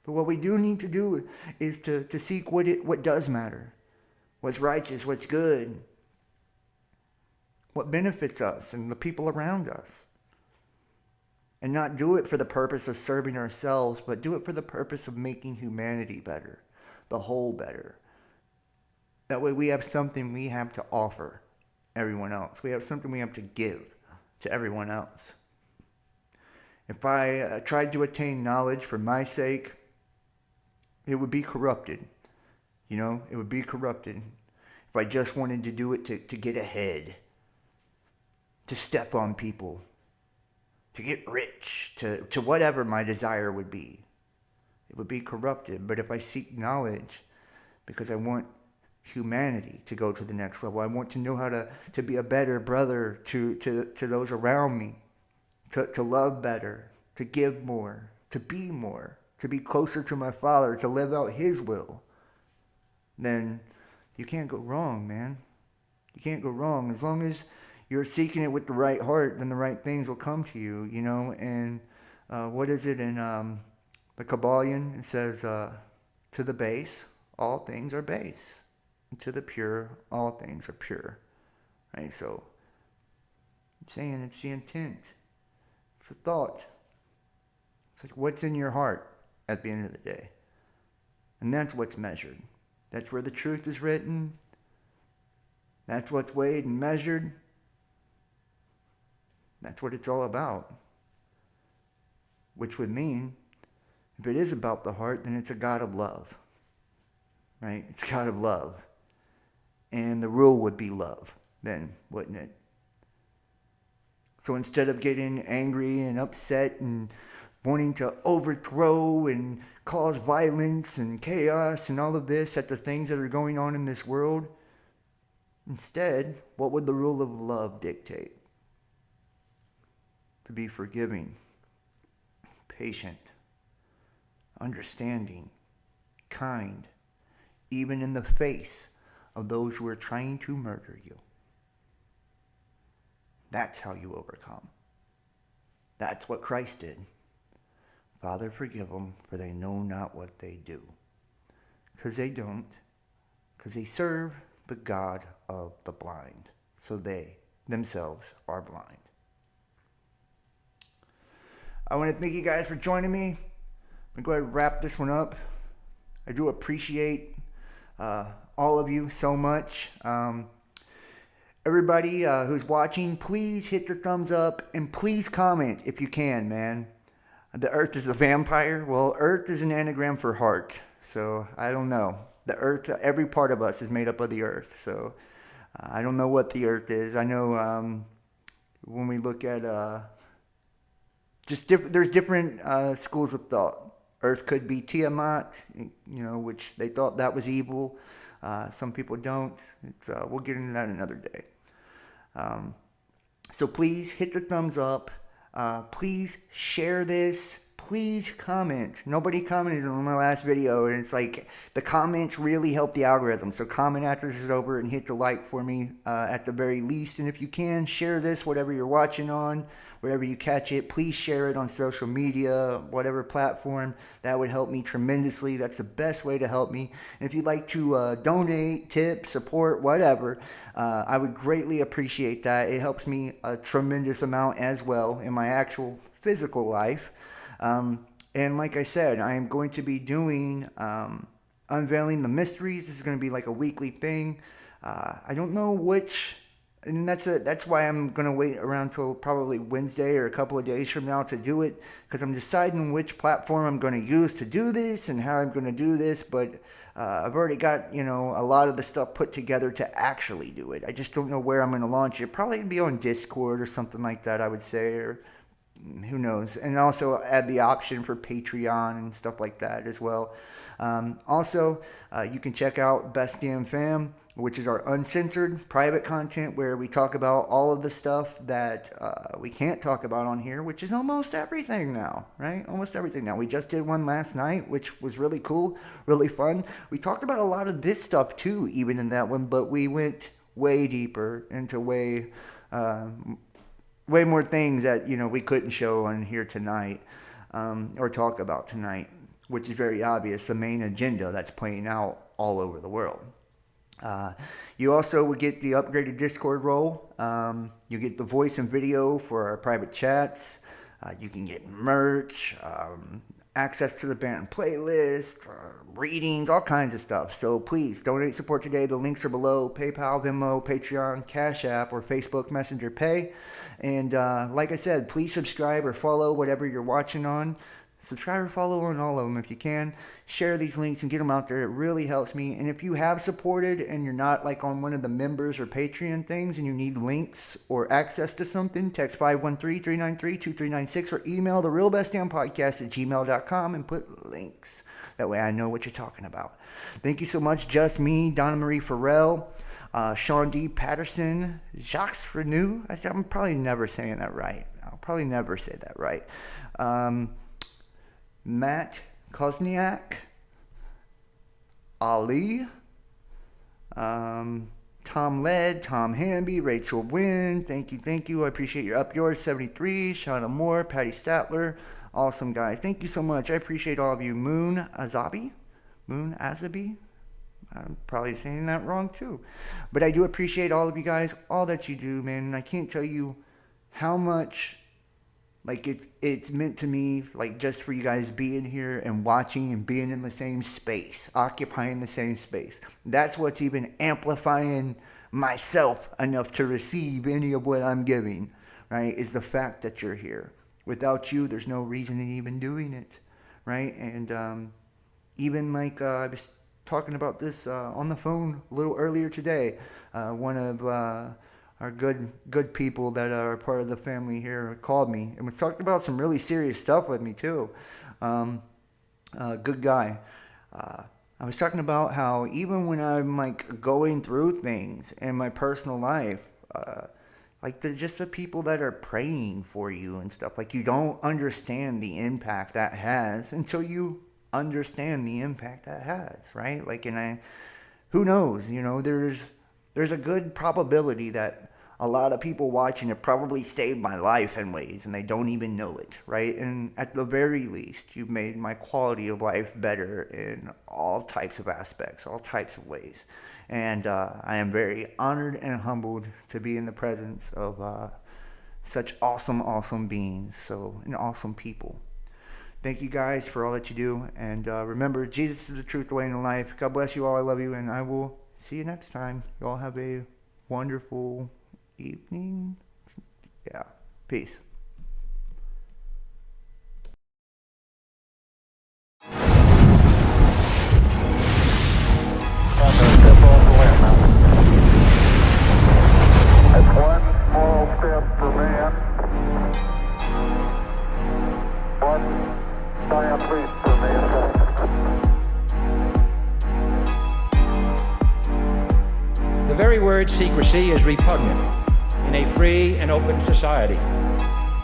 But what we do need to do is to seek what does matter. What's righteous, what's good. What benefits us and the people around us. And not do it for the purpose of serving ourselves, but do it for the purpose of making humanity better. The whole better. That way we have something we have to offer everyone else. We have something we have to give to everyone else. If I tried to attain knowledge for my sake, it would be corrupted. It would be corrupted. If I just wanted to do it to get ahead, to step on people, to get rich, to whatever my desire would be, it would be corrupted. But if I seek knowledge because I want humanity to go to the next level, I want to know how to be a better brother to those around me, to love better, to give more, to be closer to my Father, to live out His will, then you can't go wrong, man. You can't go wrong. As long as you're seeking it with the right heart, then the right things will come to you, And what is it in the Kabbalion? It says, to the base, all things are base. And to the pure, all things are pure. Right? So, I'm saying it's the intent. It's the thought. It's like what's in your heart at the end of the day. And that's what's measured. That's where the truth is written. That's what's weighed and measured. That's what it's all about. Which would mean, if it is about the heart, then it's a God of love. Right? It's a God of love. And the rule would be love then, wouldn't it? So instead of getting angry and upset and wanting to overthrow and cause violence and chaos and all of this at the things that are going on in this world, instead, what would the rule of love dictate? To be forgiving, patient, understanding, kind, even in the face of those who are trying to murder you. That's how you overcome. That's what Christ did. Father, forgive them, for they know not what they do. Because they don't. Because they serve the God of the blind. So they themselves are blind. I want to thank you guys for joining me. I'm going to go ahead and wrap this one up. I do appreciate all of you so much. Everybody who's watching, please hit the thumbs up and please comment if you can, man. The earth is a vampire. Well, earth is an anagram for heart. So I don't know. The earth, every part of us is made up of the earth. So I don't know what the earth is. I know when we look at there's different schools of thought. Earth could be Tiamat, which they thought that was evil. Some people don't. We'll get into that another day. So please hit the thumbs up. Please share this. Please comment. Nobody commented on my last video, and it's like the comments really help the algorithm. So comment after this is over and hit the like for me at the very least. And if you can, share this, whatever you're watching on, wherever you catch it. Please share it on social media, whatever platform. That would help me tremendously. That's the best way to help me. And if you'd like to donate, tip, support, whatever, I would greatly appreciate that. It helps me a tremendous amount as well in my actual physical life. And like I said, I am going to be doing Unveiling the Mysteries. This is going to be like a weekly thing. I don't know which, and that's why I'm going to wait around till probably Wednesday or a couple of days from now to do it, because I'm deciding which platform I'm going to use to do this and how I'm going to do this. But I've already got, a lot of the stuff put together to actually do it. I just don't know where I'm going to launch it. Probably be on Discord or something like that, I would say, or who knows? And also add the option for Patreon and stuff like that as well. Also, you can check out Best Damn Fam, which is our uncensored private content where we talk about all of the stuff that we can't talk about on here, which is almost everything now, right? Almost everything now. We just did one last night, which was really cool, really fun. We talked about a lot of this stuff too, even in that one, but we went way deeper into way more things that, you know, we couldn't show on here tonight or talk about tonight, which is very obvious, the main agenda that's playing out all over the world. You also would get the upgraded Discord role. You get the voice and video for our private chats. You can get merch, access to the band playlist, readings, all kinds of stuff. So please donate, support today. The links are below: PayPal, Venmo, Patreon, Cash App, or Facebook Messenger Pay. And like I said, please subscribe or follow whatever you're watching on. Subscribe or follow on all of them if you can. Share these links and get them out there. It really helps me. And if you have supported and you're not like on one of the members or Patreon things and you need links or access to something, text 513-393-2396 or email therealbestdampodcast@gmail.com and put links. That way I know what you're talking about. Thank you so much. Just me, Donna Marie Farrell, Sean D. Patterson, Jacques Freneau. I'm probably never saying that right. I'll probably never say that right. Matt Kozniak, Ali, Tom Led, Tom Hamby, Rachel Wynn, thank you. I appreciate your up yours. 73, Shauna Moore, Patty Statler, awesome guys. Thank you so much. I appreciate all of you. Moon Azabi, I'm probably saying that wrong too, but I do appreciate all of you guys, all that you do, man. And I can't tell you how much. Like it's meant to me, like just for you guys being here and watching and being in the same space, occupying the same space. That's what's even amplifying myself enough to receive any of what I'm giving, right? Is the fact that you're here. Without you, there's no reason in even doing it, right? And even like I was talking about this on the phone a little earlier today. One of our good people that are part of the family here called me and was talking about some really serious stuff with me too. Good guy. I was talking about how even when I'm like going through things in my personal life, like they're just the people that are praying for you and stuff. Like you don't understand the impact that has until you understand the impact that has, right? Like, and who knows, you know, there's a good probability that a lot of people watching it probably saved my life in ways and they don't even know it, right? And at the very least, you've made my quality of life better in all types of aspects, all types of ways. And I am very honored and humbled to be in the presence of such awesome beings, and awesome people. Thank you guys for all that you do. And remember, Jesus is the truth, the way, and the life. God bless you all. I love you. And I will see you next time. You all have a wonderful evening. Yeah. Peace. That's one small step for man, one giant leap for mankind. The very word secrecy is repugnant in a free and open society.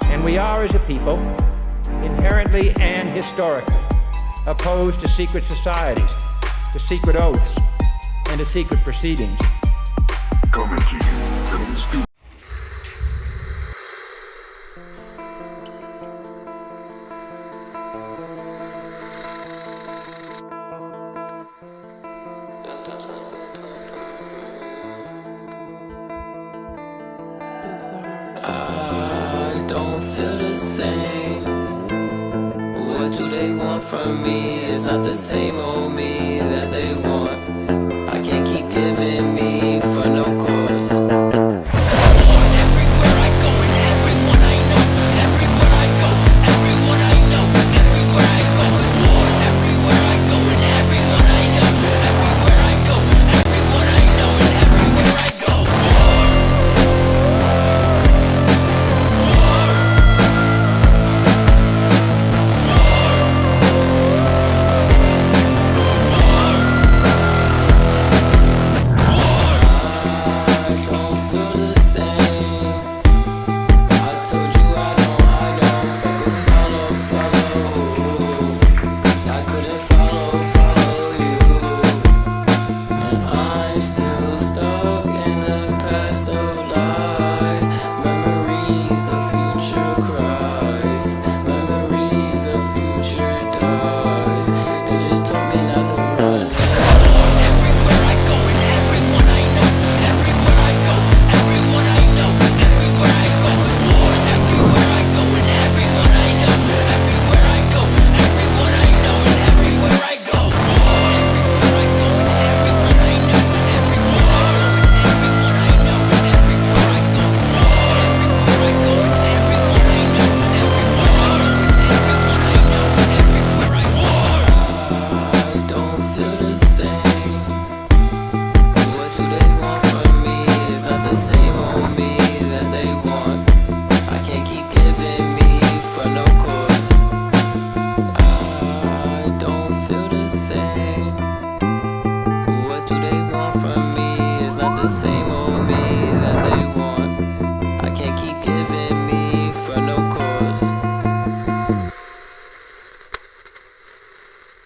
And we are, as a people, inherently and historically opposed to secret societies, to secret oaths, and to secret proceedings. Coming to you from the studio. I don't feel the same. What do they want from me? It's not the same old me.